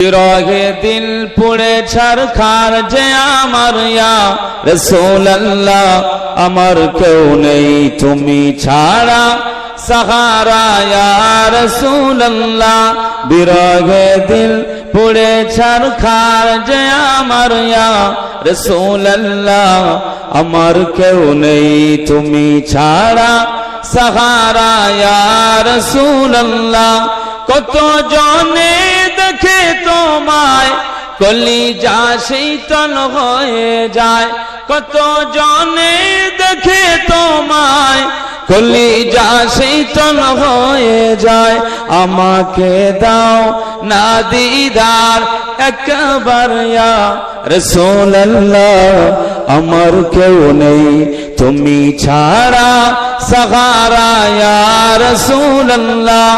বিরহে দিল পুড়ে ছারখার যে আমার ইয়া রাসূলুল্লাহ, আমার কেউ নেই তুমি ছাড়া সাহারা ইয়া রাসূলুল্লাহ। বিরহে দিল পুড়ে ছারখার যে আমার ইয়া রাসূলুল্লাহ, আমার কেউ নেই তুমি ছাড়া সাহারা ইয়া রাসূলুল্লাহ। কত জনে দেখে তোমায় কলিজা শীতল হয়ে যায়, কত জনে দেখে তোমায় কলিজা শীতল হয়ে যায়। আমাকে দাও না দিদার একবার ইয়া রাসূলুল্লাহ, আমার কেউ নেই তুমি ছাড়া সাহারা ইয়া রাসূলুল্লাহ,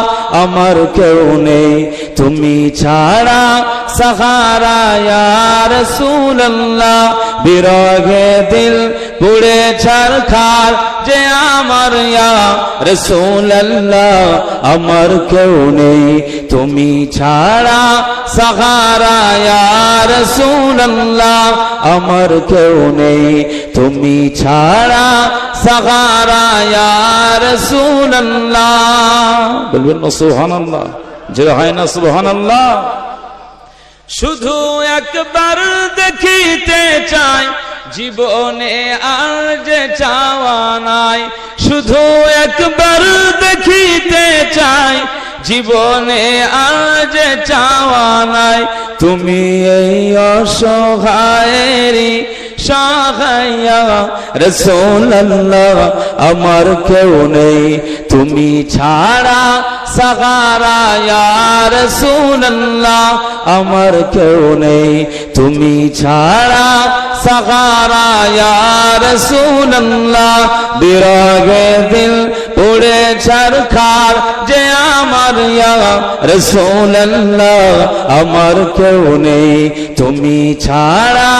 আমার কেউ নেই তুমি ছাড়া সাহারা ইয়া রাসূলুল্লাহ। বিরহে দিল পুড়ে ছারখার যে আমার ইয়া রাসূলুল্লাহ, আমার কেউ নেই তুমি ছাড়া সাহারা ইয়া রাসূলুল্লাহ, আমার কেউ নেই তুমি ছাড়া সাহারা ইয়া রাসূলুল্লাহ। বলবেন না সুবহানাল্লাহ? যে হয় না সুবহানাল্লাহ? শুধু একবার দেখিতে চাই, জীবনে আর যে চাওয়া নাই। শুধু একবার দেখিতে চাই, জীবনে আর যে চাওয়া নাই। তুমি এই অসহায়েরই সহায় ইয়া রাসূলুল্লাহ, আমার কেউ নেই তুমি ছাড়া সাহারা ইয়া রাসূলুল্লাহ, আমার কেউ নেই তুমি ছাড়া সাহারা ইয়া রাসূলুল্লাহ। বিরহে দিল পুড়ে ছারখার যে আমার ইয়া রাসূলুল্লাহ, আমার কেউ নেই তুমি ছাড়া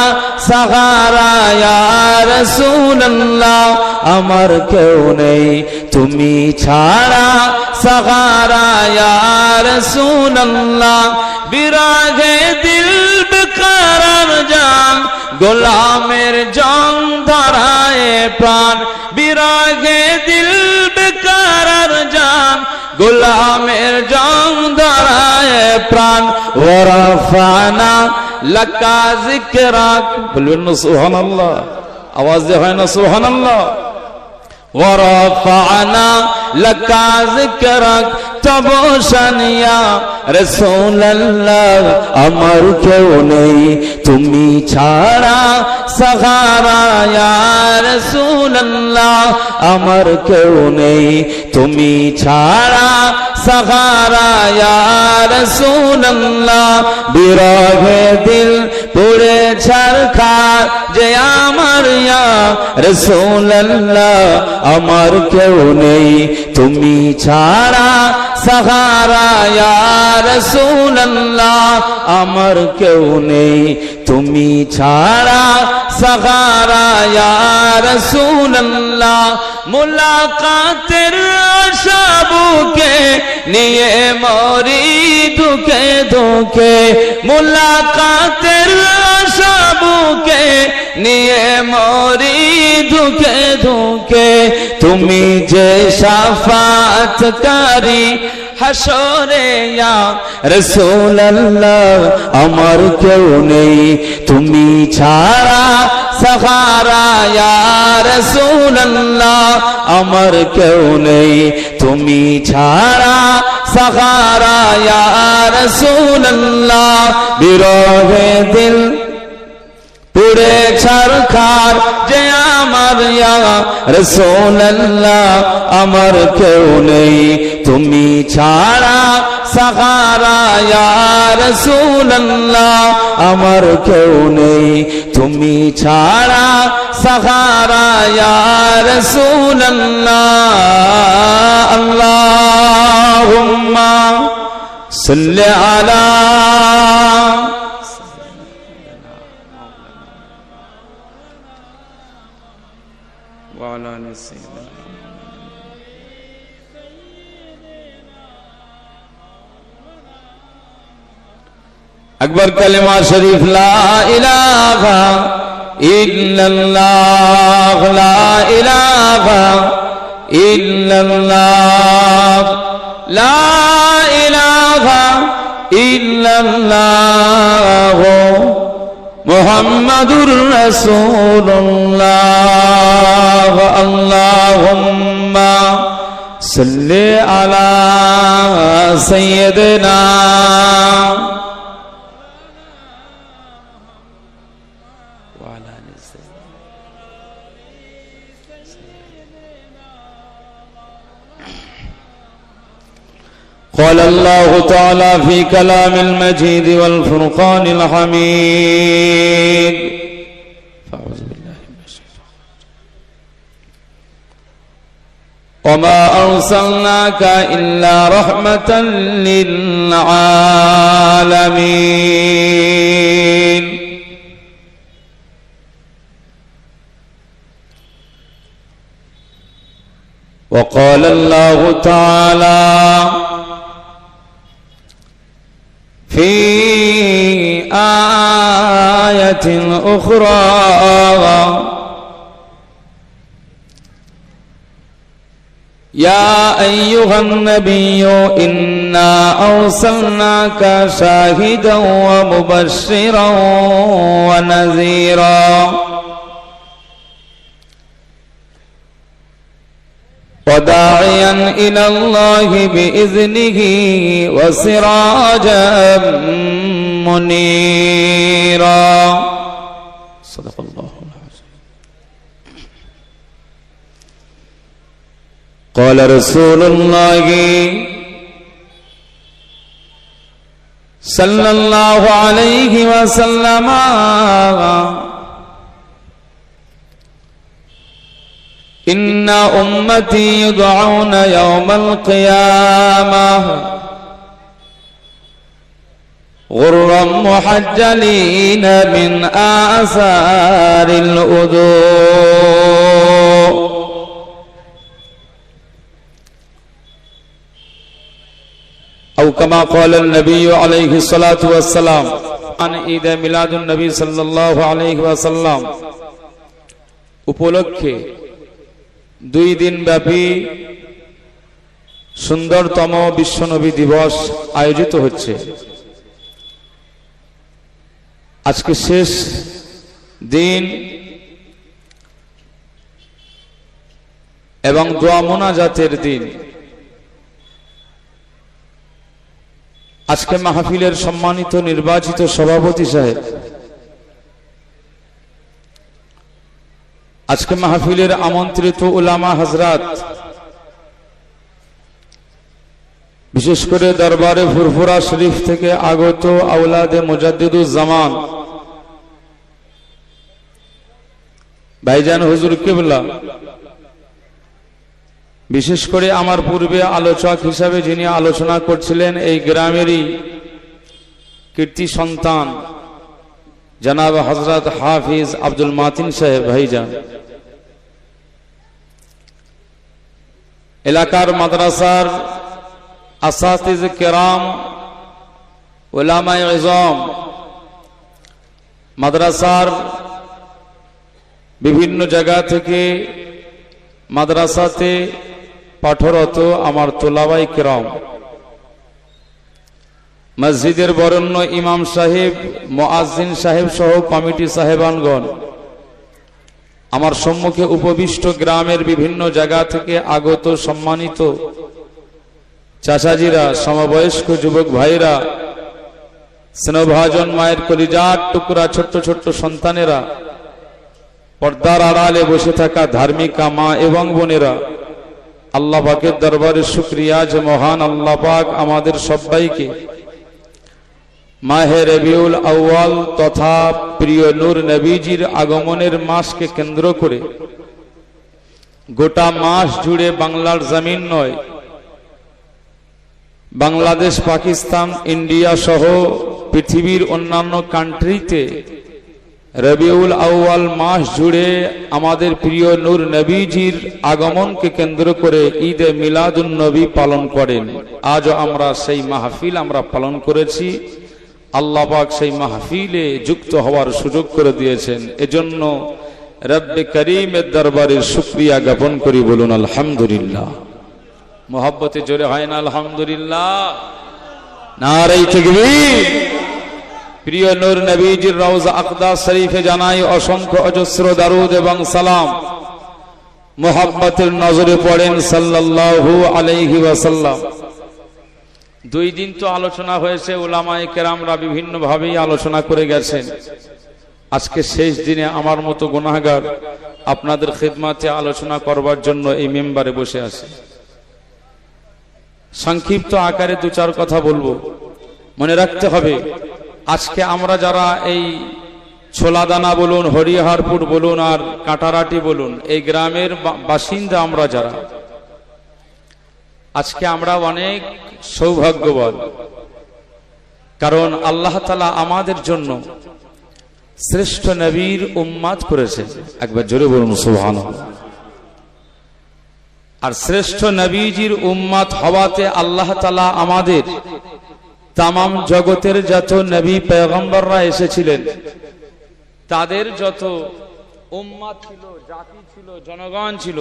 সাহারা ইয়া রাসূলুল্লাহ, আমার কেউ নেই তুমি ছাড়া সাহারা ইয়া রাসূলুল্লাহ। বিরহে দিল বেকরার জান, গোলামের জং ধরায় প্রাণ। বিরহে দিল বেকরার জান, গোলামের জং ধরায় প্রাণ। ওয়ারাফানা লাকা যিকরাক, বলবেন না সুবহানাল্লাহ? আওয়াজ দিয়ে হয় না সুবহানাল্লাহ? ওয়ারাফানা লাকা যিকরাক তবশান ইয়া রাসূলুল্লাহ, আমার কেউ নেই তুমি ছাড়া সাহারা ইয়া রাসূলুল্লাহ, আমার কেউ নেই তুমি ছাড়া সাহারা ইয়া রাসূলুল্লাহ। বিরহে দিল পুড়ে ছারখার যে আমার ইয়া রাসূলুল্লাহ, আমার কেউ নেই তুমি ছাড়া সাহারা ইয়া রাসূলুল্লাহ, আমার কেউ নেই তুমি ছাড়া সাহারা ইয়া রাসূলুল্লাহ। মুলাকাতের আশা বুকে নিয়ে মরি দুঃখে দুঃখে, মুলাকাতের আশা বুকে নিয়ে মরি দুঃখে দুঃখে। তুমি যে শাফাআতকারী হাসরে ইয়া রাসূলুল্লাহ, আমার কেউ নেই তুমি ছাড়া সাহারা ইয়া রাসূলুল্লাহ, আমার কেউ নেই তুমি ছাড়া সাহারা ইয়া রাসূলুল্লাহ। বিরহে দিল পুড়ে ছারখার যে আমার ইয়া রাসূলুল্লাহ, আমার কেউ নেই তুমি ছাড়া সাহারা ইয়া রাসূলুল্লাহ, আমার কেউ নেই তুমি ছাড়া সাহারা ইয়া রাসূলুল্লাহ। আল্লাহুম্মা সাল্লি আলা وعلى آل سيدنا আকবার কালিমা শরীফ লা ইলাহা ইল্লাল্লাহ লা ইলাহা ইল্লাল্লাহ লা ইলাহা ইল্লাল্লাহ মুহাম্মাদুর রাসূলুল্লাহ আল্লাহুম্মা সাল্লি আলা সাইয়্যিদিনা قال الله تعالى في كلام المجيد والفرقان الحميد فأعوذ بالله من الشيطان وما أرسلناك إلا رحمة للعالمين وقال الله تعالى في آية أخرى يا أيها النبي إنا أرسلناك شاهدا ومبشرا ونذيرا وداعيا إلى الله بإذنه وسراجا منيرا صدق الله العظيم. قال رسول الله صلى الله عليه وسلم إن أمتي يدعون يوم القيامة غرا محجلين من آثار الوضوء أو كما قال النبي عليه الصلاة والسلام عن عيد ميلاد النبي صلى الله عليه وسلم উপলক্ষে 2 দিন ব্যাপী সুন্দরতম বিশ্বনবী দিবস আয়োজিত হচ্ছে। আজকে শেষ দিন এবং দোয়া মোনাজাতের দিন। আজকে মাহফিলের সম্মানিত নির্বাচিত সভাপতি সাহেব, আজকে মাহফিলের আমন্ত্রিত উলামা হযরত, বিশেষ করে দরবারে ফুরফুরা শরীফ থেকে আগত আওলাদে মুজাদ্দিদুজ জামান ভাইজান হুজুর কিবলা, বিশেষ করে আমার পূর্বে আলোচক হিসাবে যিনি আলোচনা করছিলেন এই গ্রামেরই কীর্তি সন্তান জনাব হযরত হাফিজ আব্দুল মাতিন সাহেব ভাইজান, এলাকার মাদ্রাসার আসাতিজ কেরাম, উলামায়ে ইজম, মাদ্রাসার বিভিন্ন জায়গা থেকে মাদ্রাসাতে পাঠরত আমার তোলাবাই কেরাম, মসজিদের বরেণ্য ইমাম সাহেব, মুয়াজ্জিন সাহেব সহ কমিটি সাহেবানগণ, আমার সম্মুখে উপবিষ্ট গ্রামের বিভিন্ন জায়গা থেকে আগত সম্মানিত চাচাজিরা, সমবয়স্ক যুবক ভাইরা, স্নেহভাজন মায়ের কলিজার টুকরা ছোট্ট ছোট্ট সন্তানেরা, পর্দার আড়ালে বসে থাকা ধার্মিকা মা এবং বোনেরা, আল্লাহ পাকের দরবারে শুকরিয়া যে মহান আল্লাহ পাক আমাদের সবাইকে মাহে রবিউল আউয়াল তথা প্রিয় নূর নবীজির আগমনের মাসকে কেন্দ্র করে গোটা মাস জুড়ে বাংলার জমিন নয়, বাংলাদেশ, পাকিস্তান, ইন্ডিয়া সহ পৃথিবীর অন্যান্য কান্ট্রিতে রবিউল আউয়াল মাস জুড়ে আমাদের প্রিয় নূর নবীজির আগমনকে কেন্দ্র করে ঈদে মিলাদুন নবী পালন করেন। আজও আমরা সেই মাহফিল আমরা পালন করেছি। আল্লাহ পাক সেই মাহফিলে যুক্ত হওয়ার সুযোগ করে দিয়েছেন। এজন্য রব্বে করিমের দরবারে শুকরিয়া জ্ঞাপন করি, বলুন আলহামদুলিল্লাহ। মোহাব্বতে জোরে হয় না আলহামদুলিল্লাহ? নারে তাকবীর। প্রিয় নূর নবীজির রওজা আকদাস শরীফে জানাই অসংখ্য অজস্র দারুদ এবং সালাম। মোহাব্বতের নজরে পড়েন সাল্লাল্লাহু আলাইহি ওয়াসাল্লাম। 2 দিন তো আলোচনা হয়েছে, উলামায়ে কেরামরা বিভিন্ন ভাবেই আলোচনা করে গেছেন। আজকে শেষ দিনে আমার মতো গুনাহগার আপনাদের খিদমতে আলোচনা করবার জন্য এই মেম্বারে বসে আছে। সংক্ষিপ্ত আকারে 2-4 কথা বলবো। মনে রাখতে হবে, আজকে আমরা যারা এই ছোলাদানা বলুন, হরিহরপুর বলুন আর কাঁটারাটি বলুন, এই গ্রামের বাসিন্দা আমরা যারা, আজকে আমরা অনেক সৌভাগ্যবান। কারণ আল্লাহ তাআলা আমাদের জন্য শ্রেষ্ঠ নবীর উম্মত করেছেন। একবার জোরে বলুন সুবহানাল্লাহ। আর শ্রেষ্ঠ নবীজির উম্মত হওয়াতে আল্লাহ তাআলা আমাদের তামাম জগতের যত নবী পয়গম্বররা এসেছিলেন, তাদের যত উম্মত ছিল, জাতি ছিল, জনগণ ছিল,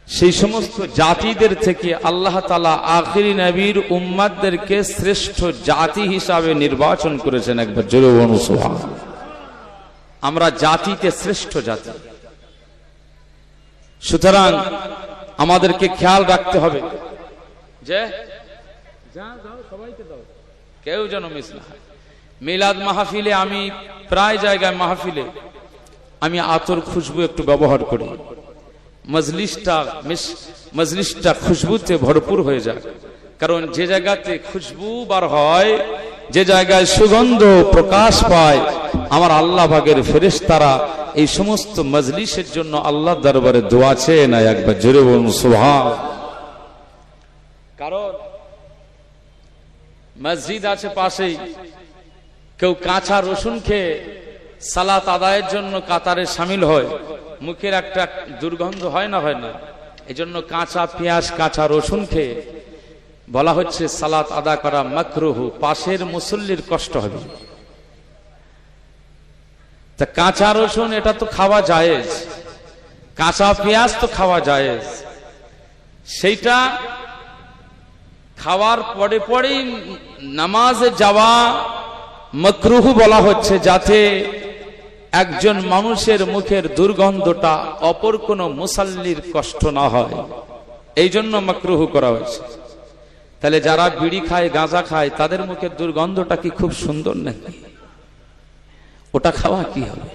সেই সমস্ত জাতিদের থেকে আল্লাহ তাআলা আখিরি নবীর উম্মতদেরকে শ্রেষ্ঠ জাতি হিসাবে নির্বাচন করেছেন। একবার জোরে বলুন সুবহানাল্লাহ। আমরা জাতিতে শ্রেষ্ঠ জাতি। সুতরাং আমাদেরকে খেয়াল রাখতে হবে যে সবাইকে দাও, কেউ যেন মিস না হয়। মিলাদ মাহফিলে আমি প্রায় জায়গায় মাহফিলে আমি আতর খুশবু একটু ব্যবহার করি, মজলিসটা খুশবুতে ভরপুর হয়ে যায়। কারণ যে জায়গাতে খুশবু বার হয়, যে জায়গায় সুগন্ধ প্রকাশ পায়, আমার আল্লাহ পাকের ফেরেশতারা এই সমস্ত মজলিসের জন্য আল্লাহ দরবারে দোয়া চেয়ে না। একবার জোরে বলুন সুবহানাল্লাহ। কারণ মসজিদ আছে পাশেই, কেউ কাঁচা রসুন খেয়ে সালাত আদায়ের জন্য কাতারে শামিল হয়, মুখের একটা দুর্গন্ধ হয় না? হয় না? এই জন্য কাঁচা পেঁয়াজ, কাঁচা রসুন খেয়ে বলা হচ্ছে সালাত আদা করা মাকরুহ, পাশের মুসল্লির কষ্ট হবে। তা কাঁচা রসুন এটা তো খাওয়া জায়েজ, কাঁচা পেঁয়াজ তো খাওয়া জায়েজ, সেইটা খাওয়ার পরে পরেই নামাজে যাওয়া মাকরুহ বলা হচ্ছে, যাতে একজন মানুষের মুখের দুর্গন্ধটা অপর কোন মুসাল্লির কষ্ট না হয়, এই জন্য মাকরুহ করা হয়েছে। তাহলে যারা বিড়ি খায়, গাঁজা খায়, তাদের মুখের দুর্গন্ধটা কি খুব সুন্দর নাকি? ওটা খাওয়া কি হবে?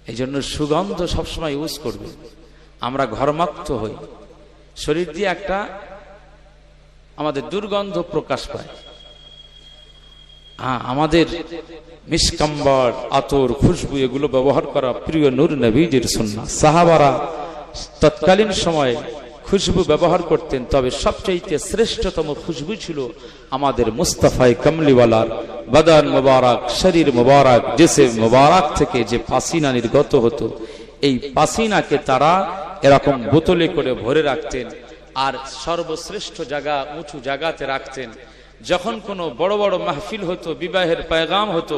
এই জন্য সুগন্ধ সবসময় ইউজ করবে। আমরা ঘরমাক্ত হই, শরীর দিয়ে একটা আমাদের দুর্গন্ধ প্রকাশ পায়। আমাদের মিসকম্বর, আতর, খুশবু এগুলো ব্যবহার করা প্রিয় নূর নবীজির সুন্নাহ। সাহাবারা তৎকালীন সময়ে খুশবু ব্যবহার করতেন, তবে সবচেয়ে শ্রেষ্ঠতম খুশবু ছিল আমাদের মুস্তাফায়ে কামলিওয়ালার বদন মুবারক, শরীর মুবারক, জিসম মুবারক থেকে যে পাসিনা নির্গত হতো, এই পাসিনাকে তারা এরকম বোতলে করে ভরে রাখতেন আর সর্বশ্রেষ্ঠ জায়গা, উঁচু জায়গাতে রাখতেন। যখন কোনো বড় বড় মাহফিল হতো, বিবাহের পেগাম হতো,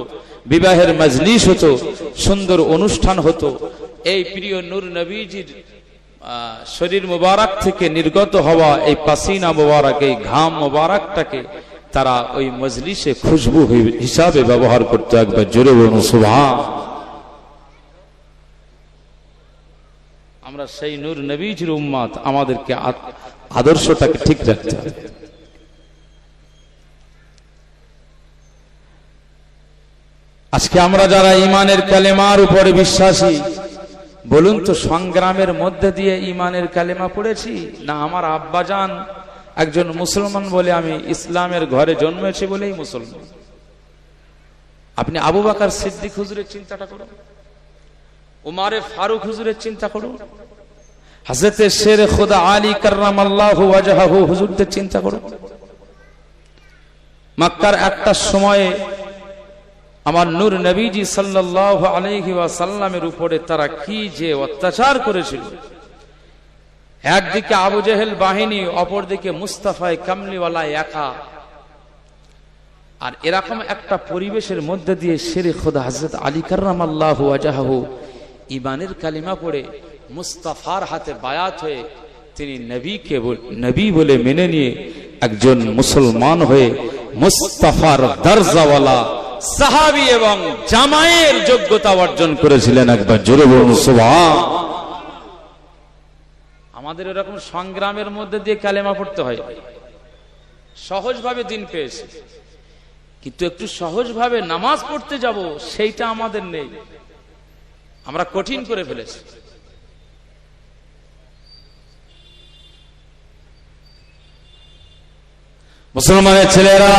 বিবাহের মজলিস হতো, সুন্দর অনুষ্ঠান হতো, এই প্রিয় নূর নবীজির শরীর মুবারক থেকে নির্গত হওয়া এই পাসিনা মুবারক, এই ঘাম মুবারকটাকে তারা ওই মজলিসে খুশবু হিসাবে ব্যবহার করতো। একবার জোরে বলুন সুবহানাল্লাহ। আমরা সেই নূর নবীজির উম্মত, আমাদেরকে আদর্শটাকে ঠিক রাখতে হবে। আজকে আমরা যারা ঈমানের কালেমার উপরে বিশ্বাসী, বলুন তো সংগ্রামের মধ্যে দিয়ে ঈমানের কালেমা পড়েছি না আমার আব্বাজান একজন মুসলমান বলে আমি ইসলামের ঘরে জন্মেছি বলেই মুসলমান? আপনি আবু বকর সিদ্দিক হুজুরের চিন্তাটা করুন, উমারে ফারুক হুজুরের চিন্তা করুন, হযরতে শের খুদা আলী কাররামাল্লাহু ওয়াজহাহু হুজুরদের চিন্তা করুন। মক্কার একটা সময়ে আমার নূর নবীজি সাল্লাল্লাহু আলাইহি ওয়াসাল্লামের উপরে তারা কি যে অত্যাচার করেছিল। একদিকে আবু জেহেল বাহিনী, অপরদিকে মুস্তাফায়ে কামলিওয়ালা একা। আর এরকম একটা পরিবেশের মধ্যে দিয়ে শেরে খোদা হযরত আলী কাররামাল্লাহু ওয়াজহাহু ঈমানের কালিমা পড়ে মুস্তাফার হাতে বায়াত হয়ে তিনি নবী বলে মেনে নিয়ে একজন মুসলমান হয়ে মুস্তাফার দরজাওয়ালা সাহাবী এবং জামায়ের যোগ্যতা অর্জন করেছিলেন। একবার জোরে বলুন সুবহান। আমাদের এরকম সংগ্রামের মধ্যে দিয়ে কালেমা পড়তে হয়। সহজভাবে দিন পেয়েছি, কিন্তু একটু সহজভাবে নামাজ পড়তে যাব সেইটা আমাদের নেই। আমরা কঠিন করে ফেলেছি। মুসলমানের ছেলেরা,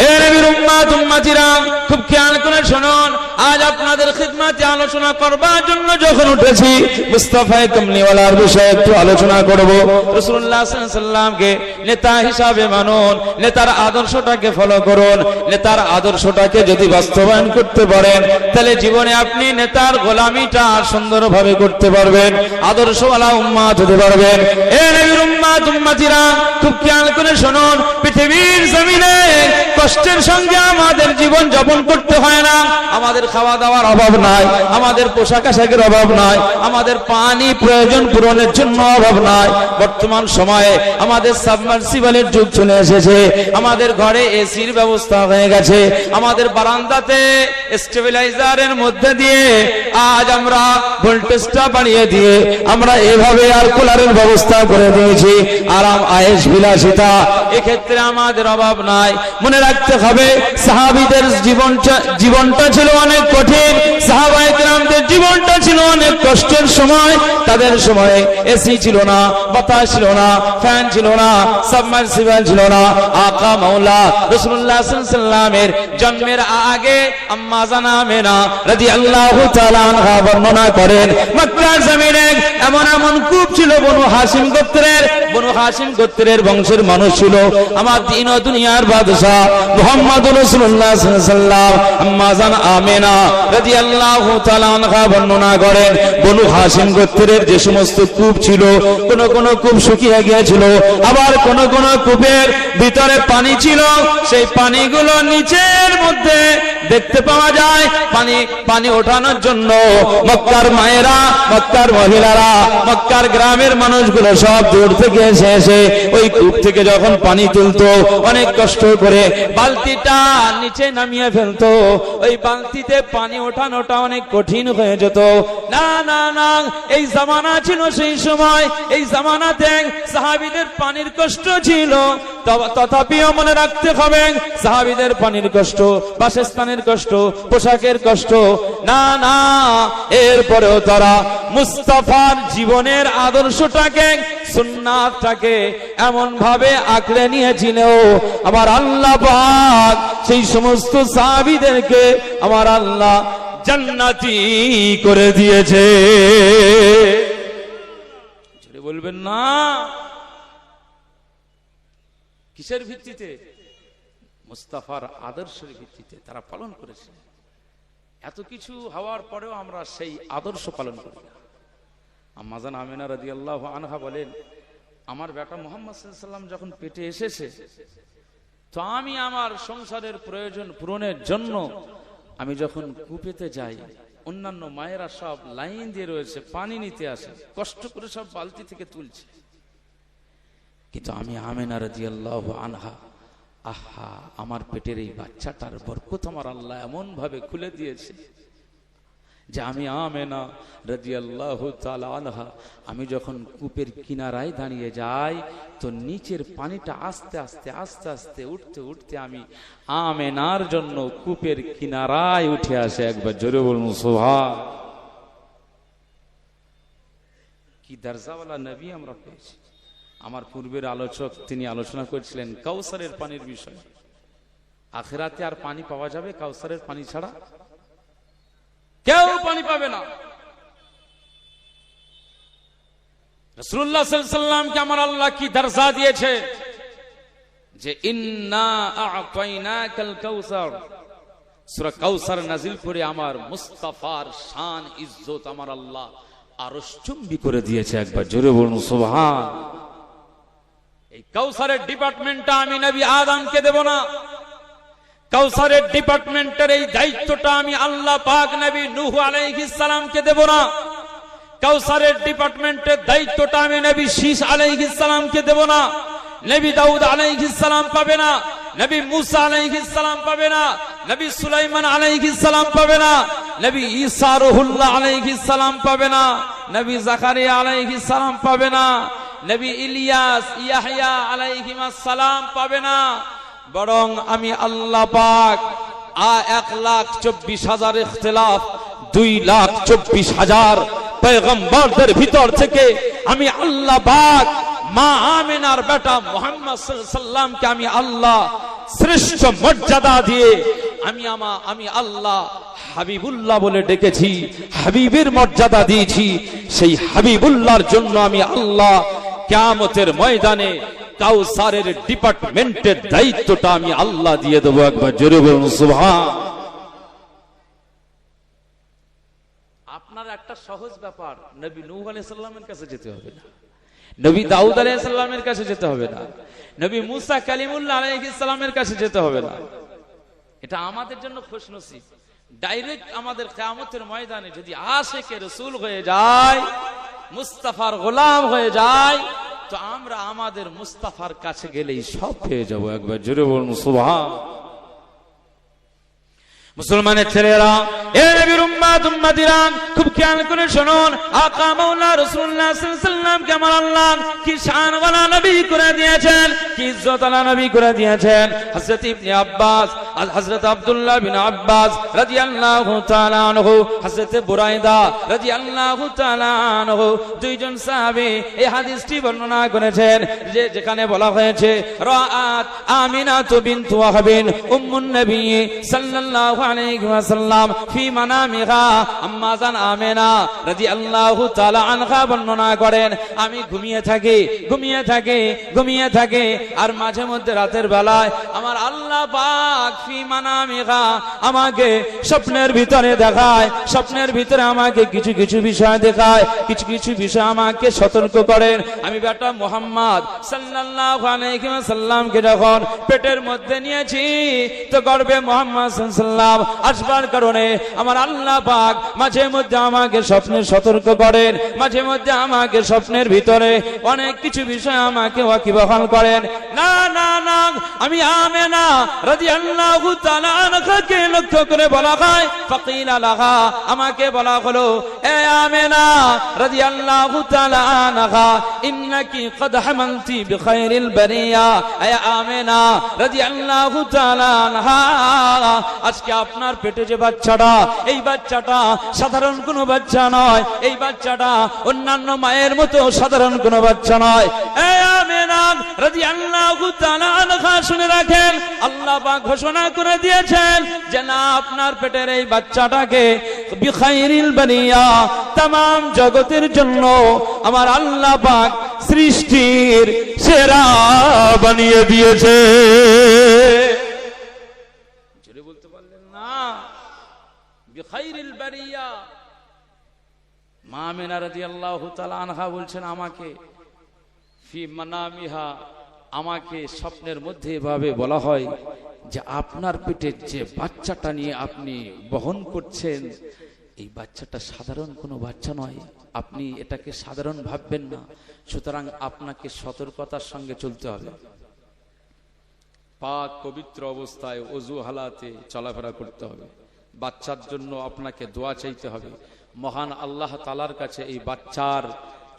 এ নবীর উম্মত উম্মতিরা, খুব খেয়াল করে শুনুন। আজ আপনাদের খিদমতে আলোচনা করবার জন্য যখন উঠেছি, মুস্তাফায়ে কামলিওয়ালার বিষয়ে একটু আলোচনা করব। রাসূলুল্লাহ সাল্লাল্লাহু আলাইহি ওয়াসাল্লামকে নেতা হিসাবে মানুন, নেতার আদর্শটাকে ফলো করুন। নেতার আদর্শটাকে যদি বাস্তবায়ন করতে পারেন, তাহলে জীবনে আপনি নেতার গোলামিটা সুন্দরভাবে করতে পারবেন, আদর্শওয়ালা উম্মত হতে পারবেন। এ নবীর উম্মত উম্মতিরা, খুব খেয়াল করে শুনুন। পৃথিবীর জমিনে কষ্টের সঙ্গে আমাদের জীবন যাপন করতে হয় না। আমাদের খাওয়া দাওয়ার অভাব নাই, আমাদের পোশাক আশাকের অভাব নাই, আমাদের পানি প্রয়োজন পূরণের জন্য অভাব নাই। বর্তমান সময়ে আমাদের সাবমার্সিবলের যুগ চলে এসেছে, আমাদের ঘরে এসির ব্যবস্থা হয়ে গেছে, আমাদের বারান্দাতে স্টেবিলাইজারের মধ্যে দিয়ে আজ আমরা ভোল্টেজটা বাড়িয়ে দিয়ে আমরা এভাবে আর কুলারের ব্যবস্থা করে দিয়েছি। আরাম আয়েশ বিলাসিতা, এক্ষেত্রে আমাদের অভাব নাই। মনে রাখতে হবে, সাহাবীদের জীবনটা ছিল অনেক কঠিন, সাহাবায়ে কেরামদের জীবনটা ছিল অনেক কষ্টের সময়। তাদের সময়ে এসি ছিল না, বাতাস ছিল না, ফ্যান ছিল না, সাবমার্সিবল ছিল না। আকা মাওলা রাসূলুল্লাহ সাল্লাল্লাহু আলাইহি ওয়াসাল্লামের জন্মের আগে আম্মা জানা আমেনা রাদিয়াল্লাহু তাআলা আনহা বর্ণনা করেন, মক্কার জমিনে এমন এমন কূপ ছিল, বনু হাশিম গোত্রের বংশের মানুষ ছিল। আমার দিন ও দুনিয়ার বাদশা মুহাম্মদুর রাসূলুল্লাহ সাল্লাল্লাহু আলাইহি ওয়াসাল্লাম আম্মা জানা আমেনা রাদিয়াল্লাহু তাআলা আনহা বর্ণনা করেন, বনু হাশিম গোত্রের যে সমস্ত কূপ ছিল, কোন কোন কূপ শুকিয়ে গিয়েছিল, আবার কোন কোন কূপের ভিতরে পানি ছিল, সেই পানিগুলো নিচের মধ্যে দেখতে পাওয়া যায়। পানি ওঠানোর জন্য মক্কার মায়েরা, মক্কার মহিলারা, মক্কার গ্রামের মানুষগুলো সব দূর থেকে এসে ওই কূপ থেকে যখন পানি তুলতো, অনেক কষ্ট করে বালতিটা নিচে নামিয়ে ফেলতো। ওই বালতিতে পানি ওঠানোটা অনেক কঠিন হয়ে যেত। না না না, এই জামানা ছিল সেই সময়, এই জামানাতে সাহাবীদের পানির কষ্ট ছিল। তথাপিও মনে রাখতে হবে, সাহাবীদের পানির কষ্ট, বাসস্থানের কষ্ট, পোশাকের কষ্ট, না না, এরপরেও তারা মুস্তাফার জীবনের আদর্শটাকে, সুন্নাতটাকে এমন ভাবে আঁকড়ে নিয়েছিল। আমার আল্লাহ পাক সেই সমস্ত সাহাবীদেরকে আমার আল্লাহ জান্নাতি করে দিয়েছে। বলবেন না, কিসের ভিত্তিতে? মুস্তাফার আদর্শের ভিত্তিতে তারা পালন করেছে। এত কিছু হওয়ার পরেও আমরা সেই আদর্শ পালন করি না। আম্মা জান আমেনা রাদিয়াল্লাহু আনহা বলেন, আমার বেটা মুহাম্মদ সাল্লাল্লাহু আলাইহি ওয়াসাল্লাম যখন পেটে এসেছে, তো আমি আমার সংসারের প্রয়োজন পূরণের জন্য আমি যখন কূপেতে যাই, অন্যান্য মায়েরা সব লাইন দিয়ে রয়েছে, পানি নিতে আসে, কষ্ট করে সব বালতি থেকে তুলছে, কিন্তু আমি আমেনা রাদিয়াল্লাহু আনহা, আহা, আমার পেটের এই বাচ্চাটার বরকত আমার আল্লাহ এমন ভাবে খুলে দিয়েছে যে আমি আমেনা রাদিয়াল্লাহু তাআলা আনহা, আমি যখন কূপের কিনারায় দাঁড়িয়ে যাই, তো নিচের পানিটা আস্তে আস্তে আস্তে আস্তে উঠতে উঠতে আমি আমেনার জন্য কূপের কিনারায় উঠে আসে। একবার জোরে বলুন সুবহান। কি দরজাওয়ালা নবী আমরা পেয়েছি। আমার পূর্বের আলোচক তিনি আলোচনা করছিলেন কাউসারের পানির বিষয়। আখিরাতে আর পানি পাওয়া যাবে কাউসারের পানি ছাড়া? কেউ পানি পাবে না। রাসূলুল্লাহ সাল্লাল্লাহু আলাইহি ওয়াসাল্লামকে আমার আল্লাহ কি দরজা দিয়েছে যে ইন্না আ'তাইনাকাল কাউসার, সূরা কাউসার নাজিল করে আমার মুস্তাফার শান ইজ্জত আমার আল্লাহ আরশচুম্বী করে দিয়েছে। একবার জোরে বলুন সুবহান। এই কাউসারের ডিপার্টমেন্টটা আমি নবী আদমকে দেব না। কাউসারের ডিপার্টমেন্টের এই দায়িত্বটা আমি আল্লাহ পাক নবী নূহ আলাইহিস সালামকে দেব না। কাউসারের ডিপার্টমেন্টের দায়িত্বটা আমি নবী শীস আলাইহিস সালামকে দেব না। নবী দাউদ আলাইহিস সালাম পাবে না, নবী মুসা আলাইহিস সালাম পাবে না, নবী সুলাইমান আলাইহিস সালাম পাবে না, নবী ঈসা রুহুল্লাহ আলাইহিস সালাম পাবে না, নবী জাকারিয়া আলাইহিস সালাম পাবে না, নবী ইলিয়াস ইয়াহইয়া আলাইহিস সালাম পাবে না। বরং আমি আল্লাহ পাক 1,24,000 ইখতিলাফ, 2,24,000 পয়গম্বরদের ভিতর থেকে আমি আল্লাহ পাক মা আমিনার বেটা মুহাম্মদ সাল্লাল্লাহু আলাইহি সাল্লামকে আমি আল্লাহ শ্রেষ্ঠ মর্যাদা দিয়ে আমি আল্লাহ হাবিবুল্লাহ বলে ডেকেছি, হাবিবের মর্যাদা দিয়েছি। সেই হাবিবুল্লাহর জন্য আমি আল্লাহ কিয়ামতের ময়দানে কাউসারের ডিপার্টমেন্টের দায়িত্বটা আমি আল্লাহ দিয়ে দেবো। একবার জোরে বলুন সুবহান। আপনার একটা সহজ ব্যাপার, নবী নূহ আলাইহিস সালামের কাছে যেতে হবে না, নবী দাউদ আলাইহিস সালামের কাছে যেতে হবে না, নবী মুসা কালিমুল্লাহ আলাইহিস সালামের কাছে যেতে হবে না। এটা আমাদের জন্য খুশনসিব। ডাইরেক্ট আমাদের কিয়ামতের ময়দানে যদি আশিকে রাসূল হয়ে যায়, মুস্তাফার গোলাম হয়ে যায়, তো আমরা আমাদের মুস্তাফার কাছে গেলেই সব পেয়ে যাব। একবার জোরে বলুন সুবহান। মুসলমানের ছেলেরা, এ নবীর উম্মত উম্মতিরা, খুব খেয়াল করে শুনুন। আকা মাওলা রাসূলুল্লাহ সাল্লাল্লাহু আলাইহি ওয়াসাল্লাম কে আমার আল্লাহ কি শান ওয়ালা নবী করে দিয়েছেন, কি ইজ্জত ওয়ালা নবী করে দিয়েছেন। হযরত ইবনে আব্বাস, হযরত আব্দুল্লাহ বিন আব্বাস রাদিয়াল্লাহু তাআলা আনহু, হযরত বুরাইদা রাদিয়াল্লাহু তাআলা আনহু, দুইজন সাহাবী এই হাদিসটি বর্ণনা করেছেন, যে যেখানে বলা হয়েছে রাআত আমিনাতু বিনতু ওয়াহাবিন উম্মুন নবী সাল্লাল্লাহু আলাইহি ওয়াসাল্লাম ফি মানামিহা। আম্মা জান আমিনা রাদিয়াল্লাহু তাআলা আনহা বর্ণনা করেন, আমি ঘুমিয়ে থাকি আর মাঝে মধ্যে রাতের বেলায় আমার আল্লাহ পাক ফি মানামিহা আমাকে স্বপ্নের ভিতরে দেখায়, স্বপ্নের ভিতরে আমাকে কিছু কিছু বিষয় দেখায়, কিছু কিছু বিষয় আমাকে সতর্ক করেন। আমি বেটা মুহাম্মদ সাল্লাল্লাহু আলাইহি ওয়াসাল্লামকে যখন পেটের মধ্যে নিয়েছি, তো গর্ভে মুহাম্মদ সাল্লাল্লাহু আলাইহি ওয়াসাল্লাম আসবার কারণে আমার আল্লাহ পাক মাঝে মধ্যে আমাকে স্বপ্নে সতর্ক করেন, মাঝে মধ্যে আমাকে স্বপ্নের ভিতরে অনেক কিছু বিষয় আমাকে ওয়াকিবহাল করেন। না না না, আমি আমিনা রাদিয়াল্লাহু তাআলা আনহাকে লক্ষ্য করে বলা হয়, ফাকিলা লাহা, আমাকে বলা হলো, এ আমিনা রাদিয়াল্লাহু তাআলা আনহা, ইন্নাকি ক্বাদ হামালতি বিখাইরিল বারিয়া। এ আমিনা রাদিয়াল্লাহু তাআলা আনহা, আজকে আপনার পেটে যে বাচ্চাটা, এই বাচ্চাটা সাধারণ কোনো বাচ্চা নয়, এই বাচ্চাটা অন্যান্য মায়ের মতো সাধারণ কোনো বাচ্চা নয়। এই আমিনা রাদিয়াল্লাহু তাআলা আনহা, শুনে রাখেন, আল্লাহ পাক ঘোষণা করে দিয়েছেন যে না, আপনার পেটের এই বাচ্চাটাকে বিখাইরিল বানিয়া, तमाम জগতের জন্য আমার আল্লাহ পাক সৃষ্টির সেরা বানিয়ে দিয়েছে। বিখাইরিল বারিয়া। মা আমিনা রাদিয়াল্লাহু তাআলা আনহা বলছেন, আমাকে ফি মানামিহা, আমাকে স্বপ্নের মধ্যে এভাবে বলা হয় যে আপনার পেটে যে বাচ্চাটা নিয়ে আপনি বহন করছেন, এই বাচ্চাটা সাধারণ কোনো বাচ্চা নয়, আপনি এটাকে সাধারণ ভাববেন না, সুতরাং আপনাকে সতর্কতার সঙ্গে চলতে হবে, পাক পবিত্র অবস্থায় ওযু হালাতে চলাফেরা করতে হবে, বাচ্চার জন্য আপনাকে দোয়া চাইতে হবে, মহান আল্লাহ তাআলার কাছে এই বাচ্চার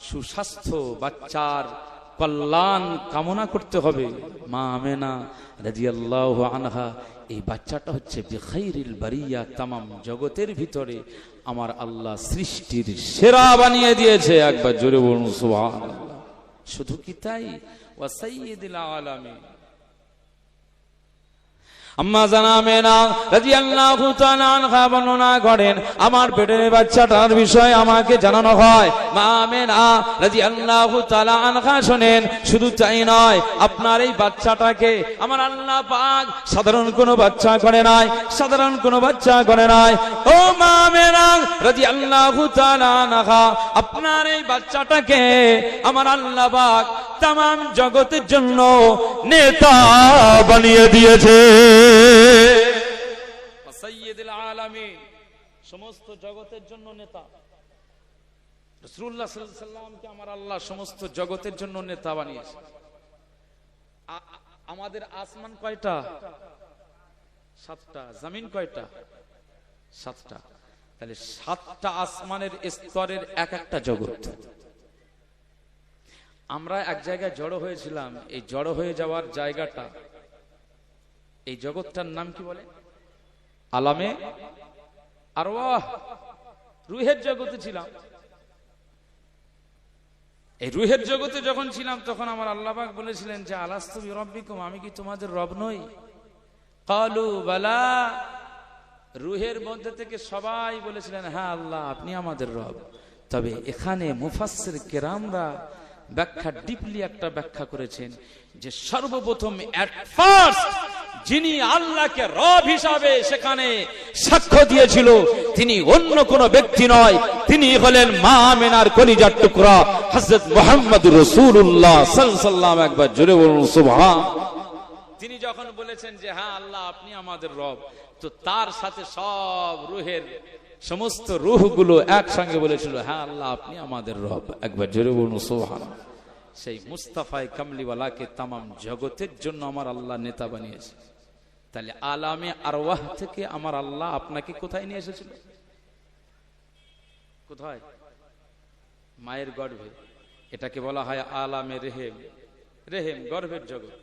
সুস্বাস্থ্য, বাচ্চার কল্যাণ কামনা করতে হবে। মা আমিনা রাদিয়াল্লাহু আনহা, এই বাচ্চাটা হচ্ছে বিখাইরিল বারিয়া, তামাম জগতের ভিতরে আমার আল্লাহ সৃষ্টির সেরা বানিয়ে দিয়েছে। একবার জোরে বলুন সুবহানাল্লাহ। শুধু কি তাই, ওয়া সাইয়্যিদুল আলামিন, আম্মা জানা আমেনা রাদিয়াল্লাহু তাআলা আনহা বর্ণনা করেন, আমার পেটের বাচ্চাটার বিষয় আমাকে জানানো হয়। মা আমেনা রাদিয়াল্লাহু তাআলা আনহা শোনেন, শুধু তাই নয়, আপনার এই বাচ্চাটাকে আমার আল্লাহ পাক সাধারণ কোনো বাচ্চা করে নাই, সাধারণ কোনো বাচ্চা করে নাই। ও মা আমেনা রাদিয়াল্লাহু তাআলা আনহা, আপনার এই বাচ্চাটাকে আমার আল্লাহ পাক তামাম জগতের জন্য নেতা বানিয়ে দিয়েছে। সাইয়্যিদুল আলামিন, সমস্ত জগতের জন্য নেতা। রাসূলুল্লাহ সাল্লাল্লাহু আলাইহি সাল্লামকে আমার আল্লাহ সমস্ত জগতের জন্য নেতা বানিয়েছে। আমাদের আসমান কয়টা? 7টা। জমিন কয়টা? 7টা। তাহলে 7টা আসমানের স্তরের এক একটা জগৎ। আমরা এক জায়গায় জড়ো হয়েছিলাম, এই জড়ো হয়ে যাওয়ার জায়গাটা, এই জগৎটার নাম কি বলে? আলামে আরওয়াহ, রুহের জগতে ছিলাম। এই রুহের জগতে যখন ছিলাম তখন আমার আল্লাহ পাক বলেছিলেন যে আলাস্তু বিরাব্বিকুম, আমি কি তোমাদের রব নই? ক্বালু বালা, রুহের মধ্যে থেকে সবাই বলেছিলেন হ্যাঁ আল্লাহ আপনি আমাদের রব। তবে এখানে মুফাসসির কেরামরা ব্যাখ্যা ডিপলি একটা ব্যাখ্যা করেছেন যে সর্বপ্রথম এট ফার্স্ট যিনি আল্লাহকে রব হিসাবে সেখানে সাক্ষ্য দিয়েছিল তিনি অন্য কোন ব্যক্তি নয়, তিনি হলেন মা আমেনার কলিজার টুকরা হযরত মুহাম্মদুর রাসূলুল্লাহ সাল্লাল্লাহু আলাইহি ওয়াসাল্লাম। একবার জোরে বলুন সুবহান। তিনি যখন বলেছেন যে হ্যাঁ আল্লাহ আপনি আমাদের রব, তো তার সাথে সব রুহের সমস্ত রূহগুলো একসঙ্গে বলেছিল হ্যাঁ আল্লাহ আপনি আমাদের রব। একবার জোরে বলুন সুবহান। সেই মুস্তাফায়ে কামলিওয়ালাকে তামাম জগতের জন্য আমার আল্লাহ নেতা বানিয়েছে। তাহলে আলামে আরওয়াহ থেকে আমার আল্লাহ আপনাকে কোথায় নিয়ে এসেছিল? কোথায়? মায়ের গর্ভে। এটাকে বলা হয় আলামে রেহেম। রেহেম গর্ভের জগৎ।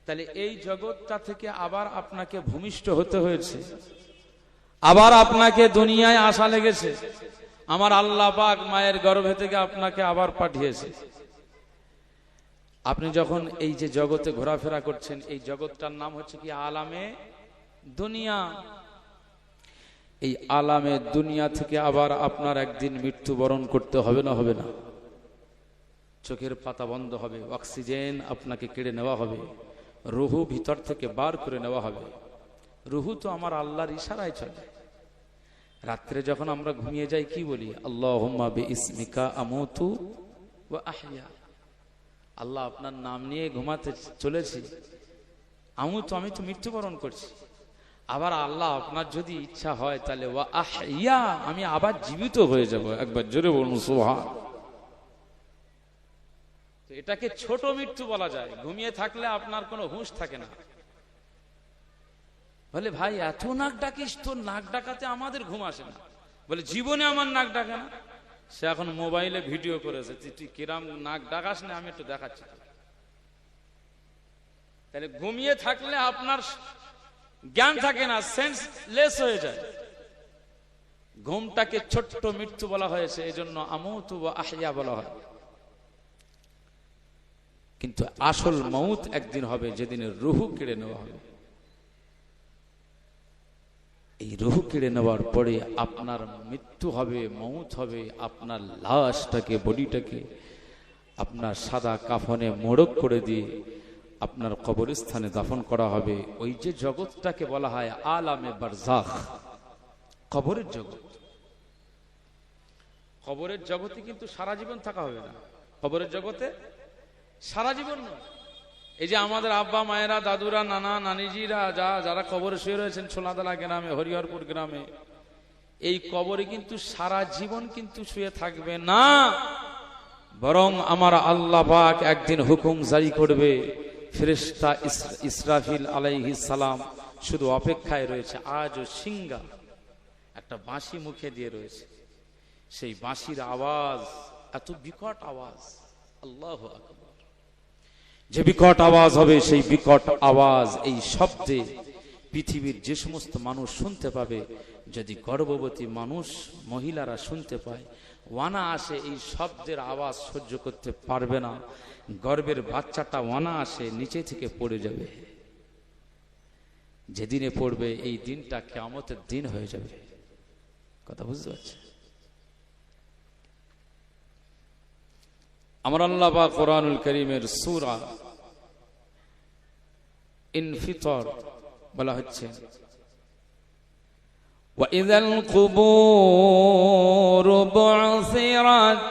তাহলে এই জগৎটা থেকে আবার আপনাকে ভূমিষ্ঠ হতে হয়েছে, আবার আপনাকে দুনিয়ায় আসা লেগেছে। আমার আল্লাহ পাক মায়ের গর্ভে থেকে আপনাকে আবার পাঠিয়েছে। আপনি যখন এই যে জগতে ঘোরাফেরা করছেন, এই জগৎটার নাম হচ্ছে কি আলামে দুনিয়া। এই আলামে দুনিয়া থেকে আবার আপনার একদিন মৃত্যুবরণ করতে হবে না? হবে না? চোখের পাতা বন্ধ হবে, অক্সিজেন আপনাকে কেড়ে নেওয়া হবে, রুহু ভিতর থেকে বার করে নেওয়া হবে। রুহু তো আমার আল্লাহর ইশারায় চলে। রাত্রে যখন আমরা ঘুমিয়ে যাই কি বলি? আল্লাহুম্মা বিইসমিকা আমুতু ওয়া আহইয়া। আল্লাহ আপনার নাম নিয়ে ঘুমাতে চলেছি, আমুতু আমি তো মৃত্যুবরণ করছি। আবার আল্লাহ আপনার যদি ইচ্ছা হয় তাহলে ওয়া আহইয়া আমি আবার জীবিত হয়ে যাব। একবার জোরে বলুন সুবহান। তো এটাকে ছোট মৃত্যু বলা যায়। ঘুমিয়ে থাকলে আপনার কোনো হুঁশ থাকে না। বলে ভাই এত নাক ডাকিস, তোর নাক ডাকাতে আমাদের ঘুম আসে না। বলে জীবনে আমার নাক ডাকে না। সে এখন মোবাইলে ভিডিও করেছে, তুই কিরাম নাক ডাকাস না, আমি একটু দেখাচ্ছি। তাহলে ঘুমিয়ে থাকলে আপনার জ্ঞান থাকে না, সেন্স লেস হয়ে যায়। ঘুমটাকে ছোট্ট মৃত্যু বলা হয়েছে, এজন্য আমুতু ওয়া আহইয়া বলা হয়। কিন্তু আসল মউত একদিন হবে, যেদিন রুহু কেড়ে নেওয়া হবে। এই রুহু কেড়ে নেওয়ার পরে আপনার মৃত্যু হবে, মউত হবে। আপনার লাশটাকে, বডিটাকে আপনার সাদা কাফনে মোড়ক করে দিয়ে আপনার কবরস্থানে দাফন করা হবে। ওই যে জগৎটাকে বলা হয় আলামে বারজাখ, কবরের জগৎ। কবরের জগতে কিন্তু সারা জীবন থাকা হবে না। কবরের জগতে সারা জীবন নয়। এই যে আমাদের আব্বা মায়েরা, দাদুরা, নানা নানিজিরা যারা কবরে শুয়ে রয়েছেন ছোলাদলা গ্রামে, হরিহরপুর গ্রামে, এই কবরে কিন্তু সারা জীবন কিন্তু শুয়ে থাকবে না। বরং আমার আল্লাহ পাক একদিন হুকুম জারি করবে। ফেরেশতা ইসরাফিল আলাইহিস সালাম শুধু অপেক্ষায় রয়েছে। আজও সিঙ্গা একটা বাঁশি মুখে দিয়ে রয়েছে। সেই বাঁশির আওয়াজ এত বিকট আওয়াজ, আল্লাহু আকবার। যে বিকট আওয়াজ হবে, সেই বিকট আওয়াজ, এই শব্দে পৃথিবীর যে সমস্ত মানুষ শুনতে পাবে, যদি গর্ভবতী মানুষ মহিলারা শুনতে পায়, ওয়ানা আসে, এই শব্দের আওয়াজ সহ্য করতে পারবে না। গর্ভের বাচ্চাটা ওয়ানা আসে নিচে থেকে পড়ে যাবে। যেদিনে পড়বে এই দিনটা কিয়ামতের দিন হয়ে যাবে। কথা বুঝতে পারছেন? আমার আল্লাহ পাক কোরআনুল কারীমের সূরা ইনফিতর বলা হচ্ছে, ওয়া ইযাল কুবুর বু'সিরাত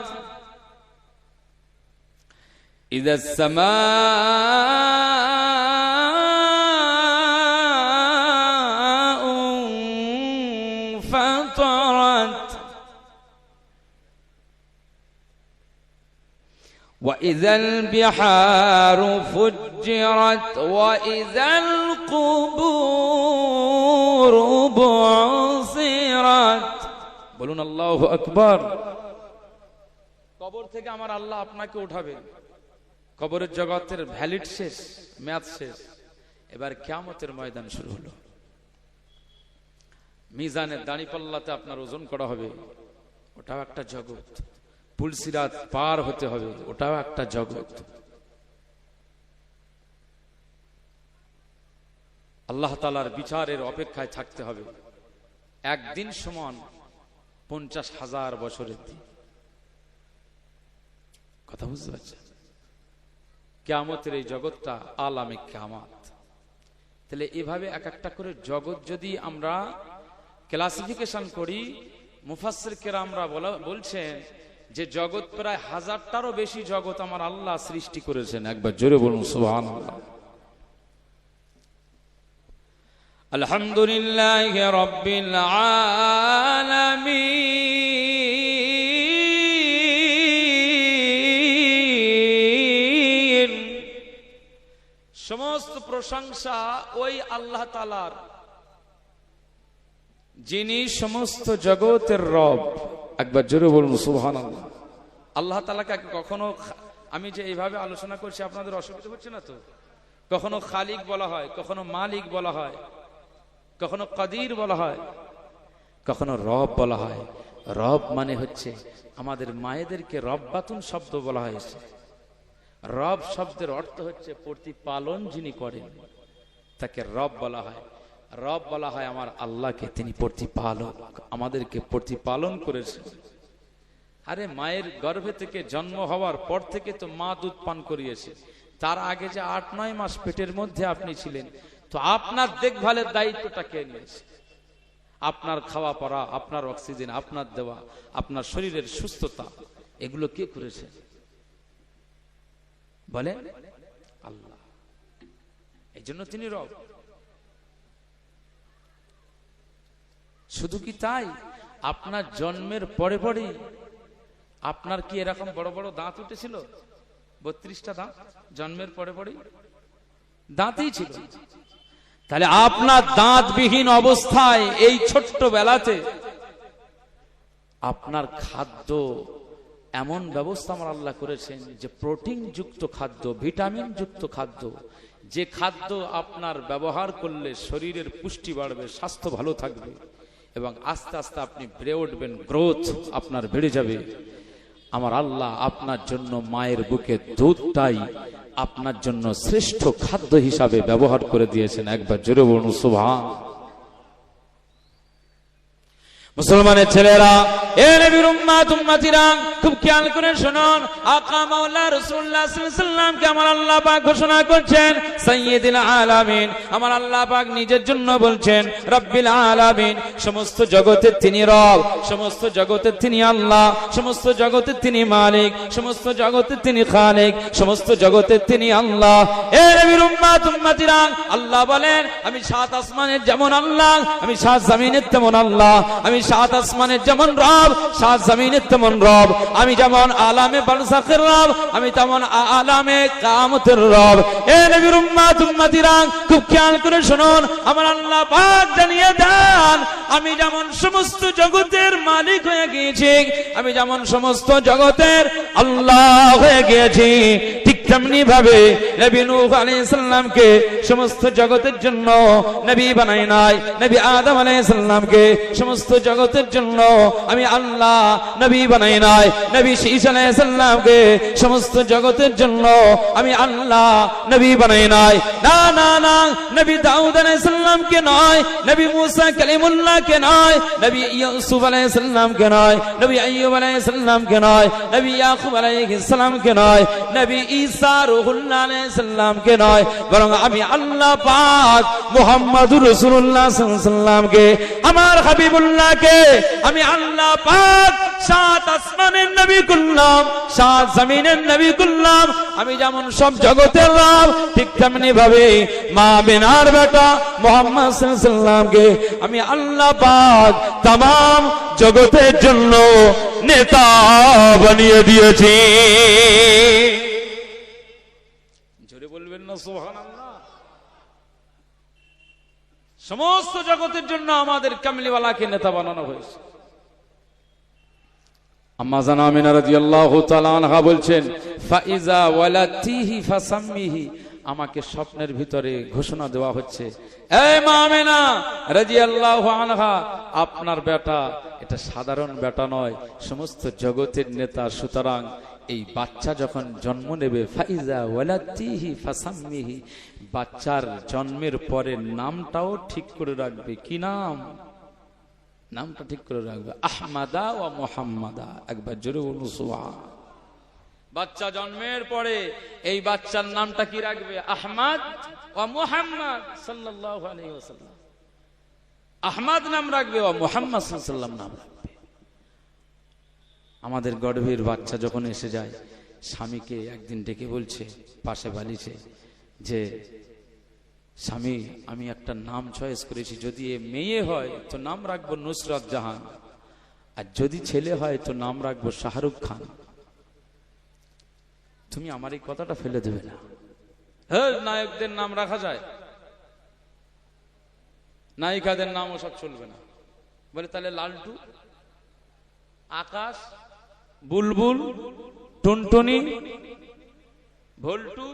ইযাস সামাউ ফাতারাত وإذا البحار فجرت وإذا القبور بعثرت বলুন আল্লাহু আকবার। কবর থেকে আমার আল্লাহ আপনাকে উঠাবে, কবরের জগতের ভ্যালিড শেষ, মেয়াদ শেষ, এবার কিয়ামতের ময়দান শুরু হলো। মিজানের দাঁড়িপাল্লাতে আপনার ওজন করা হবে, ওটাও একটা জগৎ। পুলসিরাত পার হতে হবে, ওটাও একটা জগৎ। আল্লাহ তাআলার বিচারের অপেক্ষায় থাকতে হবে। একদিন সমান 50,000 বছরের দিন। কথা বুঝতে পারছেন? কিয়ামতের এই জগৎটা আলামে কিয়ামত। তাহলে এভাবে এক একটা করে জগৎ যদি আমরা ক্লাসিফিকেশন করি, মুফাসসির কেরামরা বলছেন যে জগৎ প্রায় 1000টারও বেশি জগৎ আমার আল্লাহ সৃষ্টি করেছেন। একবার জোরে বলুন সুবহানাল্লাহ। আলহামদুলিল্লাহি রাব্বিল আলামিন। সমস্ত প্রশংসা ওই আল্লাহ তাআলার, যিনি সমস্ত জগতের রব। একবার জোরে বলুন সুবহানাল্লাহ। আল্লাহ তাআলাকে কখনো, আমি যে এইভাবে আলোচনা করছি আপনাদের অসুবিধা হচ্ছে না তো? কখনো খালিক বলা হয়, কখনো মালিক বলা হয়, কখনো কাদির বলা হয়, কখনো রব বলা হয়। রব মানে হচ্ছে আমাদের মায়েদেরকে রব্বাতুন শব্দ বলা হয়েছে। রব শব্দের অর্থ হচ্ছে প্রতিপালন যিনি করেন, তাকে রব বলা হয়। রব বলা হয় আমার আল্লাহকে, তিনি প্রতিপালক, আমাদেরকে প্রতিপালন করেছেন। আরে মায়ের গর্ভে থেকে জন্ম হওয়ার পর থেকে তো মা দুধ পান করিয়েছে, তার আগে যে 8-9 মাস পেটের মধ্যে আপনি ছিলেন, তো আপনার দেখভালের দায়িত্বটা কে নিয়েছে? আপনার খাওয়া পড়া, আপনার অক্সিজেন, আপনার দেওয়া, আপনার শরীরের সুস্থতা, এগুলো কে করেছে বলে? আল্লাহ। এই জন্য তিনি রব। শুধু কি তাই, আপনার জন্মের পরে পরেই আপনার কি এরকম বড় বড় দাঁত উঠেছিল? 32টা দাঁত জন্মের পরে পরেই দাঁতই ছিল। তাহলে আপনার দাঁতবিহীন অবস্থায় এই ছোট্ট বেলাতে আপনার খাদ্য এমন ব্যবস্থা আমার আল্লাহ করেছেন যে প্রোটিন যুক্ত খাদ্য, ভিটামিন যুক্ত খাদ্য, যে খাদ্য আপনার ব্যবহার করলে শরীরের পুষ্টি বাড়বে, স্বাস্থ্য ভালো থাকবে এবং আস্তে আস্তে আপনি বেড়ে উঠবেন, গ্রোথ আপনার বেড়ে যাবে। আমার আল্লাহ আপনার জন্য মায়ের বুকে দুধটাই আপনার জন্য শ্রেষ্ঠ খাদ্য হিসাবে ব্যবহার করে দিয়েছেন। একবার জোরে বলুন সুবহানাল্লাহ। মুসলমানের ছেলেরা, এ নবীর উম্মত উম্মতিরা, খুব খেয়াল করে শুনুন। আকা মাওলা রাসূলুল্লাহ সাল্লাল্লাহু আলাইহি ওয়াসাল্লামকে আমার আল্লাহ পাক ঘোষণা করছেন সাইয়্যিদুল আলামিন। আমার আল্লাহ পাক নিজের জন্য বলছেন রব্বিল আলামিন। সমস্ত জগতের তিনি রব, সমস্ত জগতের তিনি আল্লাহ, সমস্ত জগতের তিনি মালিক, সমস্ত জগতের তিনি খালিক, সমস্ত জগতের তিনি আল্লাহ। এ নবীর উম্মত উম্মতিরা, আল্লাহ বলেন আমি 7 আসমানের যেমন আল্লাহ, আমি 7 জমিনের তেমন আল্লাহ। আমি 7 আসমানের যেমন রব, 7 জমিনের তেমন রব। আমি যেমন আলামে বারযাখের রব, আমি তেমন আলামে কিয়ামতের রব। এ নবীর উম্মত উম্মতিরা, খুব খেয়াল করে শুনুন। আমার আল্লাহ পাক জানিয়ে দেন আমি যেমন সমস্ত জগতের মালিক হয়ে গিয়েছি, আমি যেমন সমস্ত জগতের আল্লাহ হয়ে গিয়েছি, ঠিক তেমনি ভাবে নবী নূহ আলাইহিস সালামকে সমস্ত জগতের জন্য নবী বানাই নাই, নবী আদম আলাইহিস সালামকে সমস্ত জগতের জন্য আমি আল্লাহ নবী বানাই নাই, নবী ঈসা আলাইহিস সালামকে সমস্ত জগতের জন্য আমি আল্লাহ নবী বানাই নাই। না না না, নবী দাউদ আলাইহিস সালামকে নয়, নবী মুসা কালিমুল্লাহকে নয়, নবী ইউসুফ আলাইহিস সালামকে নয়, নবী আইয়ুব আলাইহিস সালামকে নয়, নবী ইয়াকুব আলাইহিস সালামকে নয়, নবী ঈসা রূহুল্লাহ আলাইহিস সালামকে নয়, বরং আমি আল্লাহ পাক মুহাম্মদুর রাসূলুল্লাহ সাল্লাল্লাহু আলাইহি ওয়াসাল্লামকে, আমার হাবিবুল্লাহকে আমি আল্লাহ পাক সাত আসমানের নবী করলাম, সাত জমিনের নবী করলাম। আমি যেমন সব জগতের রব, ঠিক তেমনি ভাবে মা বিনার বেটা মুহাম্মদ সাল্লাল্লাহু আলাইহি ওয়াসাল্লামকে আমি আল্লাহ পাক तमाम জগতের জন্য নেতা বানিয়ে দিয়েছি। জোরে বলবেন না সুবহানাল্লাহ। সমস্ত জগতের জন্য আমাদের কামলিওয়ালাকে নেতা বানানো হয়েছে। আম্মা জান আমিনা রাদিয়াল্লাহু তাআলা আনহা বলছেন, ফাইজা ওয়ালাতিহি ফাসাম্মিহি, আমাকে স্বপ্নের ভিতরে ঘোষণা দেওয়া হচ্ছে, এই মা আমিনা রাদিয়াল্লাহু আনহা, আপনার বেটা এটা সাধারণ বেটা নয়, সমস্ত জগতের নেতা। সুতরাং এই বাচ্চা যখন জন্ম নেবে, ফাইজা ওয়ালাতিহি ফাসাম্মিহি, বাচ্চার জন্মের পরে নামটাও ঠিক করে রাখবে। কি নাম? নামটা ঠিক করে রাখবে, আহমাদা ওয়া মুহাম্মাদা। একবার জোরে বলুন সুবহান। বাচ্চা জন্মের পরে এই বাচ্চার নামটা কি রাখবে? আহমদ ওয়া মুহাম্মদ সাল্লাল্লাহু আলাইহি ওয়াসাল্লাম। আহমদ নাম রাখবে, ওয়া মুহাম্মদ সাল্লাল্লাহু আলাইহি ওয়াসাল্লাম নাম রাখবে। আমাদের গর্ভের বাচ্চা যখন এসে যায়, স্বামীকে একদিন ডেকে বলছে পাশে বালিছে যে, স্বামী আমি একটা নাম চয়েস করেছি, যদি এ মেয়ে হয় তো নাম রাখবো নুসরাত জাহান, আর যদি ছেলে হয় তো নাম রাখবো শাহরুখ খান। তুমি আমার এই কথাটা ফেলে দেবে না। হ্যাঁ, নায়কদের নাম রাখা যায়, নায়িকাদের নাম ওসব চলবে না। বলে তাহলে লালটু, আকাশ, বুলবুল, টুনটুনি, ভল্টু,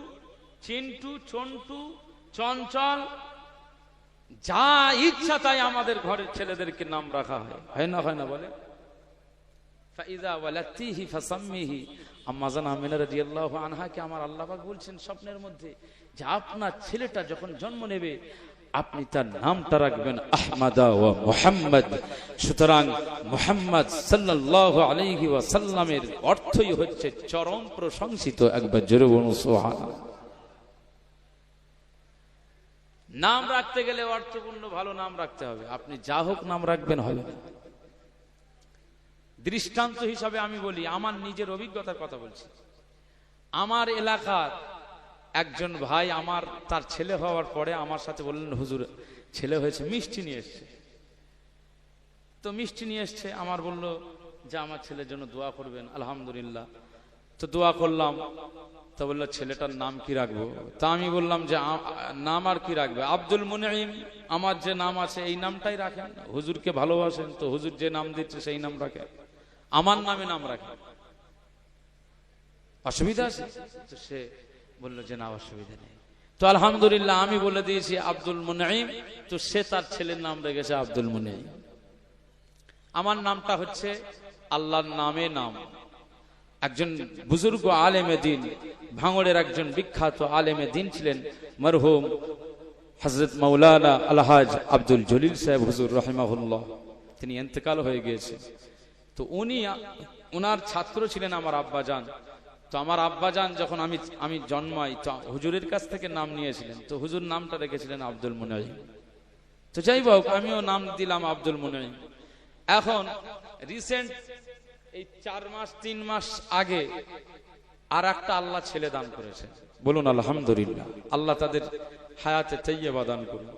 চিন্টু, চন্টু, চঞ্চল, যা ইচ্ছা তাই আমাদের ঘরের ছেলেদেরকে নাম রাখা হয়। হয় না? হয় না? বলে ফাইজা ওয়ালাতিহি ফাসাম্মিহি। আম্মা জান আমিনা রাদিয়াল্লাহু আনহাকে আমার আল্লাহ পাক বলছেন স্বপ্নের মধ্যে যে, আপনার ছেলেটা যখন জন্ম নেবে আপনি তার নামটা রাখবেন আহমাদা ওয়া মুহাম্মদ। সুতরাং মুহাম্মদ সাল্লাল্লাহু আলাইহি ওয়াসাল্লামের অর্থই হচ্ছে চরম প্রশংসিত। একবার জোরে বলুন সুবহানাল্লাহ। নাম রাখতে গেলে অর্থপূর্ণ ভালো নাম রাখতে হবে। আপনি যা হোক নাম রাখবেন হবে না। দৃষ্টান্ত হিসাবে আমি বলি, আমার নিজের অভিজ্ঞতার কথা বলছি। আমার এলাকার একজন ভাই, তার ছেলে হওয়ার পরে আমার সাথে বললেন, হুজুর ছেলে হয়েছে, মিষ্টি নিয়ে এসছে। তো মিষ্টি নিয়ে এসছে, আমার বললো যে আমার ছেলের জন্য দোয়া করবেন। আলহামদুলিল্লাহ, তো দোয়া করলাম। তো বললো ছেলেটার নাম কি রাখবো? তা আমি বললাম যে নাম আর কি রাখবে? আব্দুল মুনঈম, আমার যে নাম আছে এই নামটাই রাখেন। হুজুরকে ভালোবাসেন তো হুজুর যে নাম দিচ্ছে সেই নাম রাখেন, আমার নামে নাম রাখেন, অসুবিধা আছে? তো সে বললো যে না, অসুবিধা নেই। তো আলহামদুলিল্লাহ আমি বলে দিয়েছি আব্দুল মুনঈম, তো সে তার ছেলের নাম রেখেছে আব্দুল মুনঈম। আমার নামটা হচ্ছে আল্লাহর নামে নাম। একজন বুজুর্গ আলেমে দ্বীন, ভাঙড়ের একজন বিখ্যাত আলেমে দ্বীন ছিলেন মরহুম হযরত মাওলানা আলহাজ আব্দুল জলিল সাহেব হুজুর রাহিমাহুল্লাহ। তিনি ইন্তেকাল হয়ে গিয়েছেন। তো উনার ছাত্র ছিলেন আমার আব্বাজান। তো আমার আব্বাজান যখন আমি জন্মাই, তো হুজুরের কাছ থেকে নাম নিয়েছিলেন। তো হুজুর নামটা রেখেছিলেন আব্দুল মুনঈম। তো যাই হোক, আমিও নাম দিলাম আব্দুল মুনঈম। এখন রিসেন্ট এই 4 মাস 3 মাস আগে আর একটা আল্লাহ ছেলে দান করেছে। বলুন আলহামদুলিল্লাহ। আল্লাহ তাদের হায়াতে তাইয়্যিবা দান করুন।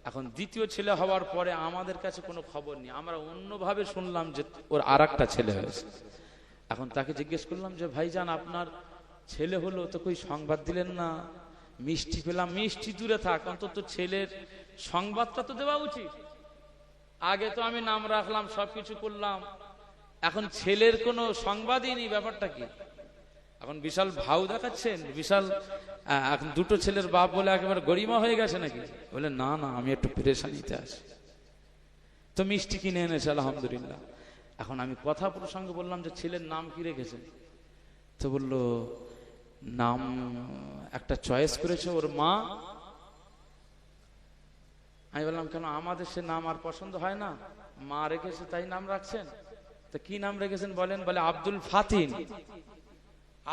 এখন দ্বিতীয় ছেলে হওয়ার পরে আমাদের কাছে কোনো খবর নেই, আমরা অন্যভাবে শুনলাম যে ওর আর একটা ছেলে হয়েছে। এখন তাকে জিজ্ঞেস করলাম যে ভাইজান আপনার ছেলে হলো, তো কই সংবাদ দিলেন না? মিষ্টি পেলাম। মিষ্টি দূরে থাক, অন্তত ছেলের সংবাদটা তো দেওয়া উচিত। আগে তো আমি নাম রাখলাম, সবকিছু করলাম, এখন ছেলের কোনো সংবাদই নেই, ব্যাপারটা কি? এখন বিশাল ভাও দেখাচ্ছেন, বিশাল এখন দুটো ছেলের বাপ বলে একেবারে গরিমা হয়ে গেছে নাকি? বলে না না, আমি একটু পেরেশানিতে আছি। তো মিষ্টি কিনে এনেছে আলহামদুলিল্লাহ। এখন আমি কথা প্রসঙ্গে বললাম যে ছেলের নাম কি রেখেছে? তো বললো নাম একটা চয়েস করেছে ওর মা। আমি বললাম কেন, আমাদের সে নাম আর পছন্দ হয় না, মা রেখেছে তাই নাম রাখছেন। তো কি নাম রেখেছেন বলেন? বলে আব্দুল ফাতিন।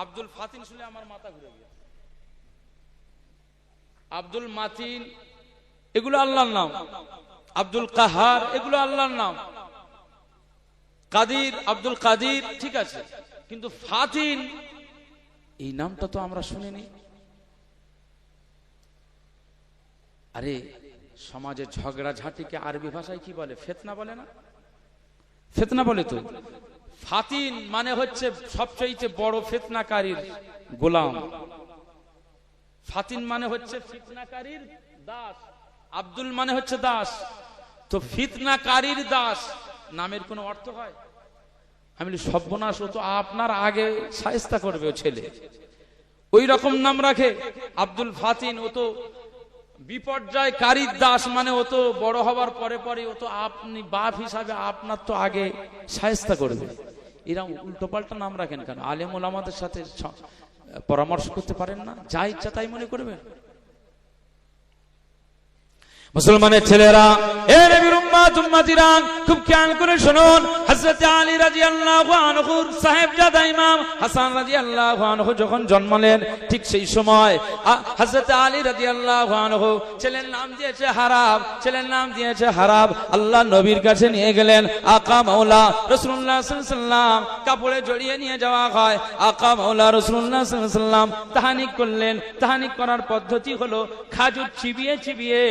আব্দুল ফাতিন শুনে আমার মাথা ঘুরে গেছে। আব্দুল মাতিন এগুলো আল্লাহর নাম, আব্দুল কাহার এগুলো আল্লাহর নাম, কাদির আব্দুল কাদির ঠিক আছে, কিন্তু ফাতিন এই নামটা তো আমরা শুনিনি। আরে সমাজে ঝগড়া ঝাঁটিকে আরবি ভাষায় কি বলে? ফিতনা বলে না? ফিতনা বলে তো। ফাতিন মানে হচ্ছে সবচেয়ে বড় ফিতনাকারীর গোলাম। ফাতিন মানে হচ্ছে ফিতনাকারীর দাস, আব্দুল মানে হচ্ছে দাস। তো ফিতনাকারীর দাস নামের কোনো অর্থ হয়? আমি বলি সর্বনাশ, ও তো আপনার আগে শায়েস্তা করবে ও ছেলে, ওই রকম নাম রাখে আব্দুল ফাতিন। ও তো বিপর্যয়কারীর দাস, মানে ও তো বড় হবার পরে পরে ও তো আপনি বাপ হিসাবে আপনার তো আগে শায়েস্তা করবে। এরা উল্টো পাল্টা নাম রাখেন কেন? আলেম ওলামাদের সাথে পরামর্শ করতে পারেন না? যা ইচ্ছা তাই মনে করবেন। মুসলমানের ছেলেরা, এ নবীর উম্মত উম্মতিরা, খুব খেয়াল করে শুনুন। হযরত আলী রাদিয়াল্লাহু আনহু সাহেবজাদা ইমাম হাসান রাদিয়াল্লাহু আনহু যখন জন্মালেন, ঠিক সেই সময় হযরত আলী রাদিয়াল্লাহু আনহু ছেলের নাম দিয়েছে হারাব, ছেলের নাম দিয়েছে হারাব। আল্লাহ নবীর কাছে নিয়ে গেলেন। আকা মাওলা রাসূলুল্লাহ সাল্লাল্লাহু আলাইহি ওয়াসাল্লাম কাপড়ে জড়িয়ে নিয়ে যাওয়া হয়। আকা মাওলা রাসূলুল্লাহ সাল্লাল্লাহু আলাইহি ওয়াসাল্লাম তাহানিক করলেন। তাহানিক করার পদ্ধতি হলো খাজুর চিবিয়ে চিবিয়ে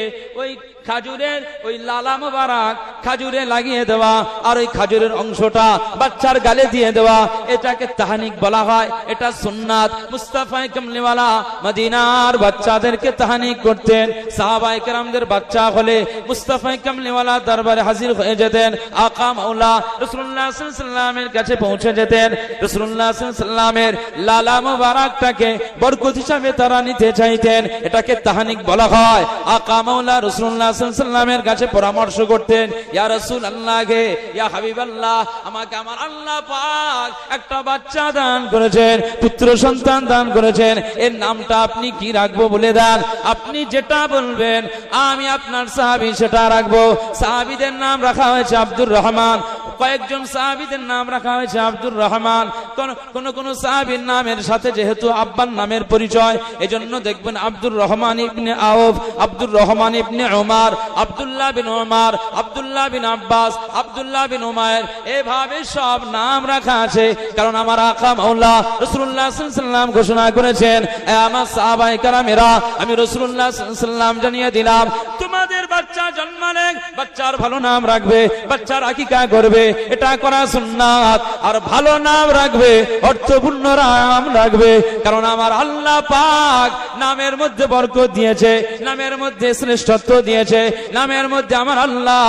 ওই খাজুরের ওই লালা মোবারক খাজুরে লাগিয়ে দেওয়া, আর ওই খাজুরের অংশটা বাচ্চার গালে দিয়ে দেওয়া, এটাকে তাহানিক বলা হয়। এটা সুন্নাত। মুস্তাফা কামলিওয়ালা মদিনার বাচ্চাদেরকে তাহানিক করতেন। সাহাবায়ে কেরামদের বাচ্চা হলে মুস্তাফা কামলিওয়ালা দরবারে হাজির হয়ে যেতেন। আকা মাওলা রাসূলুল্লাহ সাল্লাল্লাহু আলাইহি ওয়াসাল্লামের কাছে পৌঁছে যেতেন। রাসূলুল্লাহ সাল্লাল্লাহু আলাইহি ওয়াসাল্লামের লালা মোবারকটাকে বরকত হিসাবে তারা নিতে চাইতেন, এটাকে তাহানিক বলা হয়। আকা মাওলা রাসূলুল্লাহ সাল্লাল্লাহু আলাইহি ওয়াসাল্লামের কাছে পরামর্শ করতেন, ইয়া রাসূলুল্লাহ গে, ইয়া হাবিবাল্লাহ, আমাকে আমার আল্লাহ পাক একটা বাচ্চা দান করেছেন, পুত্র সন্তান দান করেছেন, এর নামটা আপনি কি রাখবো বলে দেন। আপনি যেটা বলবেন আমি আপনার সাহাবী সেটা রাখবো। সাহাবীদের নাম রাখা হয়েছে আব্দুর রহমান, কয়েকজন সাহাবীদের নাম রাখা হয়েছে আব্দুর রহমান। কোন সাহাবীর নামের সাথে যেহেতু আব্বার নামের পরিচয়, এজন্য দেখবেন আব্দুর রহমান ইবনে আউফ, আব্দুর রহমান ইবনে উমর, আব্দুল্লাহ বিন উমর, আব্দুল্লাহ বিন আব্বাস, আব্দুল্লাহ বিন উমায়ের, এভাবে সব নাম রাখা আছে। কারণ আমার আকা মাওলা রাসূলুল্লাহ সাল্লাল্লাহু আলাইহি ওয়াসাল্লাম ঘোষণা করেছেন, এ আমার সাহাবায়ে কেরামেরা, আমি রাসূলুল্লাহ সাল্লাল্লাহু আলাইহি ওয়াসাল্লাম জানিয়ে দিলাম, তোমাদের বাচ্চা জন্মালে বাচ্চার ভালো নাম রাখবে, বাচ্চার আকিকা করবে, এটা করা সুন্নাত। আর ভালো নাম রাখবে, অর্থপূর্ণ নাম রাখবে। কারণ আমার আল্লাহ পাক নামের মধ্যে বরকত দিয়েছে, নামের মধ্যে শ্রেষ্ঠত্ব দিয়েছে, নামের মধ্যে আমার আল্লাহ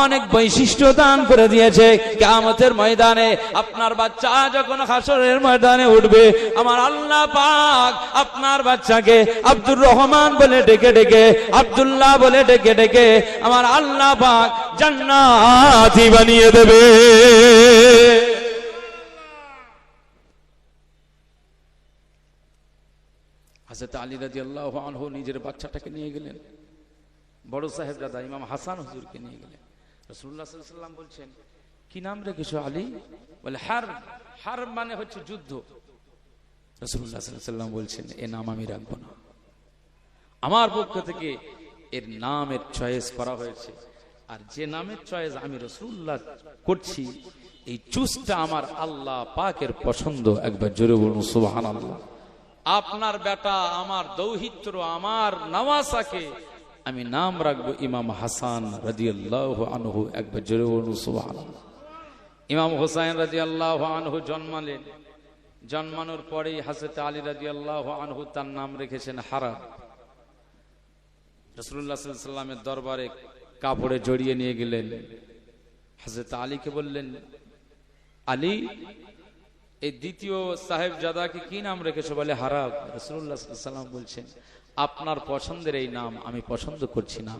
অনেক বৈশিষ্ট্য দান করে দিয়েছে। কিয়ামতের ময়দানে আপনার বাচ্চা যখন হাসরের ময়দানে উঠবে, আমার আল্লাহ পাক আপনার বাচ্চাকে আব্দুর রহমান বলে ডেকে ডেকে, আব্দুল্লাহ বলে ডেকে ডেকে আমার আল্লাহ পাক জান্নাতি বানিয়ে দেবে। হযরত আলী রাদিয়াল্লাহু আনহু নিজের বাচ্চাটাকে নিয়ে গেলেন, বড় সাহেবজাদা ইমাম হাসান হুজুরকে নিয়ে গেলেন। রাসূলুল্লাহ সাল্লাল্লাহু আলাইহি ওয়াসাল্লাম বলছেন, কি নাম রেখেছো আলী? বলে হারব। হারব মানে হচ্ছে যুদ্ধ। রাসূলুল্লাহ সাল্লাল্লাহু আলাইহি ওয়াসাল্লাম বলছেন, এ নাম আমি রাখবো না, আমার পক্ষ থেকে এর নামের চয়েস করা হয়েছে। আর যে নামের চয়েস আমি রাসূলুল্লাহ করছি, এই চুজটা আমার আল্লাহ পাকের পছন্দ। একবার জোরে বলুন সুবহানাল্লাহ। আপনার বেটা, আমার দৌহিত্র, আমার নওয়াসাকে আমি নাম রাখবো ইমাম হাসান রাদিয়াল্লাহু আনহু। একবার জোরে বলুন সুবহানাল্লাহ। ইমাম হুসাইন রাদিয়াল্লাহু আনহু জন্মালেন। জন্মানোর পরেই হযরত আলী রাদিয়াল্লাহু আনহু তার নাম রেখেছেন হারাব। রাসূলুল্লাহ সাল্লাল্লাহু আলাইহি ওয়াসাল্লামের দরবারে কাপড়ে জড়িয়ে নিয়ে গেলেন। হযরত আলীকে বললেন, আলী এই দ্বিতীয় সাহেবজাদাকে কি নাম রেখেছো? বলে হারাব। রাসূলুল্লাহ সাল্লাল্লাহু আলাইহি ওয়াসাল্লাম বলছেন, আপনার পছন্দের এই নাম আমি পছন্দ করছি না,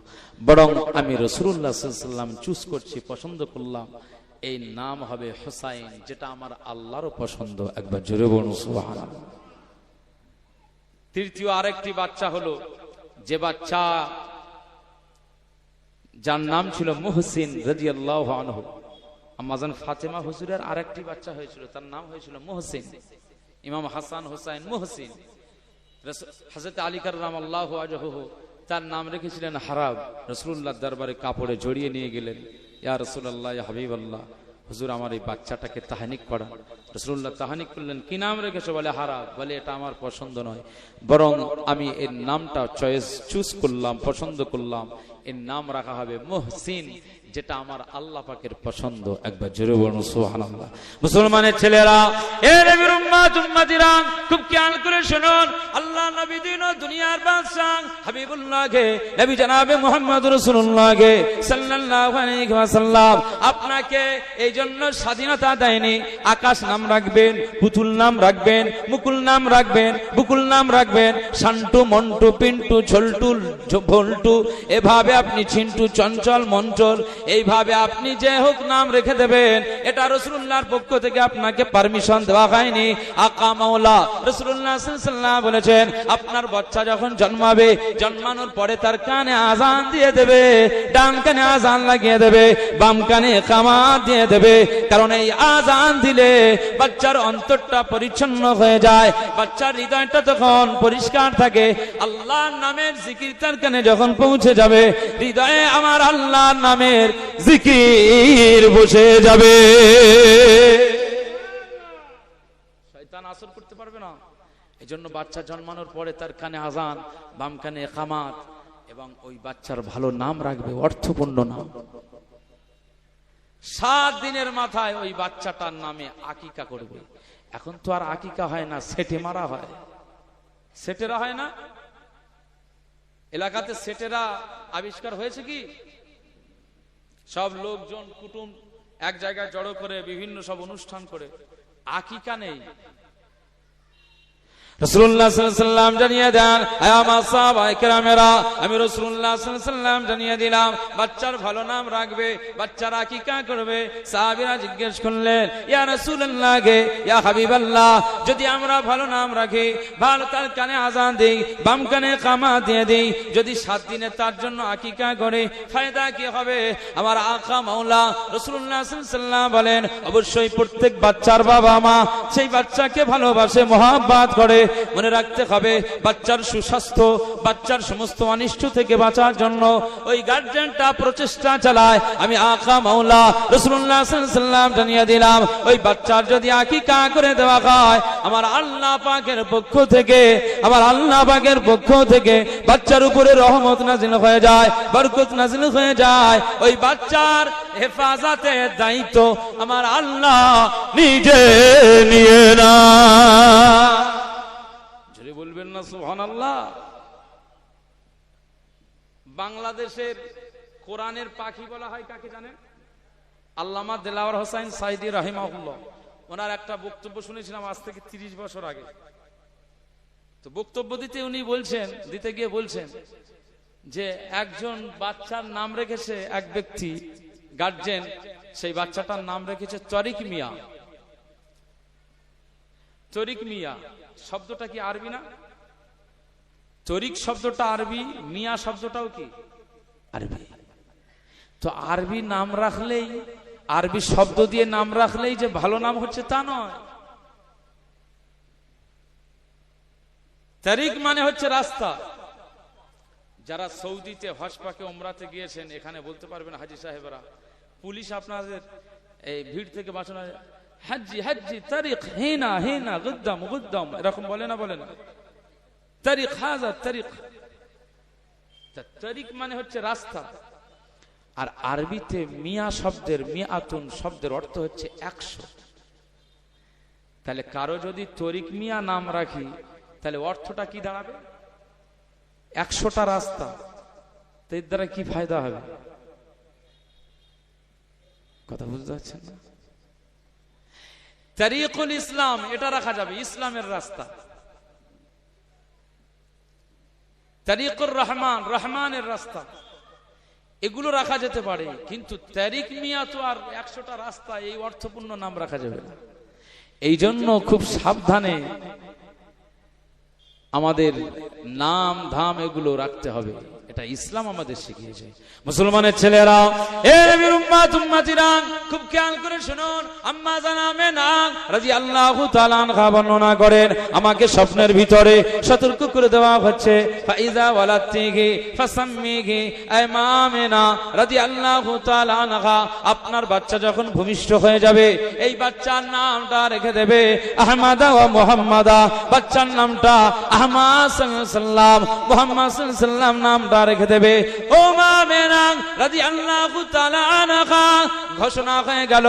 বরং আমি রাসূলুল্লাহ সাল্লাল্লাহু আলাইহি ওয়াসাল্লাম চুজ করছি, পছন্দ করলাম, এই নাম হবে হুসাইন, যেটা আমার আল্লাহরও পছন্দ। একবার জোরে বলুন সুবহানাল্লাহ। তৃতীয় আরেকটি বাচ্চা হলো, যে বাচ্চা যার নাম ছিল মুহসিন রাদিয়াল্লাহু আনহু। আম্মাজান ফাতেমা হুজুরের আরেকটি বাচ্চা হয়েছিল, তার নাম হয়েছিল মুহসিন। ইমাম হাসান হুসাইন মুহসিন। হযরত আলী কাররামাল্লাহু ওয়াজহুহু তার নাম রেখেছিলেন হারাব। রাসূলুল্লাহর দরবারে কাপড়ে জড়িয়ে নিয়ে গেলেন, ইয়া রাসূলুল্লাহ, ইয়া হাবিবাল্লাহ, হুজুর আমার এই বাচ্চাটাকে তাহনিক পড়ান। রাসূলুল্লাহ তাহনিক করলেন। কি নাম রেখেছো? বলে হারাব। বলে এটা আমার পছন্দ নয়, বরং আমি এর নামটা চুজ করলাম, পছন্দ করলাম, এর নাম রাখা হবে মুহসিন, যেটা আমার আল্লাহ পাকের পছন্দ। একবার জোরে বলুন সুবহানাল্লাহ। মুসলমানের ছেলেরা, এ নবীর উম্মত উম্মতিরা, খুব খেয়াল করে শুনুন, আল্লাহ নবী দিন দুনিয়ার বাদশা হাবিবুল্লাহকে, নবী জনাবে মুহাম্মদ রাসূলুল্লাহকে সাল্লাল্লাহু আলাইহি ওয়াসাল্লাম আপনাকে এই জন্য স্বাধীনতা দেয়নি। আকাশ নাম রাখবেন, পুতুল নাম রাখবেন, মুকুল নাম রাখবেন, বুকুল নাম রাখবেন, শান্টু মন্টু পিন্টু ঝোলটু ভোলটু, এভাবে আপনি ছিন্টু চঞ্চল মঞ্চল, এইভাবে আপনি যে হোক নাম রেখে দেবেন। এটা রাসূলুল্লাহর পক্ষ থেকে আপনাকে পারমিশন দেওয়া হয়নি। আকা মাওলা রাসূলুল্লাহ সাল্লাল্লাহু আলাইহি ওয়াসাল্লাম বলেছেন, আপনার বাচ্চা যখন জন্মাবে, জন্মানোর পরে তার কানে আযান দিয়ে দেবে, ডান কানে আযান লাগিয়ে দেবে, বাম কানে ইকামাত দিয়ে দেবে। কারণ এই আযান দিলে বাচ্চার অন্তরটা পরিচ্ছন্ন হয়ে যায়, বাচ্চার হৃদয়টা তখন পরিষ্কার থাকে। আল্লাহর নামের জিকির তার কানে যখন পৌঁছে যাবে, হৃদয়ে আমার আল্লাহর নামের জিকির বসে যাবে, শয়তান আসর করতে পারবে না। এজন্য বাচ্চা জন্মানোর পরে তার কানে আযান, বাম কানে ইকামাত, এবং ওই বাচ্চার ভালো নাম রাখবে, অর্থপূর্ণ নাম। 7 দিনের মাথায় ওই বাচ্চাটার নামে আকিকা করবে। এখন তো আর আকিকা হয় না, সেটে মারা হয়। সেটেরা হয় না এলাকাতে? সেটেরা আবিষ্কার হয়েছে কি? সব লোকজন কুটুম এক জায়গায় জড়ো করে বিভিন্ন সব অনুষ্ঠান করে, আকিকা নেই। রাসূলুল্লাহ সাল্লাল্লাহু আলাইহি ওয়াসাল্লাম জানিয়ে দেন, হে আমার সাহাবায়ে কেরামেরা, আমি রাসূলুল্লাহ সাল্লাল্লাহু আলাইহি ওয়াসাল্লাম জানিয়ে দিলাম, বাচ্চার ভালো নাম রাখবে, বাচ্চার আকিকা করবে। সাহাবীরা জিজ্ঞেস করলেন, ইয়া রাসূলুল্লাহ গে, ইয়া হাবিবাল্লাহ, যদি আমরা ভালো নাম রাখি, ভালো তার কানে আযান দেই, বাম কানে ইকামাত দিয়ে দেই, যদি 7 দিনে তার জন্য আকিকা করে, ফায়দা কি হবে? আমার আকা মাওলা রাসূলুল্লাহ সাল্লাল্লাহু আলাইহি ওয়াসাল্লাম বলেন, অবশ্যই প্রত্যেক বাচ্চার বাবা মা সেই বাচ্চাকে ভালোবাসে, মহব্বত করে। মনে রাখতে হবে, বাচ্চার সুস্বাস্থ্য, বাচ্চার সমস্ত অনিষ্ট থেকে বাঁচার জন্য ওই গার্জিয়ানটা প্রচেষ্টা চালায়। আমি আকা মাওলা রাসূলুল্লাহ সাল্লাল্লাহু আলাইহি ওয়াসাল্লাম জানিয়ে দিলাম, ওই বাচ্চার যদি আকিকা করে দেওয়া হয়, আমার আল্লাহ পাকের পক্ষ থেকে, আমার আল্লাহ পাকের পক্ষ থেকে বাচ্চার উপরে রহমত নাযিল হয়ে যায়, বরকত নাযিল হয়ে যায়। ওই বাচ্চার হেফাজতের দায়িত্ব আমার আল্লাহ নিজে নিয়ে না। বলবেন না সুবহানাল্লাহ? বাংলাদেশের কোরআনের পাখি বলা হয় কাকে জানেন? আল্লামা দেলাওয়ার হোসাইন সাইদি রাহিমাহুল্লাহ, ওনার একটা বক্তব্য শুনেছিলাম আজ থেকে 30 বছর আগে। তো বক্তব্য দিতে গিয়ে বলছেন যে একজন বাচ্চার নাম রেখেছে এক ব্যক্তি, গার্জিয়ান, সেই বাচ্চাটার নাম রেখেছে তরিক মিয়া। তরিক মিয়া শব্দটা কি আরবি না? তরিক শব্দটা আরবি, মিয়া শব্দটাও কি আরবি। তো আরবি নাম রাখলেই, আরবি শব্দ দিয়ে নাম রাখলেই যে ভালো নাম হচ্ছে তা নয়। তরিক মানে হচ্ছে রাস্তা। যারা সৌদিতে হজ পাকে উমরাতে গিয়েছেন, এখানে বলতে পারবেন হাজী সাহেবরা, পুলিশ আপনাদের এই ভিড় থেকে বাঁচানো, হাজি হাজি তারিখ হেনা হেনা গুদ্দাম গুদ্দাম, এরকম বলে না? বলে না? তারিখ হাজা তারিখ। তারিখ মানে হচ্ছে রাস্তা। আর আরবিতে মিয়া শব্দের, মিয়াতুন শব্দের অর্থ হচ্ছে 100। তাহলে কারো যদি তরিক মিয়া নাম রাখি, তাহলে অর্থটা কি দাঁড়াবে? 100টা রাস্তা। তো এর দ্বারা কি ফায়দা হবে? কথা বুঝতে পারছেন না? তারিকুল ইসলাম এটা রাখা যাবে, ইসলামের রাস্তা। তারিকুর রহমান, রহমানের রাস্তা, এগুলো রাখা যেতে পারে। কিন্তু তারিক মিয়া তো আর 100টা রাস্তা, এই অর্থপূর্ণ নাম রাখা যাবে না। এই জন্য খুব সাবধানে আমাদের নাম ধাম এগুলো রাখতে হবে, এটা ইসলাম আমাদের শিখিয়েছে। মুসলমানের ছেলেরা, এ নবীর উম্মত উম্মতিরা, খুব খেয়াল করে শুনুন। আম্মা জান আমেনা রাদিয়াল্লাহু তাআলা আনহা বর্ণনা করেন, আমাকে স্বপ্নের ভিতরে সতর্ক করে দেওয়া হচ্ছে, ফাইজা ওয়ালাতিহি ফাসাম্মিহি, আয় মা আমেনা রাদিয়াল্লাহু তাআলা আনহা, আপনার বাচ্চা যখন ভূমিষ্ঠ হয়ে যাবে, এই বাচ্চার নামটা রেখে দেবে আহমাদা ওয়া মুহাম্মাদা, বাচ্চার নামটা আহমদ সাল্লাল্লাহু আলাইহি সাল্লাম, মুহাম্মদ সাল্লাল্লাহু আলাইহি সাল্লাম নামটা রেখে দেবে। ও মা আমেনা রাদিয়াল্লাহু তাআলা আনহা, ঘোষণা হয়ে গেল,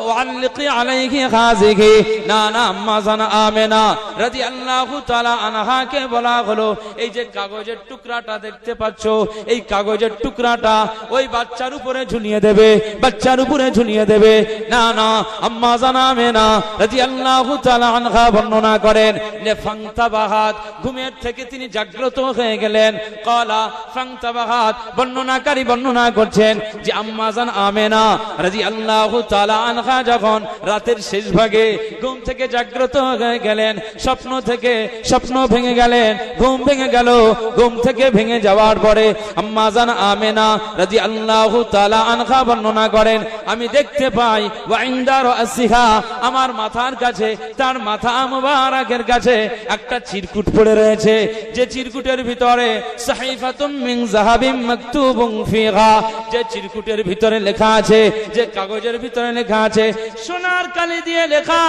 ওয়াল্লিকি আলাইহি হাযিহি, না না, আম্মা জান আমেনা রাদিয়াল্লাহু তাআলা আনহাকে বলা হলো, এই যে কাগজের টুকরাটা দেখতে পাচ্ছো, এই কাগজের টুকরাটা ওই বাচ্চার উপরে ঝুলিয়ে দেবে, বাচ্চার উপরে ঝুলিয়ে দেবে। না না, আম্মা জান আমেনা রাদিয়াল্লাহু তাআলা আনহা বর্ণনা করেন, নে ফাংতাবাহাত, ঘুমের থেকে তিনি জাগ্রত হয়ে গেলেন। ক্বালা ফাংতাবাহাত, বর্ণনাকারী বর্ণনা করছেন যে আম্মা জান আমেনা রাদিয়াল্লাহু তাআলা আনহা যখন রাতের শেষ ভাগে ঘুম থেকে জাগ্রত হয়ে গেলেন, স্বপ্ন থেকে স্বপ্ন ভেঙে গেলেন, ঘুম ভেঙে গেল। ঘুম থেকে ভেঙে যাওয়ার পরে আম্মা জান আমেনা রাদিয়াল্লাহু তাআলা আনহা বর্ণনা করেন, আমি দেখতে পাই ওয়া ইনদা রাসিহা, আমার মাথার কাছে, তার মাথা মুবারাকের কাছে একটা চিরকুট পড়ে রয়েছে, যে চিরকুটের ভিতরে সাহিফাতুম মিন যাহাবিম মাকতুবুন ফিহা, যে চিরকুটের ভিতরে লেখা আছে, যে কাগজের ভিতরে লেখা আছে, সোনার কালি দিয়ে লেখা,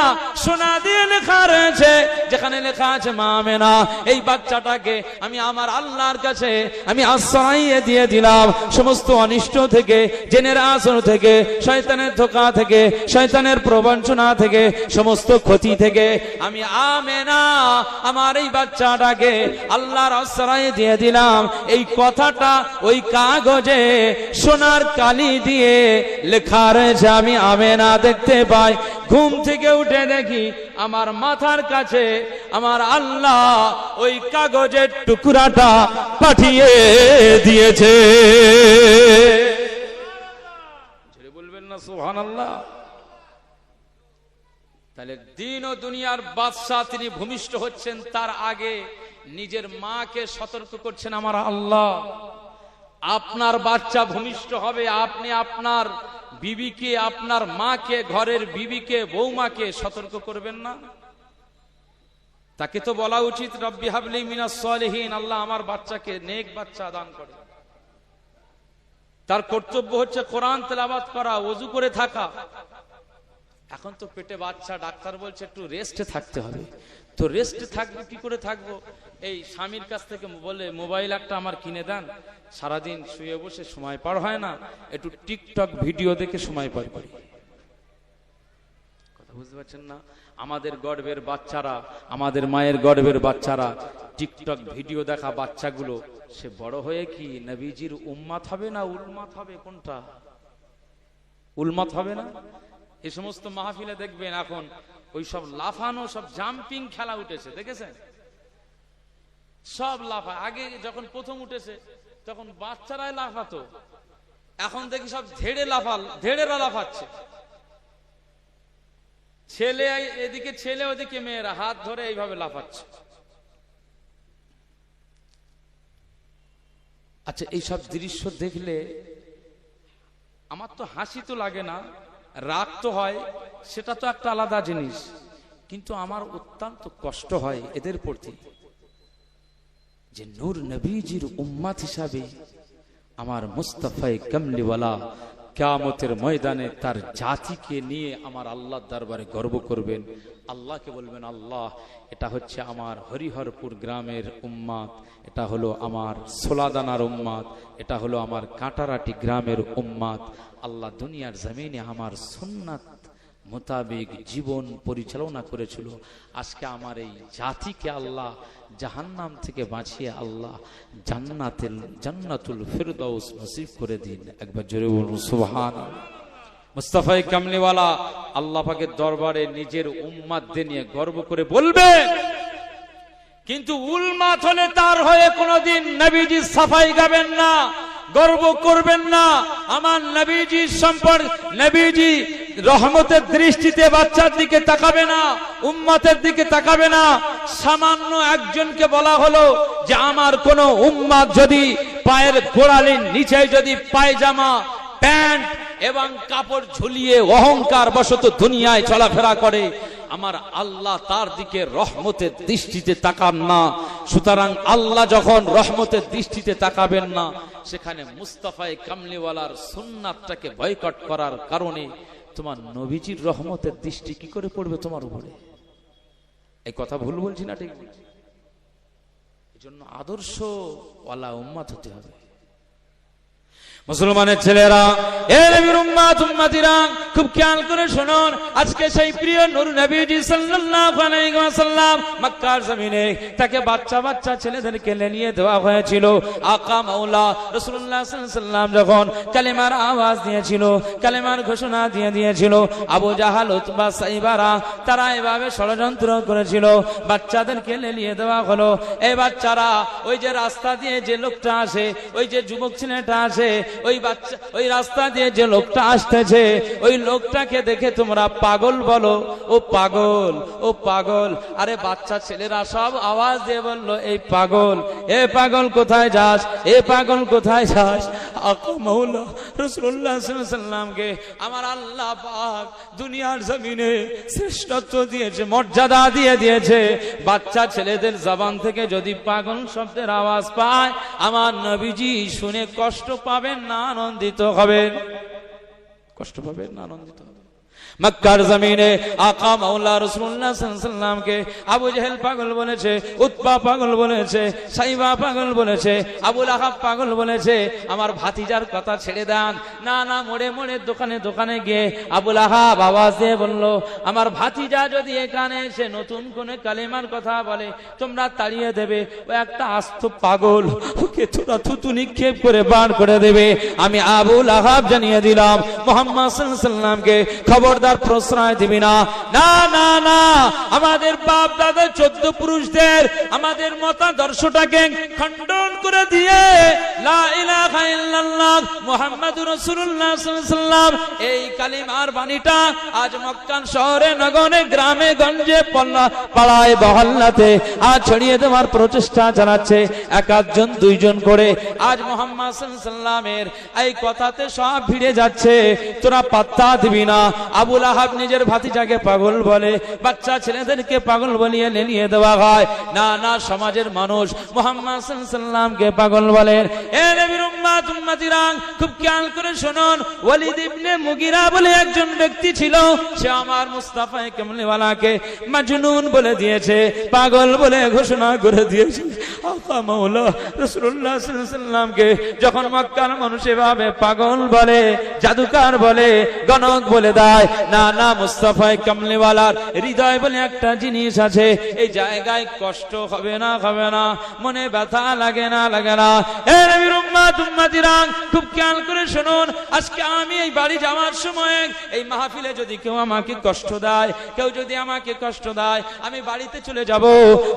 সোনা দিয়ে লেখা রয়েছে, যেখানে লেখা আছে মা আমেনা, এই বাচ্চাটাকে আমি আমার আল্লাহর কাছে আমি আশ্রয় দিয়ে দিলাম, সমস্ত অনিষ্ট থেকে, জিনের আসর থেকে, শয়তানের ধোঁকা থেকে, শয়তানের প্রবঞ্চনা থেকে, সমস্ত ক্ষতি থেকে আমি আমেনা আমার এই বাচ্চাটাকে আল্লাহর আশ্রয় দিয়ে দিলাম। এই কথাটা ওই কাগজে সোনার কালি দিয়ে লেখা রয়েছে। আমি আমেনা দেখতে পাই, ঘুম থেকে উঠে দেখি আমার মাথার কাছে আমার আল্লাহ ওই কাগজের টুকরাটা পাঠিয়ে দিয়েছে। বলবেন না সুবহানাল্লাহ? তাহলে দিন ও দুনিয়ার বাদশা তিনি ভূমিষ্ঠ হচ্ছেন, তার আগে নিজের মাকে সতর্ক করছেন আমার আল্লাহ, আপনার বাচ্চা ভূমিষ্ঠ হবে, আপনি আপনার বিবিকে, আপনার মাকে, ঘরের বিবিকে, বৌমাকে সতর্ক করবেন না? তাকে তো বলা উচিত রব্বি হাবলি মিনাস সালিহিন, আল্লাহ আমার বাচ্চাকে নেক বাচ্চা দান করে। তার কর্তব্য হচ্ছে কোরআন তেলাওয়াত করা, ওযু করে থাকা। এখন তো পেটে বাচ্চা, ডাক্তার বলছে একটু রেস্টে থাকতে হবে। তো রেস্টে থাকবো, কি করে থাকবো? এই স্বামীর কাছ থেকে বলে মোবাইল একটা আমার কিনে দেন, সারাদিন শুয়ে বসে সময় পার হয় না, একটু টিকটক ভিডিও দেখে সময় পার করি। কথা বুঝতে পারছেন না? আমাদের গর্ভের বাচ্চারা, আমাদের মায়ের গর্ভের বাচ্চারা টিকটক ভিডিও দেখা বাচ্চাগুলো, সে বড় হয়ে কি নবীজির উম্মত হবে না উলমাত হবে? কোনটা? উলমাত হবে না? এই সমস্ত মাহফিলে দেখবেন এখন ওই সব লাফানো, সব জাম্পিং খেলা উঠেছে, দেখেছেন? সব লাফা, আগে যখন প্রথম উঠেছে তখন বাচ্চারাই লাফাতো, এখন দেখি সব ধেড়েরা লাফাচ্ছে। ছেলে এদিকে ছেলে, ওদিকে মেয়েরা হাত ধরে এইভাবে লাফাচ্ছে। আচ্ছা, এইসব দৃশ্য দেখলে আমার তো হাসি তো লাগে না, রাগ তো হয়, সেটা তো একটা আলাদা জিনিস, কিন্তু আমার অত্যন্ত কষ্ট হয় এদের প্রতি, যে নূর নবীজির উম্মত হিসাবে আমার মুস্তাফায়ে কামলিওয়ালা কিয়ামতের ময়দানে তার জাতিকে নিয়ে আমার আল্লাহর দরবারে গর্ব করবেন। আল্লাহকে বলবেন, আল্লাহ এটা হচ্ছে আমার হরিহরপুর গ্রামের উম্মত, এটা হলো আমার সোলাদানার উম্মত, এটা হলো আমার কাটারাটি গ্রামের উম্মত। আল্লাহ দুনিয়ার জমিনে আমার সুন্নাত মোতাবেক জীবন পরিচালনা করেছিল। আজকে আমার এই জাতিকে আল্লাহ জাহান্নাম থেকে বাঁচিয়ে আল্লাহ জান্নাতুল ফিরদাউস নসিব করে দিন। একবার জোরে বলুন সুবহানাল্লাহ। মুস্তাফায়ে কামলিওয়ালা আল্লাহ পাকের দরবারে নিজের উম্মাতদের নিয়ে গর্ব করে বলবে, কিন্তু উলমাত হলে তার হয়ে কোনোদিন নবীজি সাফাই গাবেন না, গর্ব করবেন না। আমার নবীজির সম্পর্ক, নবীজি রহমতের দৃষ্টিতে বাচ্চার দিকে তাকাবে না, উম্মতের দিকে তাকাবে না। সামান্য একজনকে বলা হলো যে আমার কোন উম্মত যদি পায়ের গোড়ালির নিচে যদি পায়জামা, প্যান্ট এবং কাপড় ঝুলিয়ে অহংকার বশত দুনিয়ায় চলাফেরা করে, আমার আল্লাহ তার দিকে রহমতের দৃষ্টিতে তাকান না। সুতরাং আল্লাহ যখন রহমতের দৃষ্টিতে তাকাবেন না, সেখানে মুস্তাফায়ে কামলিওয়ালার সুন্নাতটাকে বয়কট করার কারণে তোমার নবীজির রহমতের দৃষ্টি কি করে পড়বে তোমার উপরে? এই কথা ভুল বলছি না? ঠিক। এই জন্য আদর্শ ওয়ালা উম্মত হতে হবে। মুসলমানের ছেলেরা, এ নবীর উম্মত উম্মতিরা, খুব খেয়াল করে শুনুন। আজকে সেই প্রিয় নূর নবীজি সাল্লাল্লাহু আলাইহি ওয়াসাল্লাম মক্কার জমিনে তাকে বাচ্চা বাচ্চা ছেলেদেরকে নিয়ে দেওয়া হয়েছিল। আকা মাওলা রাসূলুল্লাহ সাল্লাল্লাহু আলাইহি ওয়াসাল্লাম যখন কালেমার আওয়াজ দিয়েছিল, কালেমার ঘোষণা দিয়েছিল, আবু জাহাল, উতবা, সাইবারা তারা এভাবে ষড়যন্ত্র করেছিল, বাচ্চাদেরকে নিয়ে দেওয়া হলো। এই বাচ্চারা ওই যে রাস্তা দিয়ে যে লোকটা আসে, ওই যে যুবক ছেলেটা আসে, ওই বাচ্চা ওই রাস্তা দিয়ে যে লোকটা আসতেছে, ওই লোকটাকে দেখে তোমরা পাগল বলো, ও পাগল, ও পাগল। আরে বাচ্চা ছেলেরা সব আওয়াজ দিয়ে বললো, এই পাগল, এ পাগল কোথায় যাস, এ পাগল কোথায় যাস? আকা মাওলা রাসূলুল্লাহ সাল্লাল্লাহু আলাইহি ওয়াসাল্লামকে আমার আল্লাহ পাক দুনিয়ার জমিনে শ্রেষ্ঠত্ব দিয়েছে, মর্যাদা দিয়েছে। বাচ্চা ছেলেদের জবান থেকে যদি পাগল শব্দের আওয়াজ পায়, আমার নবীজি শুনে কষ্ট পাবেন না আনন্দিত হবেন? কষ্ট পাবেন না আনন্দিত হবেন? মক্কার জমিনে আকা মাওলা রাসূলুল্লাহ সাল্লাল্লাহু আলাইহি ওয়াসাল্লামকে আবু জেহেল পাগল বলেছে, উতবা পাগল বলেছে, সাইবা পাগল বলেছে, আবু লাহাব পাগল বলেছে। আমার ভাতিজার কথা ছেড়ে দেন না, না, মোড়ে মোড়ে দোকানে দোকানে গিয়ে আবু লাহাব আওয়াজ দিয়ে বলল, আমার ভাতিজা যদি এখানে এসে নতুন কোন কালেমার কথা বলে, তোমরা তাড়িয়ে দেবে। ও একটা আস্ত পাগল, ওকে তোরা থুতু নিক্ষেপ করে বার করে দেবে। আমি আবু লাহাব জানিয়ে দিলাম, মুহাম্মদ সাল্লাল্লাহু আলাইহি ওয়াসাল্লামকে খবরদার প্রশ্রয় দিবি না। না, না, না, আমাদের বাপ দাদা 14 পুরুষদের আমাদের মতাদর্শটাকে খণ্ডন করে দিয়ে লা ইলাহা ইল্লাল্লাহ মুহাম্মাদুর রাসূলুল্লাহ সাল্লাল্লাহু আলাইহি ওয়াসাল্লাম এই কালিমার বাণীটা আজ মক্কা শহরে, নগরে, গ্রামে গঞ্জে, পাড়ায় মহল্লাতে আজ ছড়িয়ে দেওয়ার প্রচেষ্টা চালাচ্ছে। একজন দুইজন করে আজ মুহাম্মদ সাল্লাল্লাহু আলাইহি ওয়াসাল্লামের এই কথাতে সব ভিড়ে যাচ্ছে। তোরা পাত্তা দিবি না। আবু লাহাব নিজের ভাতিজাকে পাগল বলে, বাচ্চা ছেলেদেরকে পাগল বলিয়ে নিয়ে দেওয়া হয়। না, না, সমাজের মানুষ মুহাম্মদ সাল্লাল্লাহু আলাইহি ওয়াসাল্লামকে পাগল বলেন। এ নবীর উম্মত উম্মতিরা, খুব খেয়াল করে শুনুন। ওয়ালিদ ইবনে মুগিরা বলে একজন ব্যক্তি ছিল, সে আমার মুস্তাফায়ে কামলিওয়ালাকে মাজনুন বলে দিয়েছে, পাগল বলে ঘোষণা করে দিয়েছে। আকা মাওলা রাসূলুল্লাহ সাল্লাল্লাহু আলাইহি ওয়াসাল্লামকে যখন মক্কার মানুষ এভাবে পাগল বলে, জাদুকর বলে, গণক বলে দেয়, না, না, মুস্তাফায়ে কামলিওয়ালার হৃদয় বলে একটা জিনিস আছে, এই জায়গায় কষ্ট হবে না, হবে না, মনে ব্যথা লাগে না, লাগে না। এ নবীর উম্মত উম্মতিরা, খুব খেয়াল করে শুনুন। আজকে আমি এই বাড়ি যাওয়ার সময় এই মাহফিলে যদি কেউ আমাকে কষ্ট দেয়, কেউ যদি আমাকে কষ্ট দেয়, আমি বাড়িতে চলে যাব।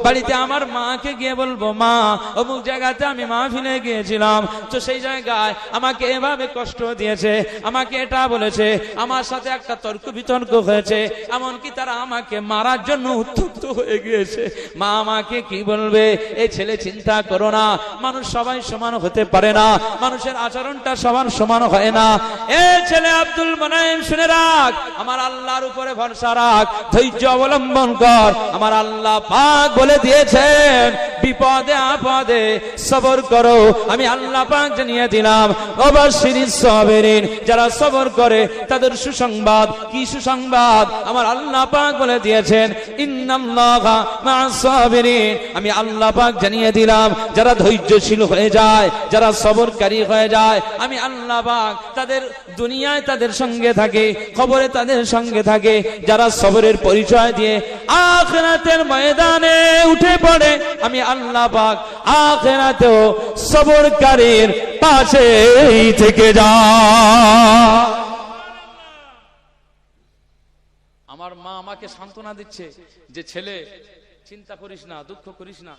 বাড়িতে আমার মাকে গিয়ে বলবো, মা, অমুক জায়গাতে আমি মাহফিলে গিয়েছিলাম, তো সেই জায়গায় আমাকে এভাবে কষ্ট দিয়েছে, আমাকে এটা বলেছে, আমার সাথে একটা তর্ক বিতর্ক হয়েছে, এমনকি তারা আমাকে মারার জন্য উত্তপ্ত হয়ে গিয়েছে। মা আমাকে কি বলবে? এই ছেলে, চিন্তা করো না, মানুষ সবাই সমান হতে পারে না, মানুষের আচরণটা সবার সমান হয় না। এ ছেলে আব্দুল মুনাইম, শুনে রাখ, আমার আল্লাহর উপরে ভরসা রাখ, ধৈর্য অবলম্বন কর। আমার আল্লাহ পাক বলে দিয়েছেন, বিপদে আপদে সবর করো। আমি আল্লাহ পাক জানিয়ে দিলাম, অবশ্যিরিস সাবিরিন, যারা সবর করে তাদের সুসংবাদ। কি সুসংবাদ? আমার আল্লাহ পাক বলে দিয়েছেন, ইন্নাল্লাহা মা'আস সাবিরিন। আমি আল্লাহ পাক জানিয়ে দিলাম, যারা ধৈর্যশীল হয়ে যায়, যারা সবরকারী হয়ে যায়, আমি আল্লাহ পাক তাদের দুনিয়ায় তাদের সঙ্গে থাকে, খবরে তাদের সঙ্গে থাকে। যারা সবরের পরিচয় দিয়ে আখিরাতের ময়দানে উঠে পড়ে, আমি আল্লাহ পাক আখিরাতেও সবরকারীর পাশেই থেকে যায়। মা আমাকে সান্ত্বনা দিচ্ছে যে ছেলে চিন্তা করিস না, দুঃখ করিস না।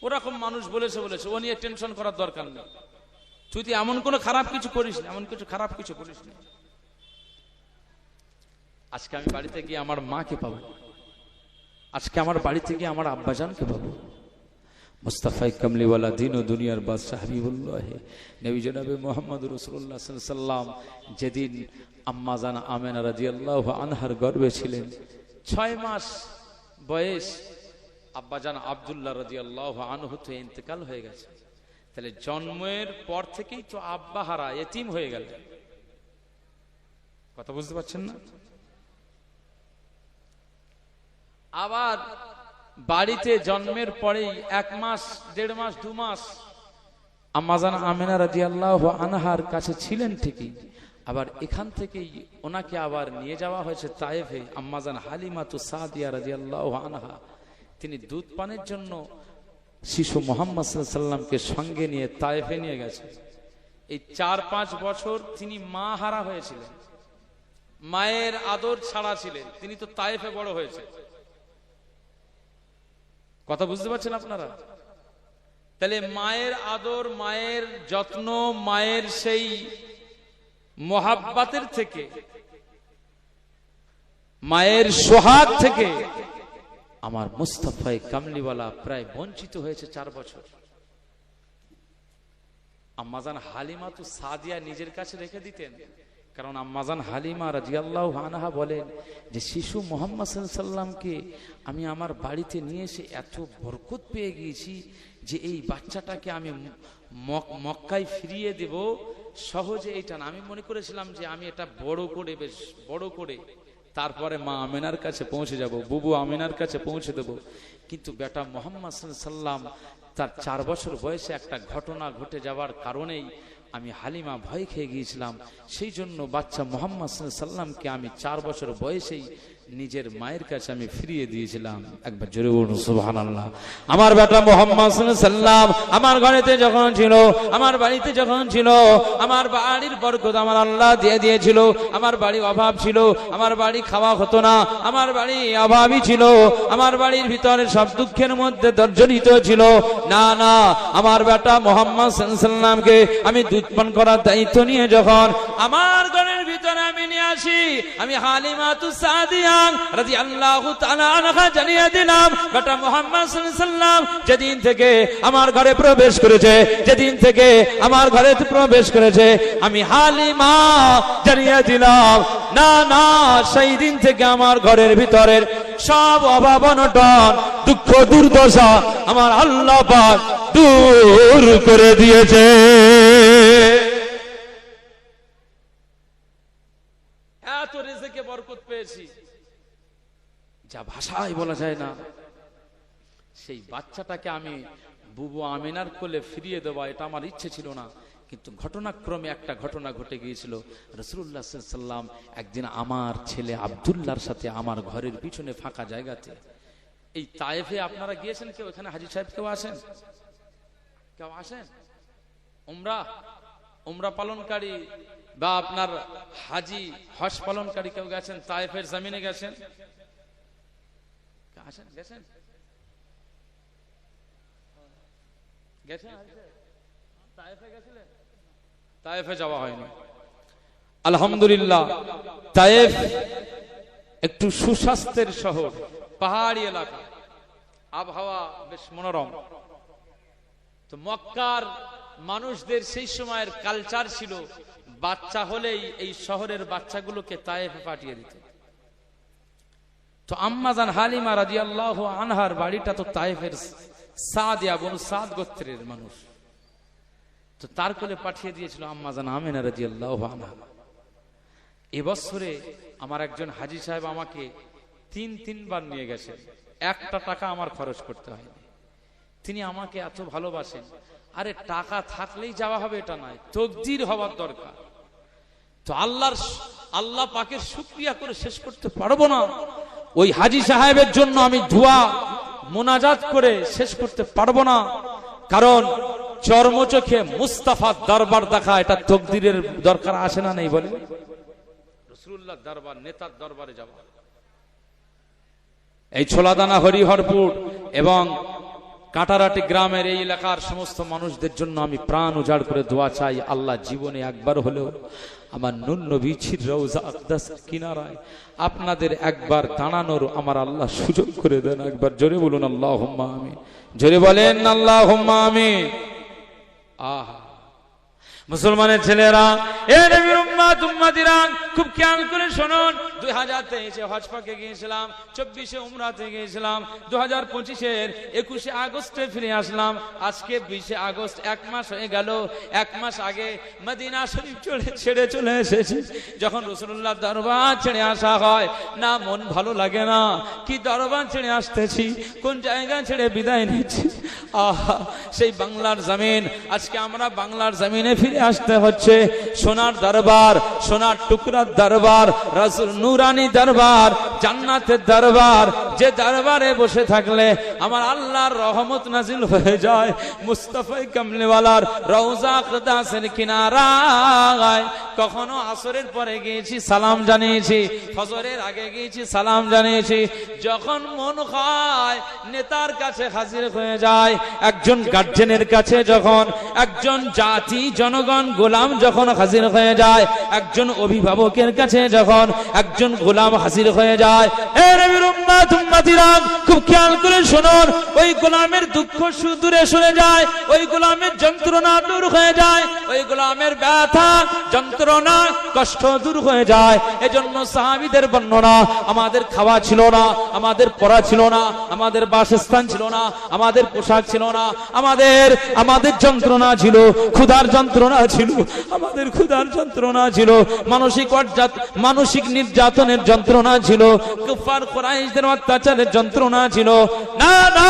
ওরকম মানুষ বলেছে ও নিয়ে টেনশন করার দরকার নেই। তুই এমন কোনো খারাপ কিছু করিস না, এমন কিছু খারাপ কিছু করিস না। আজকে আমি বাড়িতে গিয়ে আমার মাকে পাবো, আজকে আমার বাড়িতে গিয়ে আমার আব্বাজানকে পাবো। মুস্তাফাই কামলিওয়ালা দিন ও দুনিয়ার বাদশাহ হাবিবুল্লাহ নবী জনাবে মুহাম্মদ রাসূলুল্লাহ সাল্লাল্লাহু আলাইহি ওয়াসাল্লাম যেদিন আম্মাজান আমেনা রাদিয়াল্লাহু আনহার গর্ভে ছিলেন, 6 মাস বয়স, আব্বাজান আব্দুল্লাহ রাদিয়াল্লাহু আনহু তো ইন্তেকাল হয়ে গেছে। তাহলে জন্মের পর থেকেই তো আব্বা হারা, এতিম হয়ে গেল। কথা বুঝতে পারছেন না? আবার বাড়িতে জন্মের পরেই 1 মাস, 1.5 মাস, 2 মাস আম্মাজান আমেনা রাদিয়াল্লাহু আনহার কাছে ছিলেন ঠিকই, আবার এখান থেকেই ওনাকে আবার নিয়ে যাওয়া হয়েছে তায়েফে। আম্মাজান হালিমাতু সাদিয়া রাদিয়াল্লাহু আনহা তিনি দুধ পানের জন্য শিশু মুহাম্মদ সাল্লাল্লাহু আলাইহি ওয়াসাল্লামকে সঙ্গে নিয়ে তায়েফে নিয়ে গেছে। এই 4-5 বছর তিনি মা হারা হয়েছিলেন, মায়ের আদর ছাড়া ছিলেন। তিনি তো তায়েফে বড় হয়েছে। কথা বুঝতে পারছেন আপনারা? তাহলে মায়ের আদর, মায়ের যত্ন, মায়ের সেই মোহাব্বতের থেকে, মায়ের সোহাগ থেকে আমার মুস্তাফায়ে কামলিওয়ালা প্রায় বঞ্চিত হয়েছে 4 বছর। আম্মাজান হালিমা তো সাদিয়া নিজের কাছে রেখে দিতেন, কারণ আম্মাজান হালিমা রাদিয়াল্লাহু আনহা বলেন যে শিশু মুহাম্মদ সাল্লাল্লাহু আলাইহি ওয়াসাল্লামকে আমি আমার বাড়িতে নিয়ে এসে এত বরকত পেয়ে গিয়েছি যে এই বাচ্চাটাকে আমি মক্কায় ফিরিয়ে দেব সহজে এটা না। আমি মনে করেছিলাম যে আমি এটা বড় করে, বেশ বড় করে তারপরে মা আমেনার কাছে পৌঁছে যাব, বুবু আমেনার কাছে পৌঁছে দেব। কিন্তু বেটা মুহাম্মদ সাল্লাল্লাহু আলাইহি ওয়াসাল্লাম তার 4 বছর বয়সে একটা ঘটনা ঘটে যাওয়ার কারণেই আমি হালিমা ভয় খেয়ে গিয়েছিলাম। সেই জন্য বাচ্চা মুহাম্মদ সাল্লাল্লাহু আলাইহি ওয়াসাল্লামকে আমি 4 বছর বয়সেই নিজের মায়ের কাছে আমি ফিরিয়ে দিয়েছিলাম। একবার জোরে বলুন সুবহানাল্লাহ। আমার বেটা মুহাম্মদ সাল্লাল্লাহু আলাইহি ওয়াসাল্লাম আমার ঘরেতে যখন ছিল, আমার বাড়িতে যখন ছিল, আমার বাড়ির বরকত আমার আল্লাহ দিয়ে দিয়েছিল। আমার বাড়ি অভাব ছিল, আমার বাড়ি খাওয়া হতো না, আমার বাড়ি অভাবই ছিল, আমার বাড়ির ভিতরে সব দুঃখের মধ্যে জর্জরিত ছিল। না না, আমার বেটা মুহাম্মদ সাল্লাল্লাহু আলাইহি ওয়াসাল্লামকে আমি দুধ পান করার দায়িত্ব নিয়ে যখন আমার ঘরের ভিতরে আমি নিয়ে আসি, আমি হালিমাতু সাদিয়া রাদিয়াল্লাহু তাআলা আনহা জানিয়ে দিলাম বেটা মুহাম্মদ সাল্লাল্লাহু আলাইহি ওয়াসাল্লাম যেদিন থেকে আমার ঘরে প্রবেশ করেছে, যেদিন থেকে আমার ঘরে প্রবেশ করেছে, আমি হালিমা জানিয়ে দিলাম না না, সেই দিন থেকে আমার ঘরের ভিতরের সব অভাব অনটন, দুঃখ দুর্দশা আমার আল্লাহ পাক দূর করে দিয়েছে। এত রিজিকে বরকত পেয়েছি যা ভাষায় বলা যায় না। সেই বাচ্চাটাকে আমি বুবু আমিনার কোলে ফিরিয়ে দেওয়া এটা আমার ইচ্ছে ছিল না, কিন্তু ঘটনাক্রমে একটা ঘটনা ঘটে গিয়েছিল। রাসূলুল্লাহ সাল্লাল্লাহু আলাইহি ওয়াসাল্লাম একদিন আমার ছেলে আব্দুল্লাহর সাথে আমার ঘরের পিছনে ফাঁকা জায়গাতে, এই তায়েফে আপনারা গিয়েছেন কেউ? এখানে হাজী সাহেব কেউ আসেন? কেউ আসেন? উমরা পালনকারী বা আপনার হাজি হজ পালনকারী কেউ গেছেন? তায়েফের জমিনে গেছেন? গেছেন? তায়েফে যাওয়া হয়নি। আলহামদুলিল্লাহ, তায়েফ একটু সুস্বাস্থ্যের শহর, পাহাড়ি এলাকা, আবহাওয়া বেশ মনোরম। তো মক্কার মানুষদের সেই সময়ের কালচার ছিল বাচ্চা হলেই এই শহরের বাচ্চাগুলোকে তায়েফে পাঠিয়ে দিত। তো আম্মাজান হালিমা রাদিয়াল্লাহু আনহার বাড়িটা তো তায়েফের সাদিয়া বনু সাদ গোত্রের মানুষ, তো তার কোলে পাঠিয়ে দিয়েছিল আম্মাজান আমেনা রাদিয়াল্লাহু আনহা। এবছরে আমার একজন হাজী সাহেব আমাকে 3 বার নিয়ে গেছেন, একটা টাকা আমার খরচ করতে হয়নি। তিনি আমাকে এত ভালোবাসেন। আরে টাকা থাকলেই যাওয়া হবে এটা নয়, তাকদীর হওয়ার দরকার। তো আল্লাহ পাকের শুকরিয়া করে শেষ করতে পারবো না। ওই হাজী সাহেবের জন্য আমি দোয়া মোনাজাত করে শেষ করতে পারবো না, কারণ চর্মচোখে মুস্তাফার দরবার দেখা এটা তাকদীরের দরকার আসে না? নেই বলে রাসূলুল্লাহর দরবার, নেতার দরবারে যাওয়া। এই ছোলাদানা, হরিহরপুর এবং কাটারাটি গ্রামের এই এলাকার সমস্ত মানুষদের জন্য আমি প্রাণ উজাড় করে দোয়া চাই, আল্লাহ জীবনে একবার হলেও আমার নূর নবীর রওজা আকদাসের কিনারায় আপনাদের একবার দাঁড়ানোর আমার আল্লাহ সুযোগ করে দেন। একবার জোরে বলুন আল্লাহুম্মা আমিন, জোরে বলেন আল্লাহুম্মা আমিন। আহা মুসলমানের ছেলেরা, এ নবীর উম্মত উম্মতিরা, খুব খেয়াল করে শুনুন। 2023 হজ পাকে গিয়েছিলাম, 24 উমরাতে গিয়েছিলাম, 2025 21 আগস্টে ফিরে আসলাম। আজকে 20 আগস্ট, এক মাস হয়ে গেল। এক মাস আগে মদিনা শরীফ ছেড়ে চলে এসেছি। যখন রাসূলুল্লাহ দরবার ছেড়ে আসা হয় না, মন ভালো লাগে না। কি দরবার ছেড়ে আসতেছি, কোন জায়গা ছেড়ে বিদায় নিচ্ছি। আহা, সেই বাংলার জমিন, আজকে আমরা বাংলার জমিনে ফিরে আসতে হচ্ছে। সোনার দরবার, সোনার টুকরার দরবার, রাসূল নুরানি দরবার, জান্নাতের দরবার, যে দরবারে বসে থাকলে আমার আল্লাহর রহমত নাজিল হয়ে যায়। মুস্তাফা কামলিওয়ালার রওজা আকদাসের কিনারায় কখনো আসরের পরে গিয়েছি, সালাম জানিয়েছি, ফজরের আগে গিয়েছি, সালাম জানিয়েছি। যখন মন হয় নেতার কাছে হাজির হয়ে যায়, একজন গার্জেনের কাছে, যখন একজন জাতি জনগণ গোলাম যখন হাজির হয়ে যায়, একজন অভিভাবকের কাছে যখন একজন গোলাম হাজির হয়ে যায়, এ নবীর উম্মত উম্মতিরা, খুব খেয়াল করে শুনুন। ওই গোলামের দুঃখ দূরে সরে যায়, ওই গোলামের যন্ত্রণা দূর হয়ে যায়, ওই গোলামের ব্যথা যন্ত্রণা কষ্ট দূর হয়ে যায়। এজন্য সাহাবীদের বর্ণনা, আমাদের খাওয়া ছিল না, আমাদের পড়া ছিল না, আমাদের বাসস্থান ছিল না, আমাদের পোশাক ছিল না, আমাদের যন্ত্রণা ছিল, ক্ষুধার যন্ত্রণা ছিল, আমাদের ক্ষুধার যন্ত্রণা ছিল, মানসিক নির্যাতনের যন্ত্রণা ছিল, কুফার কুরাইশদের অত্যাচারের যন্ত্রণা ছিল। না না,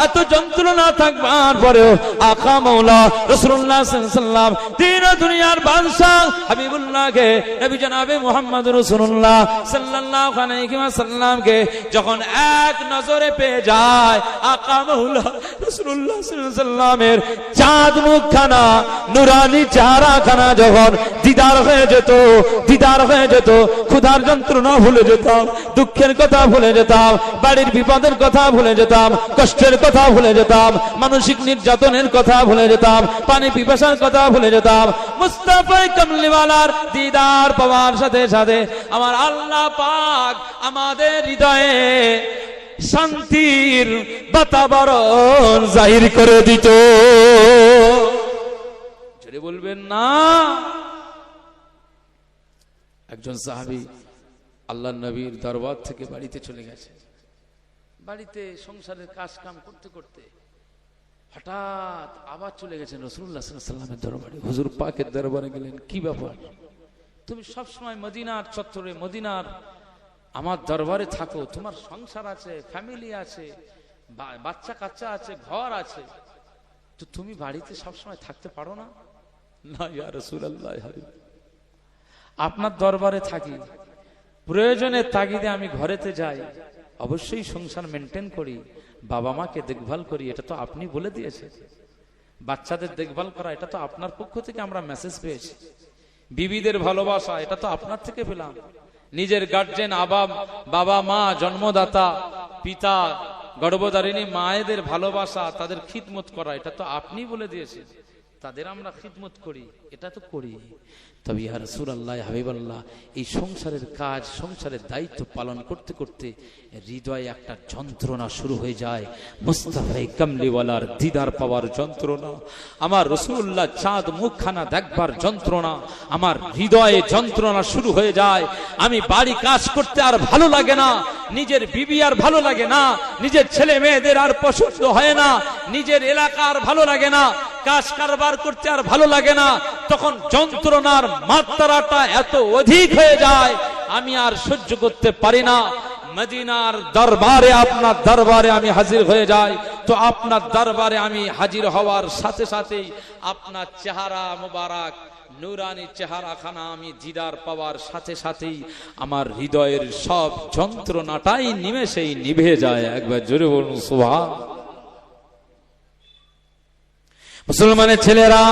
এত যন্ত্রণা থাকবার পরেও আকা মাওলা রাসূলুল্লাহ সাল্লাল্লাহু আলাইহি ওয়াসাল্লাম, তিন দুনিয়ার বাদশা হাবিবুল্লাহকে, নবী জনাবে মুহাম্মদ রাসূলুল্লাহ সাল্লাল্লাহু আলাইহি ওয়াসাল্লামকে যখন এক নজরে পেয়ে যায়, আকা মাওলা রাসূলুল্লাহ সাল্লাল্লাহু আলাইহি ওয়াসাল্লামের চাঁদ মুখখানা, নুরানি চেহারাখানা যখন দিদার হয়ে যেত, ক্ষুধার যন্ত্রণা ভুলে যেতাম, দুঃখের কথা ভুলে যেতাম, বাড়ির বিপদের কথা ভুলে যেতাম, কষ্টের কথা ভুলে যেতাম, মানসিক নির্যাতনের কথা ভুলে যেতাম, পানি পিপাসার কথা ভুলে যেতাম। মুস্তাফা কামলিওয়ালার দিদার পাওয়ার সাথে সাথে আমার আল্লাহ পাক আমাদের হৃদয়ে শান্তির বাতাবরণ জাহির করে দিত। যদি বলবেন না, একজন সাহাবী আল্লাহর নবীর দরবার থেকে বাড়িতে চলে গেছে। বাড়িতে সংসারের কাজ কাম করতে করতে হঠাৎ আবার চলে গেছেন রাসূলুল্লাহ সাল্লাল্লাহু আলাইহি ওয়াসাল্লামের দরবারে। হুজুর পাকের দরবারে গেলেন, কি ব্যাপার, তুমি সবসময় মদিনার চত্বরে, মদিনার আমার দরবারে থাকো, তোমার সংসার আছে, ফ্যামিলি আছে, বাচ্চা কাচ্চা আছে, ঘর আছে, তো তুমি বাড়িতে সবসময় থাকতে পারো না? না ইয়া রাসূলুল্লাহ, আপনার দরবারে থাকি, প্রয়োজনের তাগিদে আমি ঘরেতে যাই, অবশ্যই সংসার মেনটেন করি, বাবা মাকে দেখভাল করি, এটা তো আপনি বলে দিয়েছেন। বাচ্চাদের দেখভাল করা, এটা তো আপনার পক্ষ থেকে আমরা মেসেজ পেয়েছি। বিবিদের ভালোবাসা, এটা তো আপনার থেকে পেলাম। নিজের গার্জেন, বাবা মা, জন্মদাতা পিতা, গর্ভধারিণী মায়েদের ভালোবাসা, তাদের খিদমত করা, এটা তো আপনি বলে দিয়েছেন। তাদের আমরা খিদমত করি, এটা তো করি। তবে ইয়া রাসূলুল্লাহ, হাবিবাল্লাহ, এই সংসারের কাজ, সংসারের দায়িত্ব পালন করতে করতে হৃদয়ে একটা যন্ত্রণা শুরু হয়ে যায়। মুস্তাফা কামলিওয়ালার দিদার পাওয়ার যন্ত্রণা, আমার রাসূলুল্লাহ চাঁদ মুখখানা দেখবার যন্ত্রণা, আমার হৃদয়ে যন্ত্রণা শুরু হয়ে যায়। আমি বাড়ি কাজ করতে আর ভালো লাগে না, নিজের বিবি আর ভালো লাগে না, নিজের ছেলে মেয়েদের আর পছন্দ হয় না, নিজের এলাকা আর ভালো লাগে না, কাজ কারবার করতে আর ভালো লাগে না। তখন যন্ত্রণার মাত্রাটা এত অধিক হয়ে যায়, আমি আর সহ্য করতে পারি না। মদিনার দরবারে, আপনার দরবারে আমি হাজির হয়ে যাই। তো আপনার দরবারে আমি হাজির হওয়ার সাথে সাথেই আপনার চেহারা মোবারক, নুরানি চেহারাখানা আমি দিদার পাওয়ার সাথে সাথেই আমার হৃদয়ের সব যন্ত্রণাটাই নিমেষেই নিভে যায়। একবার জোরে বলুন সুবহানাল্লাহ। মুসলমানের ছেলেরা,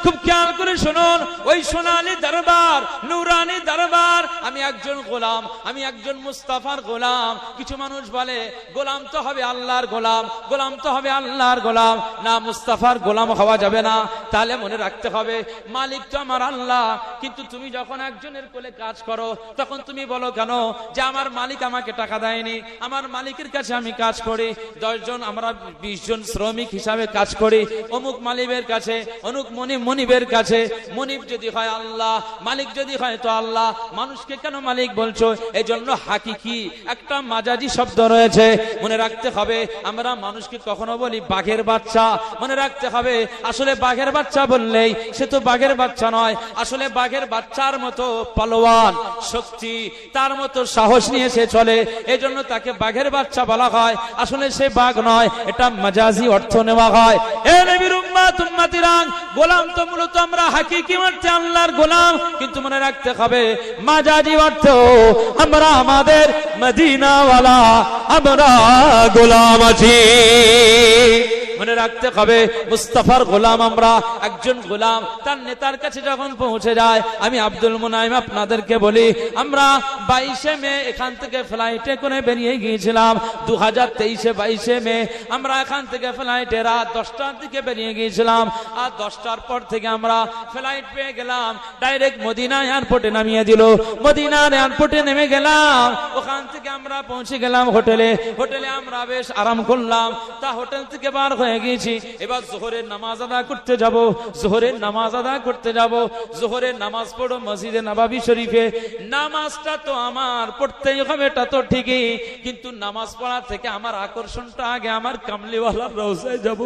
খুব খেয়াল করে শুনুন, ওই সোনালী দরবার, নুরানি দরবার, আমি একজন গোলাম, আমি একজন মুস্তাফার গোলাম। কিছু মানুষ বলে গোলাম তো হবে আল্লাহর গোলাম, গোলাম তো হবে আল্লাহর গোলাম, না মুস্তাফার গোলাম হওয়া যাবে না। তাহলে মনে রাখতে হবে মালিক তো আমার আল্লাহ, কিন্তু তুমি যখন একজনের কোলে কাজ করো তখন তুমি বলো কেন যে আমার মালিক আমাকে টাকা দেয়নি, আমার মালিকের কাছে আমি কাজ করি, 10 জন আমরা 20 জন শ্রমিক হিসাবে কাজ করি অমুক মালিকের কাছে, অমুক মনিবের কাছে। মনিব যদি হয় আল্লাহ, মালিক যদি হয় তো আল্লাহ, মানুষকে কেন মালিক বলছো? এই জন্য হাকিকি একটা মাজাজি শব্দ রয়েছে, মনে রাখতে হবে। আমরা মানুষকে কখনো বলি বাঘের বাচ্চা, মনে রাখতে হবে আসলে বাঘের বাচ্চা বললেই সে তো বাঘের বাচ্চা নয়, আসলে বাঘের বাচ্চার মতো পালোয়ান, শক্তি, তার মতো সাহস নিয়ে সে চলে, এই জন্য তাকে বাঘের বাচ্চা বলা হয়। আসলে সে বাঘ নয়, এটা মাজাজি অর্থ নেওয়া হয়। এ নবীর উম্মত উম্মতিরান, গোলাম তো মূলত আমরা হাকিকি অর্থে আল্লাহর গোলাম, কিন্তু মনে রাখতে হবে মাজাজি অর্থ আমরা আমাদের মদিনাওয়ালা আমরা গোলাম আছি। মনে রাখতে হবে মুস্তাফার গোলাম আমরা, একজন গোলাম তার নেতার কাছে যখন পৌঁছে যায়। আমি আব্দুল মুনাইম আপনাদেরকে বলি, আমরা 22 মে এখান থেকে ফ্লাইটে করে বেরিয়ে গিয়েছিলাম, 2023 22 মে আমরা এখান থেকে ফ্লাইটে রাত 10টার দিকে বেরিয়ে গিয়েছিলাম। আর 10টার পর থেকে আমরা ফ্লাইট পেয়ে গেলাম, ডাইরেক্ট মদিনা এয়ারপোর্টে নামিয়ে দিল। মদিনার এয়ারপোর্টে নেমে গেলাম, ওখান থেকে আমরা পৌঁছে গেলাম হোটেলে। হোটেলে আমরা বেশ আরাম করলাম। তা হোটেল থেকে বার হয়ে গিয়েছি, এবার জোহরের নামাজ আদা করতে যাব, জোহরের নামাজ আদা করতে যাব। জোহরের নামাজ পড়ো মসজিদে নববী শরীফে। নামাজটা তো আমার পড়তেই হবে, এটা তো ঠিকই, কিন্তু নামাজ পড়া থেকে আমার আকর্ষণটা আগে আমার কামলিওয়ালার রওজায় যাব,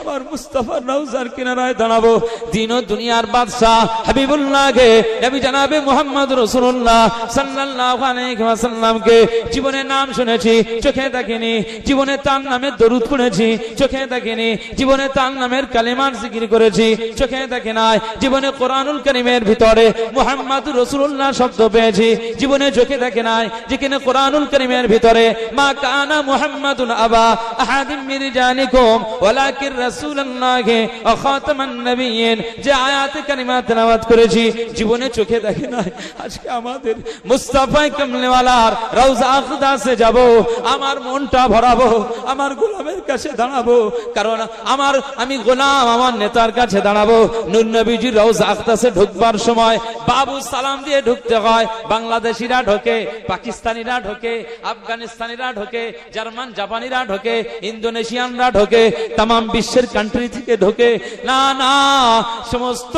আমার মুস্তাফার রওজার কিনারায় দাঁড়াবো। দিন ও দুনিয়ার বাদশাহ হাবিবুল্লাহকে, নবী জনাবে মুহাম্মদ রাসূলুল্লাহ সাল্লাল্লাহু আলাইহি ওয়াসাল্লামকে জীবনে নাম শুনেছি, চোখে দেখিনি, জীবনে তার নামে দরুদ পড়েছি, চোখে দেখিনি, জীবনে তার নামের কালেমার জিকির করেছি, চোখে দেখে নাই, জীবনে কোরআনুল কারীমের ভিতরে মুহাম্মদুর রাসূলুল্লাহ শব্দ পেয়েছি, জীবনে চোখে দেখে নাই, যেখানে কোরআনুল কারীমের ভিতরে মা কানা মুহাম্মাদুন আবা আহাদিম মিন রিজালিকুম ওয়ালাকিন রাসূলুল্লাহি ওয়া খাতামান নবিয়্যিন, যে আয়াতে কারিমা তেলাওয়াত করেছি, জীবনে চোখে দেখে নাই। আজকে আমাদের মুস্তাফা কামলিওয়ালার রওজা আকদাসে যাব, আমার মনটা ভরাবো, আমার গোলামের কাছে দাঁড়াবো, কারণ আমি গোলাম আমার নেতার কাছে দাঁড়াবো। নূর নবীজির রওজা আকদাসে ঢুকবার সময় বাবু সালাম দিয়ে ঢুকতে হয়। বাংলাদেশিরা ঢোকে, পাকিস্তানিরা ঢোকে, আফগানিস্তানিরা ঢোকে, জার্মান জাপানিরা ঢোকে, ইন্দোনেশিয়ানরা ঢোকে, তাম বিশ্বের কান্ট্রি থেকে ঢোকে না, না, সমস্ত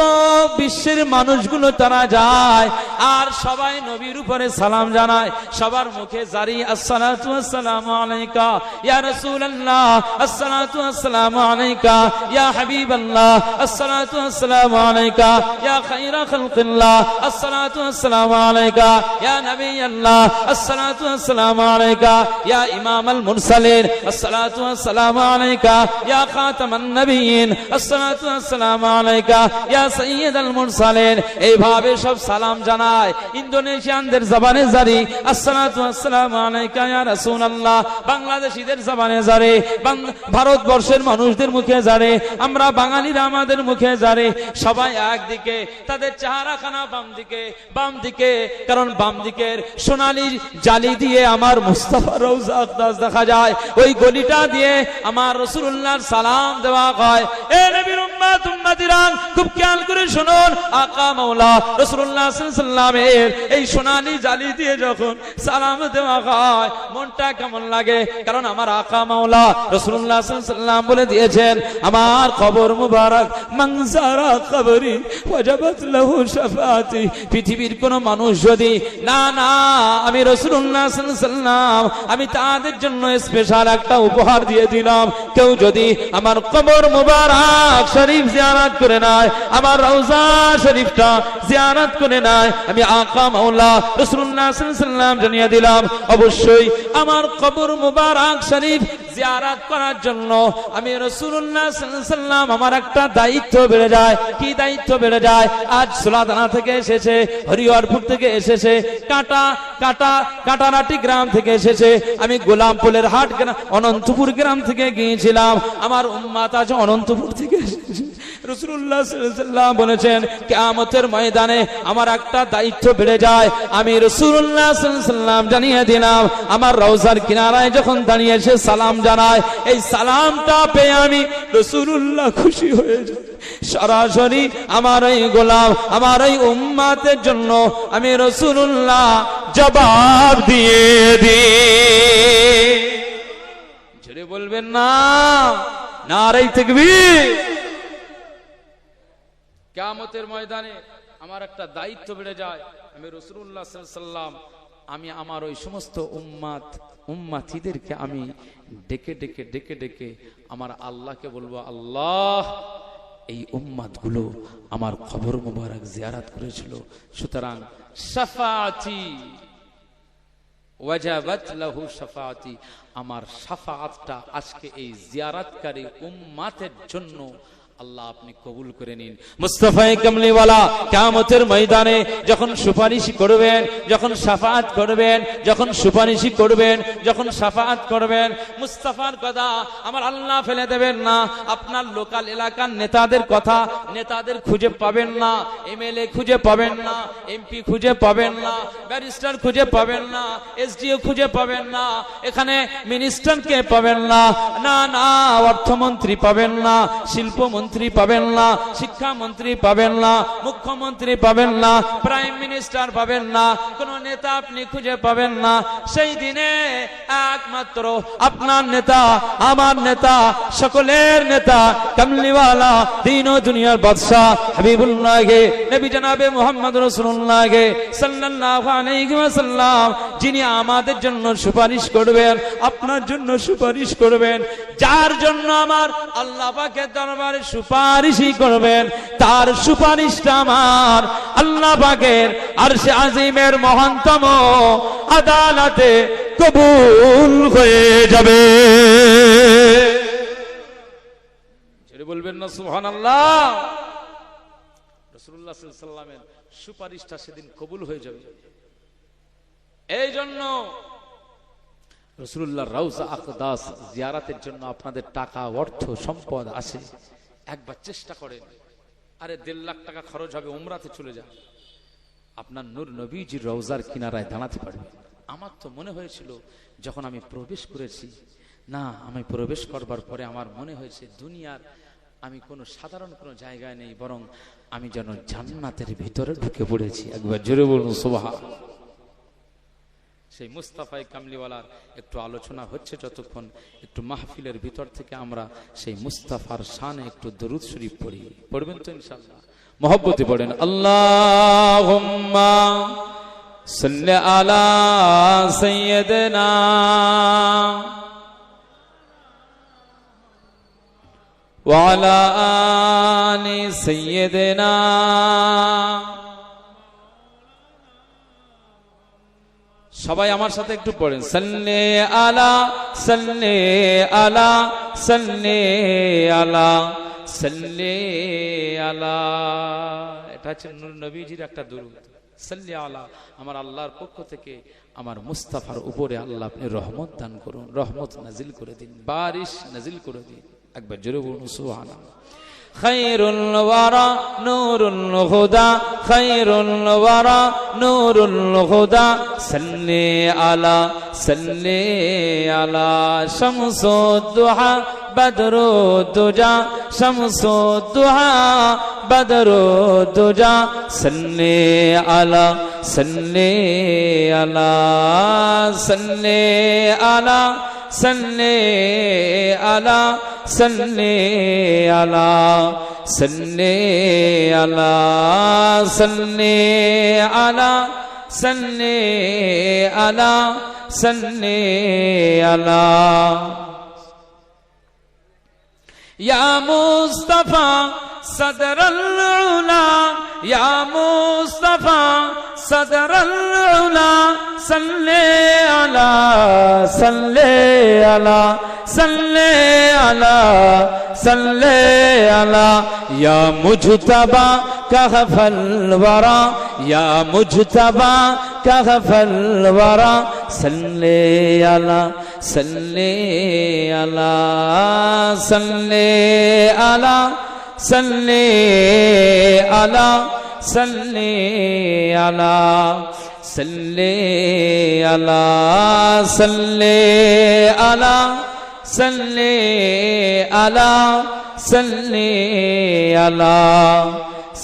বিশ্বের মানুষগুলো তারা যায় আর সবাই নবীর উপরে সালাম জানায়। সবার মুখে জারি আসসালাতু ওয়াসসালামু আলাইকা ইয়া রাসূলুল্লাহ, আসসালাতু ওয়াসসালামু আলাইকা ইয়া হাবিবাল্লাহ, আসসালাতু ওয়াসসালামু আলাইকা ইয়া খায়রা খালকিল্লাহ, আসসালাতু ওয়াসসালামু আলাইকা ইয়া নবিয়াল্লাহ, আসসালাতু ওয়াসসালামু আলাইকা ইয়া ইমামাল মুরসালিন, আসসালাতু ওয়াসসালামু আলাইকা ইয়া খাতামান নবিয়্যিন, আসসালাতু ওয়াসসালামু আলাইকা ইয়া সাইয়্যিদাল মুরসালিন। এইভাবে সব সালাম জানায়। ইন্দোনেশিয়ানদের জবানে জারি আসসালাতু ওয়াসসালামু আলাইকা ইয়া রাসূলুল্লাহ, বাংলাদেশীদের জবানে জারি, ভারতবর্ষের মানুষদের মুখে জারে, আমরা বাঙালিরা আমাদের মুখে জারে। সবাই একদিকে, তাদের চেহারাখানা বাম দিকে, বাম দিকে, কারণ বাম দিকের সোনালী জালি দিয়ে আমার মুস্তাফার রওজা আকদাস দেখা যায়, ওই গলিটা দিয়ে আমার রাসূলুল্লাহর সালাম দেওয়া হয়। এ নবীর উম্মত উম্মতিরান, খুব খেয়াল করে শুনুন, আকা মাওলা রাসূলুল্লাহ সাল্লাল্লাহু আলাইহি ওয়াসাল্লামের এই সোনালী জালি দিয়ে যখন সালাম দেওয়া হয়, মনটা কেমন লাগে? কারণ আমার আকা মাওলা রাসূলুল্লাহ সাল্লাল্লাহু আলাইহি ওয়াসাল্লাম বলে দিয়েছেন, আমার কবর মুবারক মানজারা কবরি ওয়াজাবাত লাহু শাফাআতি। পৃথিবীর কোন মানুষ যদি না, না, আমি রাসূলুল্লাহ সাল্লাল্লাহু আলাইহি ওয়াসাল্লাম, আমি তাদের জন্য স্পেশাল একটা উপহার দিয়ে দিলাম। কেউ যদি আমার কবর মুবারক শরীফ জিয়ারত করে নেয়, আমার রওজা শরীফটা জিয়ারত করে নেয়, আমি আকা মাওলা রাসূলুল্লাহ সাল্লাল্লাহু আলাইহি ওয়াসাল্লাম জানিয়ে দিলাম, অবশ্যই আমার কবর মুবারক শরীফ জিয়ারত করার জন্য আমি রাসূলুল্লাহ সাল্লাল্লাহু আলাইহি ওয়াসাল্লাম, আমার একটা দায়িত্ব বেড়ে যায়। কি দায়িত্ব বেড়ে যায়? আজ সোলাদানা থেকে এসেছে, হরিহরপুর থেকে এসেছে, কাটারাটি গ্রাম থেকে এসেছে, আমি গোলামপুরের হাট গ্রাম, অনন্তপুর গ্রাম থেকে গিয়েছিলাম, আমার উম্মাত আজ অনন্তপুর থেকে এসেছে। রাসূলুল্লাহ সাল্লাল্লাহু আলাইহি ওয়াসাল্লাম বলেছেন কিয়ামতের ময়দানে আমার একটা দায়িত্ব বেড়ে যায়। আমি রাসূলুল্লাহ সাল্লাল্লাহু আলাইহি ওয়াসাল্লাম জানিয়ে দিলাম, আমার রওজার কিনারায় যখন দাঁড়িয়ে এসে সালাম জানায়, এই সালামটা পেয়ে আমি রাসূলুল্লাহ খুশি হয়ে যাই। সরাসরি আমার এই গোলাম, আমার এই উম্মতের জন্য আমি রাসূলুল্লাহ জবাব দিয়ে দিই। ছেড়ে বলবেন না নারে তাকবীর। কিয়ামতের ময়দানে আমার একটা দায়িত্ব বেড়ে যায়। আমি রাসূলুল্লাহ সাল্লাল্লাহু আলাইহি ওয়াসাল্লাম আমি আমার ওই সমস্ত উম্মাতিদেরকে আমি ডেকে ডেকে ডেকে ডেকে আমার আল্লাহকে বলবো, আল্লাহ এই উম্মাতগুলো আমার কবর মুবারক জিয়ারত করেছিল, সুতরাং শাফাআতি ওয়াজাবাত লাহু শাফাআতি, আমার শাফাআতটা আজকে এই জিয়ারতকারী উম্মাতের জন্য আল্লাহ আপনি কবুল করে নিন। মুস্তাফায়ে কামলিওয়ালা কিয়ামতের ময়দানে যখন সুপারিশ করবেন, যখন শাফাআত করবেন, যখন সুপারিশ করবেন, যখন শাফাআত করবেন, মুস্তাফার কথা আমার আল্লাহ ফেলে দেবেন না। আপনার লোকাল এলাকার নেতাদের কথা নেতাদের খুঁজে পাবেন না, এমএলএ খুঁজে পাবেন না, এমপি খুঁজে পাবেন না, ব্যারিস্টার খুঁজে পাবেন না, এসডিও খুঁজে পাবেন না, এখানে মিনিস্টারকে পাবেন না, না না অর্থমন্ত্রী পাবেন না, শিল্পমন্ত্রী পাবেন না, শিক্ষামন্ত্রী পাবেন না, মুখ্যমন্ত্রী পাবেন না, প্রাইম মিনিস্টার পাবেন না, কোন নেতা আপনি খুঁজে পাবেন না। সেই দিনে একমাত্র আপনার নেতা, আমার নেতা, সকলের নেতা, কামলিওয়ালা দিন ও দুনিয়ার বাদশা হাবিবুল্লাহ নবী জনাবে মুহাম্মদ রাসূলুল্লাহ সাল্লাল্লাহু আলাইহি ওয়াসাল্লাম, যিনি আমাদের জন্য সুপারিশ করবেন, আপনার জন্য সুপারিশ করবেন, যার জন্য আমার আল্লাহ পাকের দরবারে সুপারিশই করবেন, তার সুপারিশটা আমার আল্লাহ পাকের আরশে আজিমের মহানতম আদালতে কবুল হয়ে যাবে। ছেড়ে বলবেন না সুবহানাল্লাহ। রাসূলুল্লাহ সাল্লাল্লাহু আলাইহি ওয়াসাল্লামের সুপারিশটা সেদিন কবুল হয়ে যাবে। এই জন্য রাসূলুল্লাহ রওজা আকদাস জিয়ারতের জন্য আপনাদের টাকা অর্থ সম্পদ আছে, একবার চেষ্টা করেন। আরে 1.5 লাখ টাকা খরচ হবে, উমরাতে চলে যান, আপনার নূর নবীজির রওজার কিনারায় দাঁড়াতে পারবেন। আমার তো মনে হয়েছিল যখন আমি প্রবেশ করেছি, না আমি প্রবেশ করবার পরে আমার মনে হয়েছে দুনিয়ার আমি কোনো সাধারণ কোনো জায়গায় নেই, বরং আমি যেন জান্নাতের ভিতরে ঢুকে পড়েছি। একবার জোরে বলুন সুবহানাল্লাহ। সেই মুস্তাফায়ে কামলিওয়ালার একটু আলোচনা হচ্ছে, যতক্ষণ একটু মাহফিলের ভিতর থেকে আমরা সেই মুস্তাফার শানে একটু দরুদ শরীফ পড়ি। পড়বেন তো ইনশাআল্লাহ? মহব্বতে পড়েন, আল্লাহুম্মা সাল্লি আলা সাইয়্যিদিনা ওয়া আলা আলি সাইয়্যিদিনা। সবাই আমার সাথে একটু পড়েন, সাল্লি আলা সাল্লি আলা সাল্লি আলা সাল্লি আলা। এটা হচ্ছে নূর নবীজির একটা দরুদ। সাল্লি আলা, আমার আল্লাহর পক্ষ থেকে আমার মুস্তাফার উপরে আল্লাহ আপনি রহমত দান করুন, রহমত নাজিল করে দিন, বারিশ নাজিল করে দিন। একবার জোরে বলুন সুবহানাল্লাহ। খায়রুল ওয়ারা নূরুল হুদা, খায়রুল ওয়ারা নূরুল হুদা, সাল্লি আলা সাল্লি আলা শামসুদ দুহা বদরুদ দুজা, শামসুদ দুহা বদরুদ দুজা, সাল্লি আলা সাল্লি আলা সাল্লি আলা সাল্লি আলা সাল্লি আলা সাল্লি আলা সাল্লি আলা সাল্লি আলা সাল্লি আলা। ইয়া মুস্তাফা সদরুল উলা, ইয়া মুস্তাফা সদরুল উলা, সাল্লি আলা সাল্লি আলা সাল্লি আলা সাল্লি আলা। ইয়া মুজতাবা কাহফল ওয়ারা, ইয়া মুজতাবা কাহফল ওয়ারা, সাল্লি আলা সাল্লি আলা সাল্লি আলা सल्ले अला सल्ले अला सल्ले अला सल्ले अला सल्ले अला सल्ले अला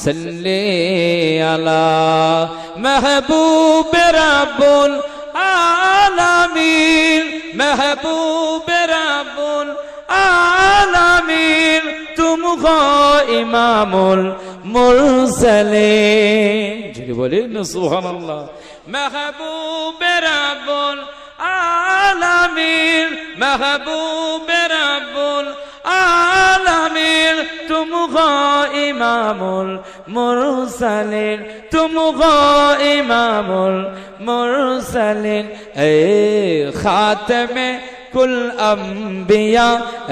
सल्ले अला महबूब रब्बुल आलमीन महबूब रब्बुल आलमीन तुम हो इमामुल मुरसलीन जी बोले न सुभान अल्लाह महबूब रब्बुल आलमीन महबूब रब्बुल आलमीन तुम हो इमामुल मुरसलीन तुम हो इमामुल मुरसलीन ए खातमे कुल अंबिया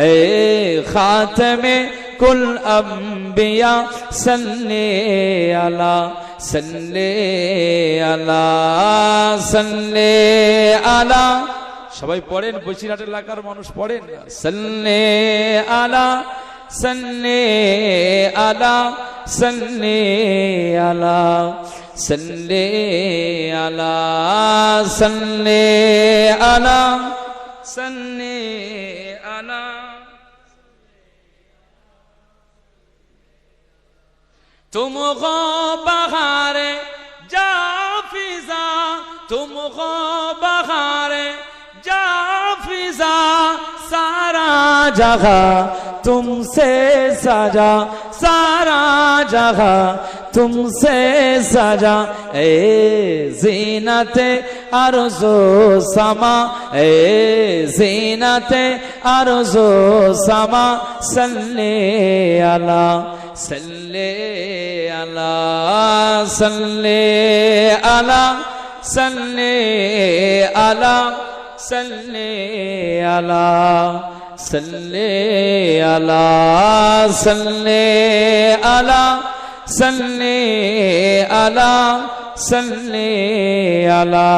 ए खातमे कुल अंबिया सल्ले अला सल्ले अला सल्ले अला সবাই পড়েন বসিরহাটের এলাকার মানুষ পড়েন সল্লে আলা সল্লে আলা সল্লে আলা সল্লে আলা সল্লে আলা সল্লে আলা तुम हो बहारे जा फिजा तुम हो बहारे जा फिजा सारा जगह तुमसे सजा सारा जगह तुमसे सजा ए जीनते अर्ज़ो समा ए जीनते अर्ज़ो समा सल्ले अला सल्ले अला सल्ले अला सल्ले अला सल्ले अला सल्ले अला सल्ले अला सल्ले अला सल्ले अला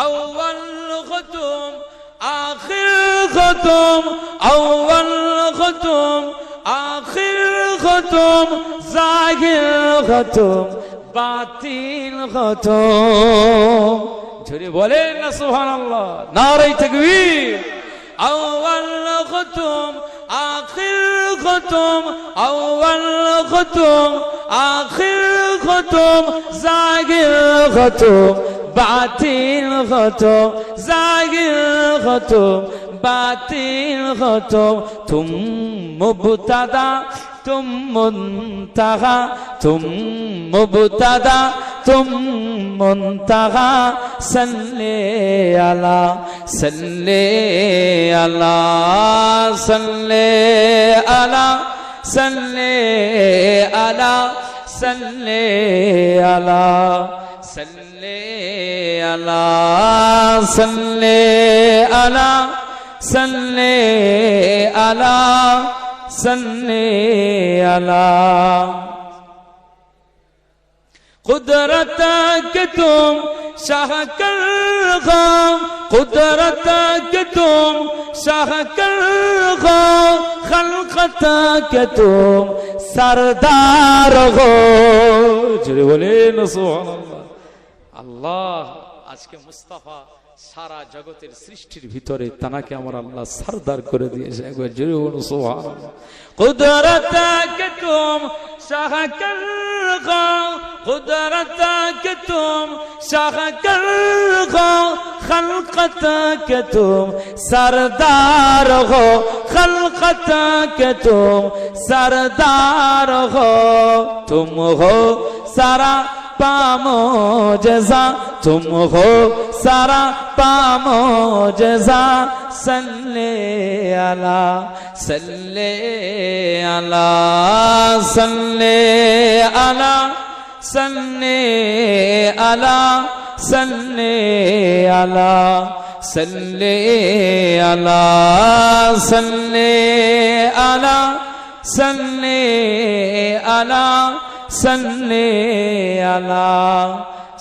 अव्वल ख़ुतूम आखिर ख़ुतूम अव्वल ख़ुतूम आखिर ख़ुतूम ज़ाहिर ख़ुतूम बातिन ख़ुतूम झूठे बोले ना सुभान अल्लाह नारे तकबीर अव्वल ख़ुतूम आखिर ख़ुतूम अव्वल ख़ुतूम आखिर ख़ुतूम ज़ाहिर ख़ुतूम बातिन ख़ुतूम ज़ाहिर ख़ुतूम बातिन ख़ुतूम तुम मुब्तदा तुम मुंतहा तुम मुब्तदा तुम मुंतहा सल्ले अला सल्ले अला सल्ले अला सल्ले अला सल्ले अला सल्ले अला सल्ले अला सल्ले अला सल्ले अला कुदरत के तुम शाह कर गम कुदरत के तुम शाह कर गम खलकत के तुम सरदार हो जुड़े बोले न सुभान अल्लाह अल्लाह आज के मुस्तफा सारा जगतेर सृष्टिर भितरे तानाके आमार आल्लाह सरदार करे दिएछे एकबार जोरे बोलुन सुबहानाल्लाह कुदरत के तुम शाह कर गो कुदरत के तुम शाह कर गो खलकत के तुम सरदार हो खलकत के तुम सरदार हो तुम हो सारा पामो जजा तुम हो सारा पामो जजा सल्ले अला सल्ले अला सल्ले अला सल्ले अला सल्ले अला सल्ले अला सल्ले अला सल्ले अला सल्ले अला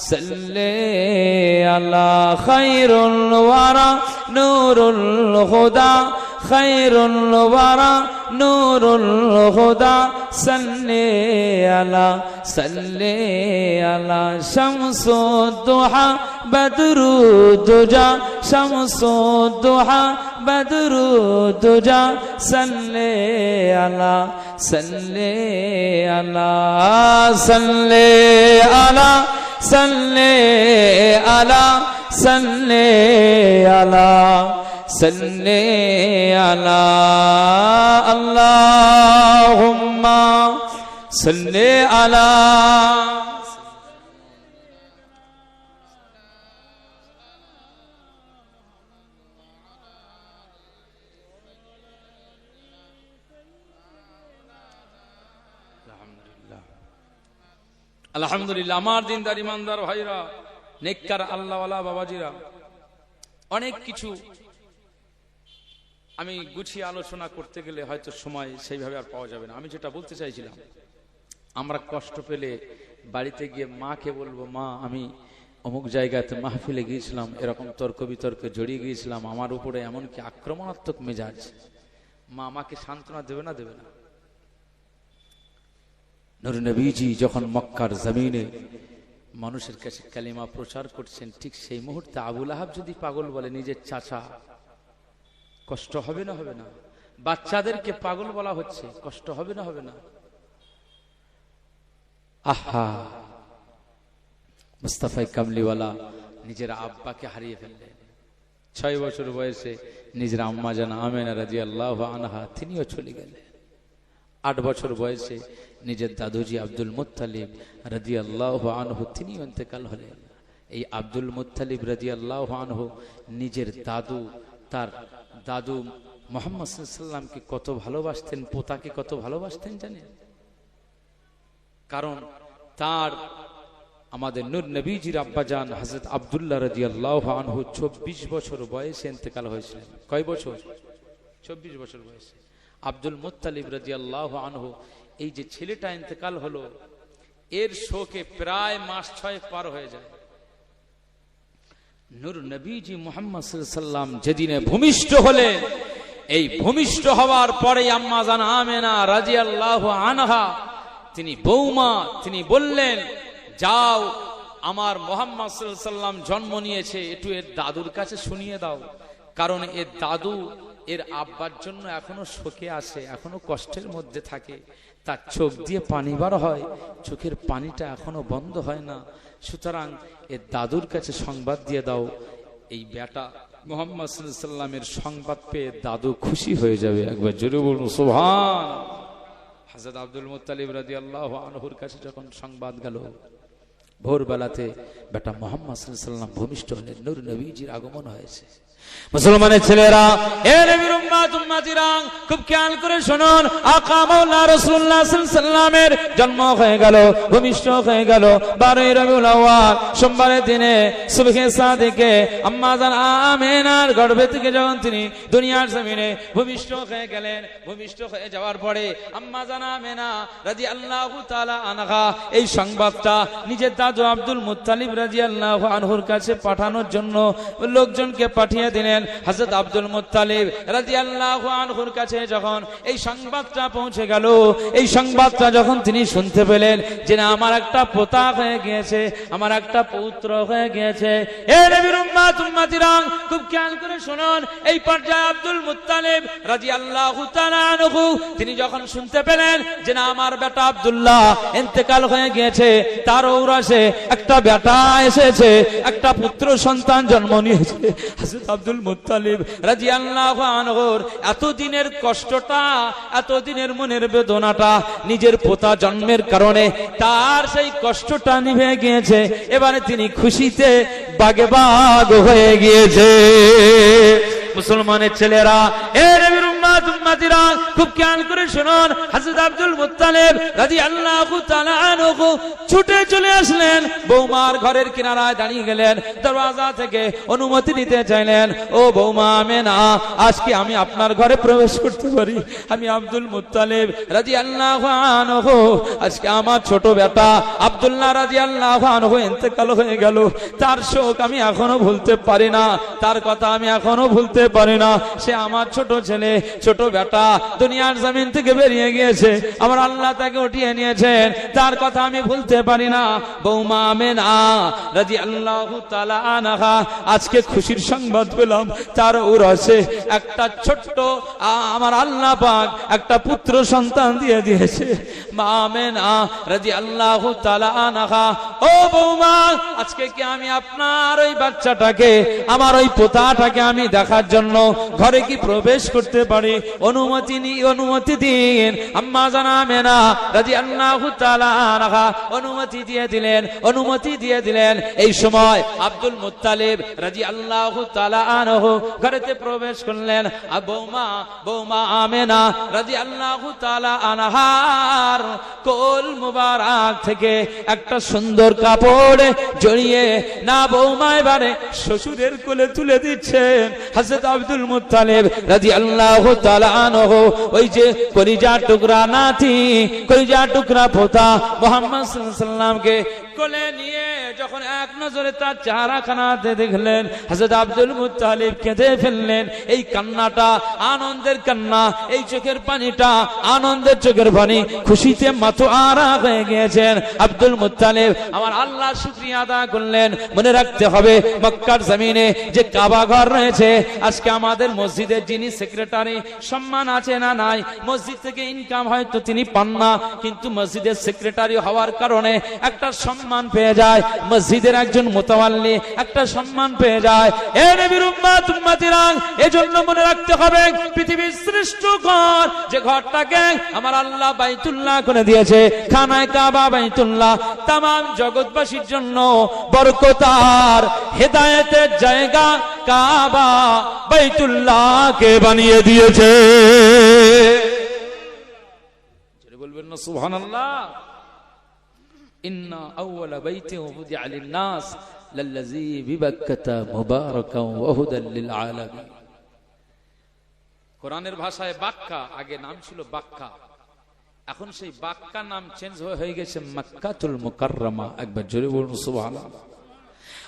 सल्ले अला खैरुल वरा नूरुल हुदा খায়রুল ওয়ারা নূরুল হুদা সাল্লি আলা শামসুদ দুহা বদরুদ দুজা শামসুদ দুহা বদরুদ দুজা সাল্লি আলা সাল্লি আলা সাল্লি আলা সাল্লি আলা সাল্লি আলা সাল্লি আলা আল্লাহুম্মা সাল্লি আলা আলহামদুলিল্লাহ। আমার দিনদার ইমানদার ভাইরা, নেককার আল্লাহওয়ালা বাবাজিরা, অনেক কিছু আমি গুছিয়ে আলোচনা করতে গেলে হয়তো সময় সেইভাবে আর পাওয়া যাবে না। আমি যেটা বলতে চাইছিলাম, আমরা কষ্ট পেলে বাড়িতে গিয়ে মাকে বলবো, মা আমি অমুক জায়গাতে মাহফিলে গিয়েছিলাম, এরকম তর্ক বিতর্কে জড়িয়ে গিয়েছিলাম, আমার উপরে এমনকি আক্রমণাত্মক মেজাজ। মা আমাকে সান্ত্বনা দেবে না? দেবে না? নূর নবীজি যখন মক্কার জমিনে মানুষের কাছে কালিমা প্রচার করছেন, ঠিক সেই মুহূর্তে আবু লাহাব যদি পাগল বলে নিজের চাচা, কষ্ট হবে না? হবে না? বাচ্চাদেরকে পাগল বলা হচ্ছে, কষ্ট হবে না? হবে না? আহা, মুস্তাফা কামলিওয়ালা নিজের আব্বাকে হারিয়ে ফেললেন। 6 বছর বয়সে নিজের আম্মা জানা আমেনা রাদিয়াল্লাহু আনহা তিনিও চলে গেলেন। 8 বছর বয়সে নিজের দাদুজি আব্দুল মুত্তালিব রাদিয়াল্লাহু আনহু তিনিও ইন্তেকাল হলেন। এই আব্দুল মুত্তালিব রাদিয়াল্লাহু আনহু নিজের দাদু, তার দাদু মুহাম্মদ সাল্লাল্লাহু আলাইহি ওয়াসাল্লামকে কত ভালোবাসতেন, পোতাকে কত ভালোবাসতেন জানেন? কারণ তার আমাদের নূর নবীজির আব্বাজান হযরত আব্দুল্লাহ রাদিয়াল্লাহু আনহু 24 বছর বয়সে ইন্তেকাল হয়েছিলেন। কয় বছর? 24 বছর বয়সে। আব্দুল মুত্তালিব রাদিয়াল্লাহু আনহু, এই যে ছেলেটা ইন্তেকাল হলো, এর শোকে প্রায় মাস 6 পার হয়ে যায়। নূর নবীজি মুহাম্মদ সাল্লাল্লাহু আলাইহি ওয়াসাল্লাম যেদিনে ভূমিষ্ঠ হলেন, এই ভূমিষ্ঠ হওয়ার পরে আম্মা জান আমেনা রাদিয়াল্লাহু আনহা, তিনি বৌমা, তিনি বললেন, যাও আমার মুহাম্মদ সাল্লাল্লাহু আলাইহি ওয়াসাল্লাম জন্ম নিয়েছে, একটু এর দাদুর কাছে শুনিয়ে দাও। কারণ এর দাদু এর আব্বার জন্য এখনো শোকে আসে, এখনো কষ্টের মধ্যে থাকে, তার চোখ দিয়ে পানি বার হয়, চোখের পানিটা এখনো বন্ধ হয় না। সুতরাং এর দাদুর কাছে সংবাদ দিয়ে দাও। এই বেটা মুহাম্মদ সাল্লাল্লাহু আলাইহি ওয়াসাল্লামের সংবাদ পেয়ে দাদু খুশি হয়ে যাবে। একবার জোরে বলুন সুবহান। হযরত আব্দুল মুত্তালিব রাদিয়াল্লাহু আনহুর কাছে যখন সংবাদ গেল, ভোরবেলাতে বেটা মুহাম্মদ সাল্লাল্লাহু আলাইহি ওয়াসাল্লাম ভূমিষ্ঠ হলেন, নূর নবীজির আগমন হয়েছে। মুসলমানের ছেলেরা, এ নবীর উম্মত উম্মতিরা, খুব খেয়াল করে শুনুন। আকা মাওলানা রাসূলুল্লাহ সাল্লাল্লাহু আলাইহি ওয়াসাল্লামের জন্ম হয়ে গেল, ভূমিষ্ঠ হয়ে গেল 12 রবিউল আউয়াল সোমবারের দিনে সুবহে সাদিকে আম্মা জান আমেনার গর্ভে থেকে যখন তিনি দুনিয়ার জমিনে ভূমিষ্ঠ হয়ে গেলেন, ভূমিষ্ঠ হয়ে যাওয়ার পরে আম্মা জান আমেনা রাদিয়াল্লাহু তাআলা আনহা এই সংবাদটা নিজের দাদু আব্দুল মুত্তালিব রাদিয়াল্লাহু আনহুর কাছে পাঠানোর জন্য লোকজনকে পাঠিয়ে দিলেন। হযরত আব্দুল মুত্তালিব রাদিয়াল্লাহু আনহুর কাছে যখন এই সংবাদটা পৌঁছে গেল, এই সংবাদটা যখন তিনি শুনতে পেলেন যে না, আমার একটা পোতা হয়ে গিয়েছে, আমার একটা পুত্র হয়ে গিয়েছে। এ নবীর উম্মত উম্মতিরা, খুব খেয়াল করে শুনুন। এই পর্যায়ে আব্দুল মুত্তালিব রাদিয়াল্লাহু তাআলা আনহু তিনি যখন শুনতে পেলেন যে না, আমার বেটা আব্দুল্লাহ ইন্তেকাল হয়ে গিয়েছে, তার ঔরসে একটা বেটা এসেছে, একটা পুত্র সন্তান জন্ম নিয়েছে, হযরত আব্দুল মুত্তালিব রাদিয়াল্লাহু আনহুর এতদিনের কষ্টটা, এতদিনের মনের বেদনাটা, নিজের পোতা জন্মের কারণে তার সেই কষ্টটা নিভে গিয়েছে। এবারে তিনি খুশিতে বাগেবাগ হয়ে গিয়েছে। মুসলমানের ছেলেরা, এ নবীর উম্মত উম্মতিরা খুব খেয়াল করে শুনুন, হযরত আব্দুল মুত্তালিব রাদিয়াল্লাহু তাআলা আনহু ছুটে চলে আসলেন, বৌমার ঘরের কিনারায় দাঁড়িয়ে গেলেন, দরওয়াজা থেকে অনুমতি নিতে চাইলেন। ও বৌমা আমেনা, আজকে আমি আপনার ঘরে প্রবেশ করতে পারি? আমি আব্দুল মুত্তালিব রাদিয়াল্লাহু আনহু, আজকে আমার ছোট বেটা আব্দুল্লাহ রাদিয়াল্লাহু আনহু ইন্তেকাল হয়ে গেল, তার শোক আমি এখনো ভুলতে পারি না, তার কথা আমি এখনো ভুলতে পারি না। সে আমার ছোট ছেলে, ছোট বেটা, দুনিয়ার জমিন থেকে বেরিয়ে গিয়েছে, আমার আল্লাহ তাকে উঠিয়ে নিয়েছেন, তার কথা আমি ভুলতে পারি না। বৌমা আমেনা রাদিয়াল্লাহু তাআলা আনহা আজকে খুশির সংবাদ পেলাম, তার উরসে একটা ছোট্ট আমার আল্লাহ পাক একটা পুত্র সন্তান দিয়ে দিয়েছে। মা আমেনা রাদিয়াল্লাহু তাআলা আনহা, ও বৌমা, আজকে কি আমি আপনার ওই বাচ্চাটাকে, আমার ওই পোতাটাকে আমি দেখার জন্য ঘরে কি প্রবেশ করতে পারি? অনুমতি দিন। আম্মা জান আমেনা রাদিয়াল্লাহু তাআলা আনহা অনুমতি দিয়ে দিলেন। এই সময় আব্দুল মুত্তালিব রাদিয়াল্লাহু তাআলা আনহু ঘরেতে প্রবেশ করলেন। আর বৌমা আমেনা রাদিয়াল্লাহু তাআলা আনহার কোল মুবারক থেকে একটা সুন্দর কাপড় জড়িয়ে না বৌমা এবারে শ্বশুরের কোলে তুলে দিচ্ছেন হযরত আব্দুল মুত্তালিব রাদিয়াল্লাহু তাআলা আনহু। ওই যে কলিজার টুকরা নাতি, কলিজার টুকরা পোতা মুহাম্মদ সাল্লাল্লাহু আলাইহি ওয়াসাল্লামকে কোলে নিয়ে যখন এক নজরে তার চেহারাখানাতে দেখলেন, হযরত আব্দুল মুত্তালিব কেঁদে ফেললেন। এই কান্নাটা আনন্দের কান্না, এই চোখের পানিটা আনন্দের চোখের পানি, খুশিতে মাতোয়ারা হয়ে গিয়েছেন আব্দুল মুত্তালিব। আমার আল্লাহর শুকরিয়া আদায় করলেন। মনে রাখতে হবে, মক্কার জমিনে যে কাবা ঘর রয়েছে, আজকে আমাদের মসজিদের যিনি সেক্রেটারি, সম্মান আছে না নাই? মসজিদ থেকে ইনকাম হয়তো তিনি পান না, কিন্তু মসজিদের সেক্রেটারি হওয়ার কারণে একটা সম্মান পেয়ে যায়, মসজিদের একজন মুতাওয়াল্লি একটা সম্মান পেয়ে যায়। এ নবীর উম্মত উম্মতিরা, এজন্য মনে রাখতে হবে, পৃথিবীর শ্রেষ্ঠ ঘর যে ঘরটাকে আমার আল্লাহ বাইতুল্লাহ করে দিয়েছে, খানায়ে কাবা বাইতুল্লাহ, तमाम জগৎবাসীর জন্য বরকতার হেদায়েতের জায়গা কাবা বাইতুল্লাহকে বানিয়ে দিয়েছে। জোরে বলবেন না সুবহানাল্লাহ। ইন্না আউওয়ালা বাইতিন উযিআ লিন-নাস লাল্লাযী বিবাক্কাতা মুবারাকান ওয়া হুদাল লিল আলামিন। কোরআনের ভাষায় বাক্কা, আগে নাম ছিল বাক্কা, এখন সেই বাক্কা নাম চেঞ্জ হয়ে গেছে মক্কাতুল মুকাররমা। একবার জোরে বলুন সুবহানাল্লাহ।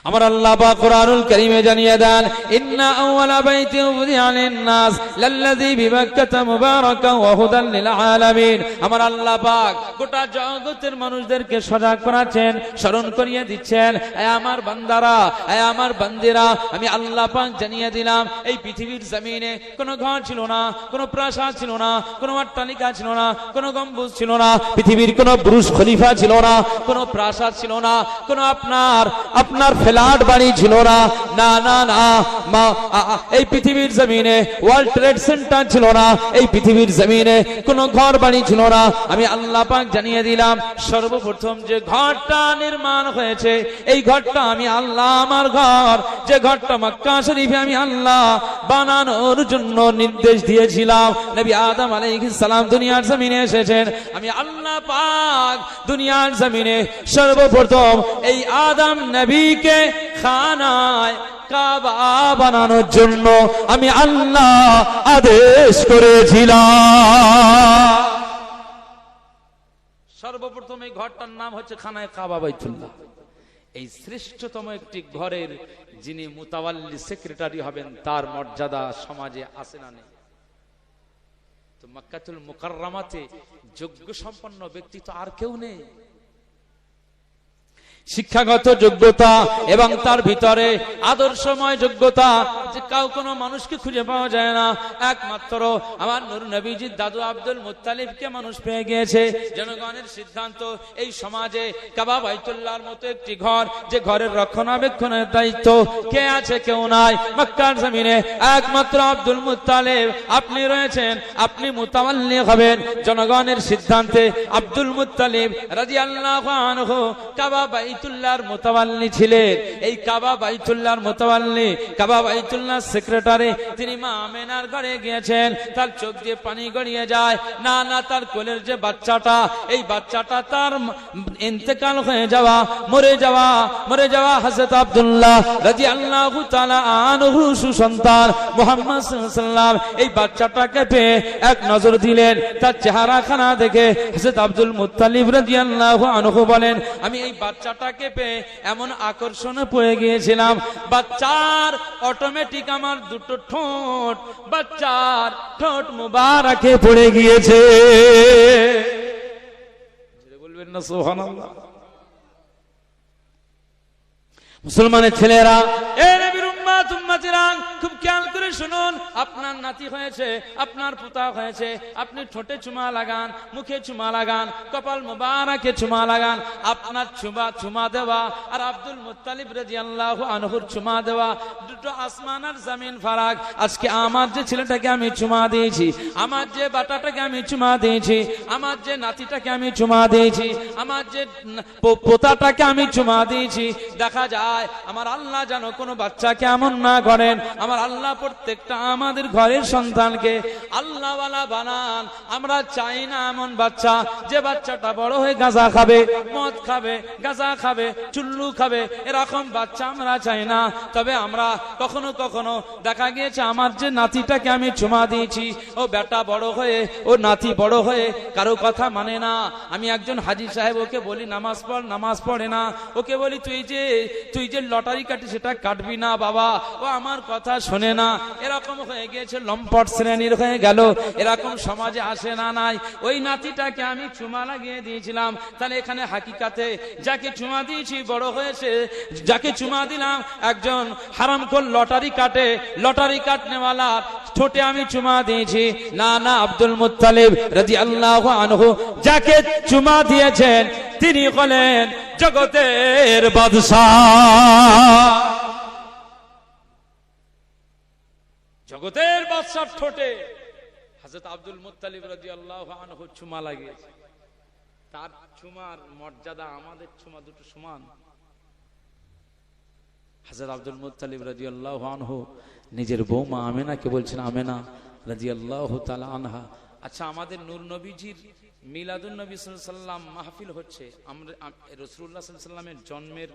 আমার আল্লাহ পাক কোরআনুল কারীমে জানিয়ে দেন, ইন্না আউওয়ালা বাইতিন উযিআ লিন-নাস লাল্লাযী বিবাক্কাতা মুবারাকান ওয়া হুদাল লিল আলামিন। আমার আল্লাহ পাক গোটা জগতের মানুষদেরকে সজাগ করাচ্ছেন, স্মরণ করিয়ে দিচ্ছেন, এ আমার বান্দারা, এ আমার বান্দিরা, আমি আল্লাহ পাক জানিয়ে দিলাম, এই পৃথিবীর জমিনে কোনো ঘর ছিল না, কোনো প্রাসাদ ছিল না, কোনো অট্টালিকা ছিল না, কোনো গম্বুজ ছিল না, পৃথিবীর কোনো বুরুজ খলিফা ছিল না, কোনো প্রাসাদ ছিল না, কোনো আপনার ফ্ল্যাট বাড়ি ছিল না, না না না, এই পৃথিবীর জমিনে ওয়ার্ল্ড ট্রেড সেন্টার ছিল না, এই পৃথিবীর জমিনে কোনো ঘর বাড়ি ছিল না। আমি আল্লাহ পাক জানিয়ে দিলাম, সর্বপ্রথম যে ঘরটা নির্মাণ হয়েছে, এই ঘরটা আমি আল্লাহ, আমার ঘর, যে ঘরটা মক্কা শরীফে আমি আল্লাহ বানানোর জন্য নির্দেশ দিয়েছিলাম। নবী আদম আলাইহিস সালাম দুনিয়ার জমিনে এসেছেন, আমি আল্লাহ পাক দুনিয়ার জমিনে সর্বপ্রথম এই আদম নবীকে খানায় কাবা বানানোর জন্য আমি আল্লাহ আদেশ করেছিলাম। সর্বপ্রথম এই ঘরটার নাম হচ্ছে খানায়ে কাবা বাইতুল্লাহ। এই শ্রেষ্ঠতম একটি ঘরের যিনি মুতাওয়াল্লি সেক্রেটারি হবেন, তার মর্যাদা সমাজে আছে না নেই? তো মক্কাতুল মুকাররমাতে যোগ্য সম্পন্ন ব্যক্তি তো আর কেউ নেই। শিক্ষাগত যোগ্যতা এবং তার ভিতরে আদর্শময় যোগ্যতা, যে কোনো মানুষকে খুঁজে পাওয়া যায় না, একমাত্র আমার নূর নবীজির দাদু আব্দুল মুত্তালিবকে মানুষ পেয়ে গিয়েছে। জনগণের সিদ্ধান্ত, এই সমাজে কাবা বাইতুল্লাহর মতো একটি ঘর, যে ঘরের রক্ষণাবেক্ষণের দায়িত্ব কে আছে? কেউ নাই। মক্কার জমিনে একমাত্র আব্দুল মুত্তালিব আপনি রয়েছেন, আপনি মুতাওয়াল্লি হবেন। জনগণের সিদ্ধান্তে আব্দুল মুত্তালিব রাদিয়াল্লাহু আনহু কাবা বাইতুল্লাহর মুতাওয়াল্লি ছিলেন। এই কাবা বাইতুল্লাহর মুতাওয়াল্লি, কাবা বাইতুল্লাহ আব্দুল্লাহ সেক্রেটারি, তিনি মা আমেনার ঘরে গিয়েছেন, তার চোখ দিয়ে পানি গড়িয়ে যায়। না না, তার কোলের যে বাচ্চাটা, এই বাচ্চাটা তার ইন্তেকাল হয়ে যাওয়া, মরে যাওয়া হযরত আব্দুল্লাহ রাদিয়াল্লাহু তাআলা আনহু সুসন্তান মুহাম্মদ সাল্লাল্লাহু আলাইহি ওয়াসাল্লাম এই বাচ্চাটাকে পেয়ে এক নজর দিলেন। তার চেহারাখানা দেখে হযরত আব্দুল মুত্তালিব রাদিয়াল্লাহু আনহু বলেন, আমি এই বাচ্চাটাকে পেয়ে এমন আকর্ষণে পড়ে গিয়েছিলাম, বাচ্চার অটোমেটিক আমার দুটো ঠোঁট, বাচ্চার ঠোঁট মুবারকে পড়ে গিয়েছে। বলবেন না সুবহানাল্লাহ? মুসলমানের ছেলেরা, এ নবীর উম্মত উম্মতিরা, খুব খেয়াল করে শুনুন, আপনার নাতি হয়েছে, আপনার পুতা হয়েছে, আপনি ঠোঁটে চুমা লাগান, মুখে চুমা লাগান, কপাল মুবারকে চুমা লাগান। আপনার চুমা দেওয়া আর আব্দুল মুত্তালিব রাদিয়াল্লাহু আনহুর চুমা দেওয়া দুটো আসমান আর জমিন ফারাক। আজকে আমার যে ছেলেটাকে আমি চুমা দিয়েছি, আমার যে বাটাটাকে আমি চুমা দিয়েছি, আমার যে নাতিটাকে আমি চুমা দিয়েছি, আমার যে পোতাটাকে আমি চুমা দিয়েছি, দেখা যায় আমার আল্লাহ যেন কোনো বাচ্চাকে এমন না করেন। আমার আল্লাহ প্রত্যেকটা আমাদের ঘরের সন্তানকে আল্লাহওয়ালা বানান। আমরা চাই না এমন বাচ্চা যে বাচ্চাটা বড় হয়ে গাঁজা খাবে, মদ খাবে, গাঁজা খাবে, চুল্লু খাবে, এরকম বাচ্চা আমরা চাই না। তবে আমরা কখনো কখনো দেখা গিয়েছে আমার যে নাতিটাকে আমি চুমা দিয়েছি, ও বেটা বড় হয়ে, ও নাতি বড় হয়ে কারো কথা মানে না। আমি একজন হাজী সাহেব, ওকে বলি নামাজ পড়, নামাজ পড়ে না। ওকে বলি তুই যে লটারি কাটি সেটা কাটবি না বাবা, ও আমার কথা শোনে না। এরকম হয়ে গিয়েছে, লম্পট শ্রেণীর হয়ে গেল। এরকম সমাজে আসে না? নাই। ওই নাতিটাকে আমি চুমা লাগিয়ে দিয়েছিলাম, তাহলে এখানে হাকিকাতে যাকে চুমা দিয়েছি বড় হয়েছে, যাকে চুমা দিলাম একজন হারামখোর লটারি কাটে, লটারি কাটনেওয়ালা ঠোঁটে আমি চুমা দিয়েছি। না না, আব্দুল মুত্তালিব রাদিয়াল্লাহু আনহু যাকে চুমা দিয়েছেন তিনি হলেন জগতের বাদশাহ। জগতের বাদশার ঠোঁটে হযরত আব্দুল মুত্তালিব রাদিয়াল্লাহু আনহু চুমা লাগিয়েছে। তার চুমার মর্যাদা আমাদের চুমা দুটো সমান। হযরত আব্দুল মুত্তালিব রাদিয়াল্লাহু আনহু নিজের বৌমা আমেনাকে বলছেন, আমেনা রাদিয়াল্লাহু তাআলা আনহা, আচ্ছা আমাদের নূর নবীজির মিলাদুন নবী সাল্লাল্লাহু আলাইহি ওয়াসাল্লাম মাহফিল হচ্ছে, আমরা রাসূলুল্লাহ সাল্লাল্লাহু আলাইহি ওয়াসাল্লামের জন্মের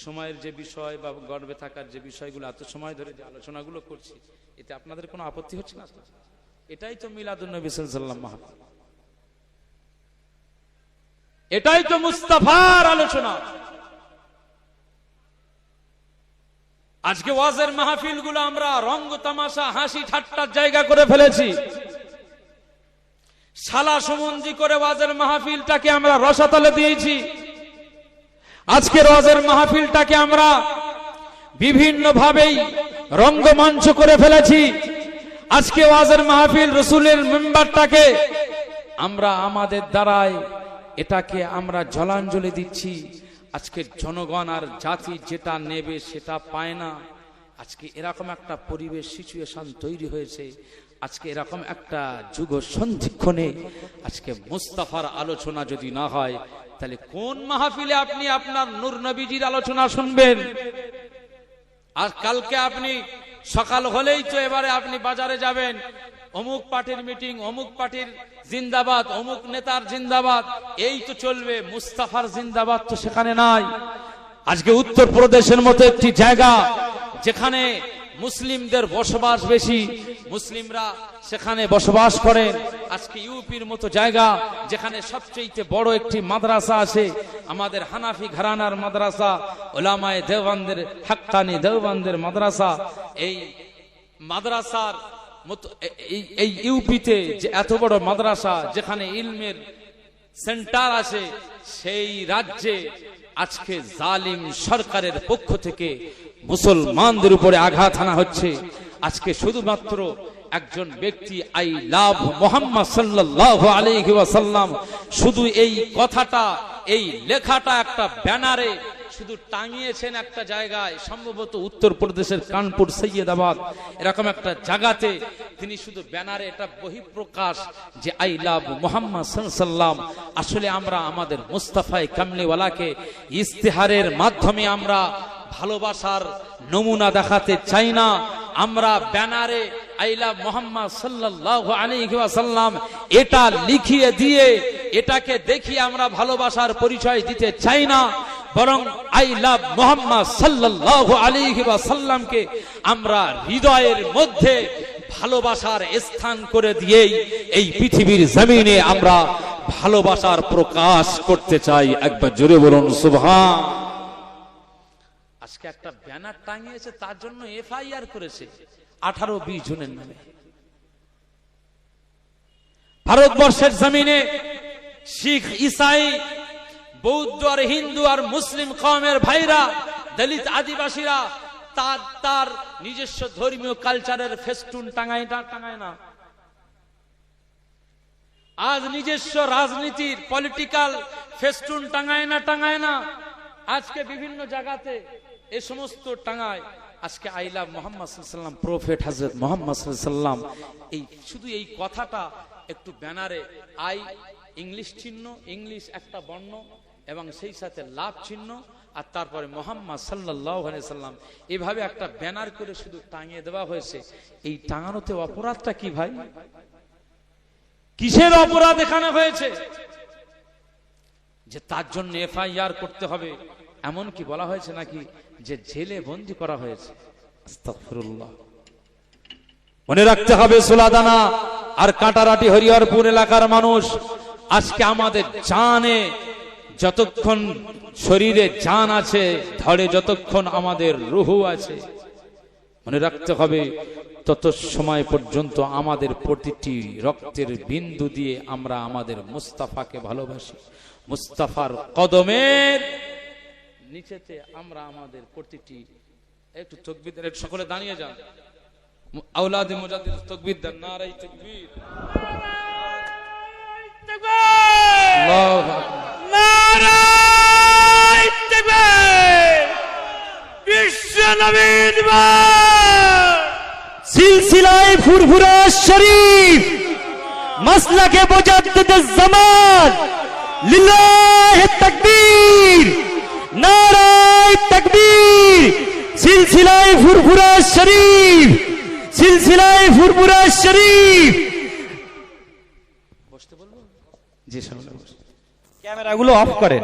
সময়ের যে বিষয় বা গর্ভে থাকার যে বিষয়গুলো এত সময় ধরে যে আলোচনাগুলো করছি, এতে আপনাদের কোনো আপত্তি হচ্ছে না? এটাই তো মিলাদুন নবী সাল্লাল্লাহু আলাইহি ওয়াসাল্লাম মাহফিল, এটাই তো মুস্তাফার আলোচনা। আজকে ওয়াজের মাহফিল গুলো আমরা রঙ্গ তামাশা, হাসি ঠাট্টার জায়গা করে ফেলেছি। শালা সুমন্দি করে ওয়াজের মাহফিলটাকে আমরা রসাতলে দিয়েছি। আজকের ওয়াজের মাহফিলটাকে আমরা বিভিন্ন ভাবেই রঙ্গমঞ্চ করে ফেলেছি। আজকে ওয়াজের মাহফিল, রসুলের মিম্বারটাকে আমরা আমাদের দ্বারায় এটাকে আমরা জলাঞ্জলি দিচ্ছি। আজকে জনগণ আর জাতি যেটা নেবে সেটা পায় না। আজকে এরকম একটা পরিবেশ, সিচুয়েশন তৈরি হয়েছে। আজকে এরকম একটা যুগ সন্ধিক্ষণে আজকে মুস্তাফার আলোচনা যদি না হয়, তাহলে কোন মাহফিলে আপনি আপনার নূর নবীজির আলোচনা শুনবেন? আর কালকে আপনি সকাল হলেই তো এবারে আপনি বাজারে যাবেন, অমুক পার্টির মিটিং, অমুক পার্টির জিন্দাবাদ, অমুক নেতার জিন্দাবাদ, এই তো চলবে। মুস্তাফার জিন্দাবাদ তো সেখানে নাই। আজকে উত্তরপ্রদেশের মতো একটি জায়গা যেখানে মুসলিমদের বসবাস বেশি, মুসলিমরা সেখানে বসবাস করেন। আজকে ইউপির মতো জায়গা যেখানে সবচেয়ে বড় একটি মাদ্রাসা আছে, আমাদের হানাফি ঘরানার মাদ্রাসা, উলামায়ে দেওবন্দের, হাক্কানি দেওবন্দের মাদ্রাসা, এই মাদ্রাসার মতো এই ইউপিতে যে এত বড় মাদ্রাসা যেখানে ইলমের সেন্টার আছে, সেই রাজ্যে আজকে জালিম সরকারের পক্ষ থেকে মুসলমানদের উপরে আঘাত হানা হচ্ছে। আজকে শুধুমাত্র একজন ব্যক্তি আই লাভ মুহাম্মদ সাল্লাল্লাহু আলাইহি ওয়াসাল্লাম, শুধু এই কথাটা, এই লেখাটা একটা ব্যানারে শুধু টাঙিয়েছেন একটা জায়গায়, সম্ভবত উত্তরপ্রদেশের কানপুর সৈয়দাবাদ এরকম একটা জায়গাতে তিনি শুধু ব্যানারে এটা বহিঃপ্রকাশ যে আই লাভ মুহাম্মদ সাল্লাল্লাহু আলাইহি ওয়াসাল্লাম। আসলে আমরা আমাদের মুস্তাফায়ে কামলিওয়ালাকে ইস্তেহারের মাধ্যমে আমরা ভালোবাসার নমুনা দেখাতে চাই না, আমরা ব্যানারে আই লাভ মুহাম্মদ সাল্লাল্লাহু আলাইহি ওয়াসাল্লাম এটা লিখিয়ে দিয়ে এটাকে দেখিয়ে আমরা ভালোবাসার পরিচয় দিতে চাই না, বরং আই লাভ মুহাম্মদ সাল্লাল্লাহু আলাইহি ওয়াসাল্লামকে আমরা হৃদয়ের মধ্যে ভালোবাসার স্থান করে দিয়েই এই পৃথিবীর জমিনে আমরা ভালোবাসার প্রকাশ করতে চাই। একবার জোরে বলুন সুবহান। আজকে একটা ব্যানার টাঙিয়েছে, তার জন্য এফআইআর করেছে 18-20 জনের নামে। ভারতবর্ষের জমিনে শিখ, ঈসাই, বৌদ্ধ আর হিন্দু আর মুসলিম কওমের ভাইরা, দলিত আদিবাসীরা তার নিজস্ব ধর্মীয় কালচারের ফেস্টুন টাঙায় না। আজ নিজস্ব রাজনীতির পলিটিক্যাল ফেস্টুন টাঙায় না। আজকে বিভিন্ন জায়গাতে এই সমস্ত টাঙায়। আজকে আই লাভ মুহাম্মদ সাল্লাল্লাহু আলাইহি ওয়াসাল্লাম, প্রফেট হযরত মুহাম্মদ সাল্লাল্লাহু আলাইহি ওয়াসাল্লাম, এই শুধু এই কথাটা একটু ব্যানারে আই ইংলিশ চিহ্ন, ইংলিশ একটা বর্ণ এবং সেই সাথে লাভ চিহ্ন আর তারপরে মুহাম্মদ সাল্লাল্লাহু আলাইহি ওয়াসাল্লাম, এভাবে একটা ব্যানার করে শুধু টাঙিয়ে দেওয়া হয়েছে। এই টাঙানোতে অপরাধটা কি ভাই? কিসের অপরাধ এখানে হয়েছে যে তার জন্য এফআইআর করতে হবে? এমন কি বলা হয়েছে নাকি যে জেলে বন্দী করা হয়েছে? আস্তাগফিরুল্লাহ। মনে রাখতে হবে সোলাদানা আর কাঁটারাটি হরিহরপুর এলাকার মানুষ, আজকে আমাদের জানে যতক্ষণ শরীরে জান আছে, ধরে যতক্ষণ আমাদের রুহু আছে, মনে রাখতে হবে তত সময় পর্যন্ত আমাদের প্রতিটি রক্তের বিন্দু দিয়ে আমরা আমাদের মুস্তাফাকে ভালোবাসি। মুস্তাফার কদমের নিচেতে আমরা আমাদের প্রতিটি, একটু তাকবীর, একটু সকলে দাঁড়িয়ে যান, আওলাদে মুজাদ্দিদ তাকবীর দেন, নারে তাকবীর, আল্লাহু আকবার, নারে তাকবীর। বিশ্ব নবী দিবস, সিলসিলায়ে ফুরফুরা শরীফ, মাসলাকে মুজাদ্দিদুজ জামান, লিল্লাহি তাকবীর, নারে তাকবীর। সিলসিলায়ে ফুরফুরা শরীফ, সিলসিলায়ে ফুরফুরা শরীফ। বসতে বলবো? জি সামনে বসুন। ক্যামেরাগুলো অফ করেন।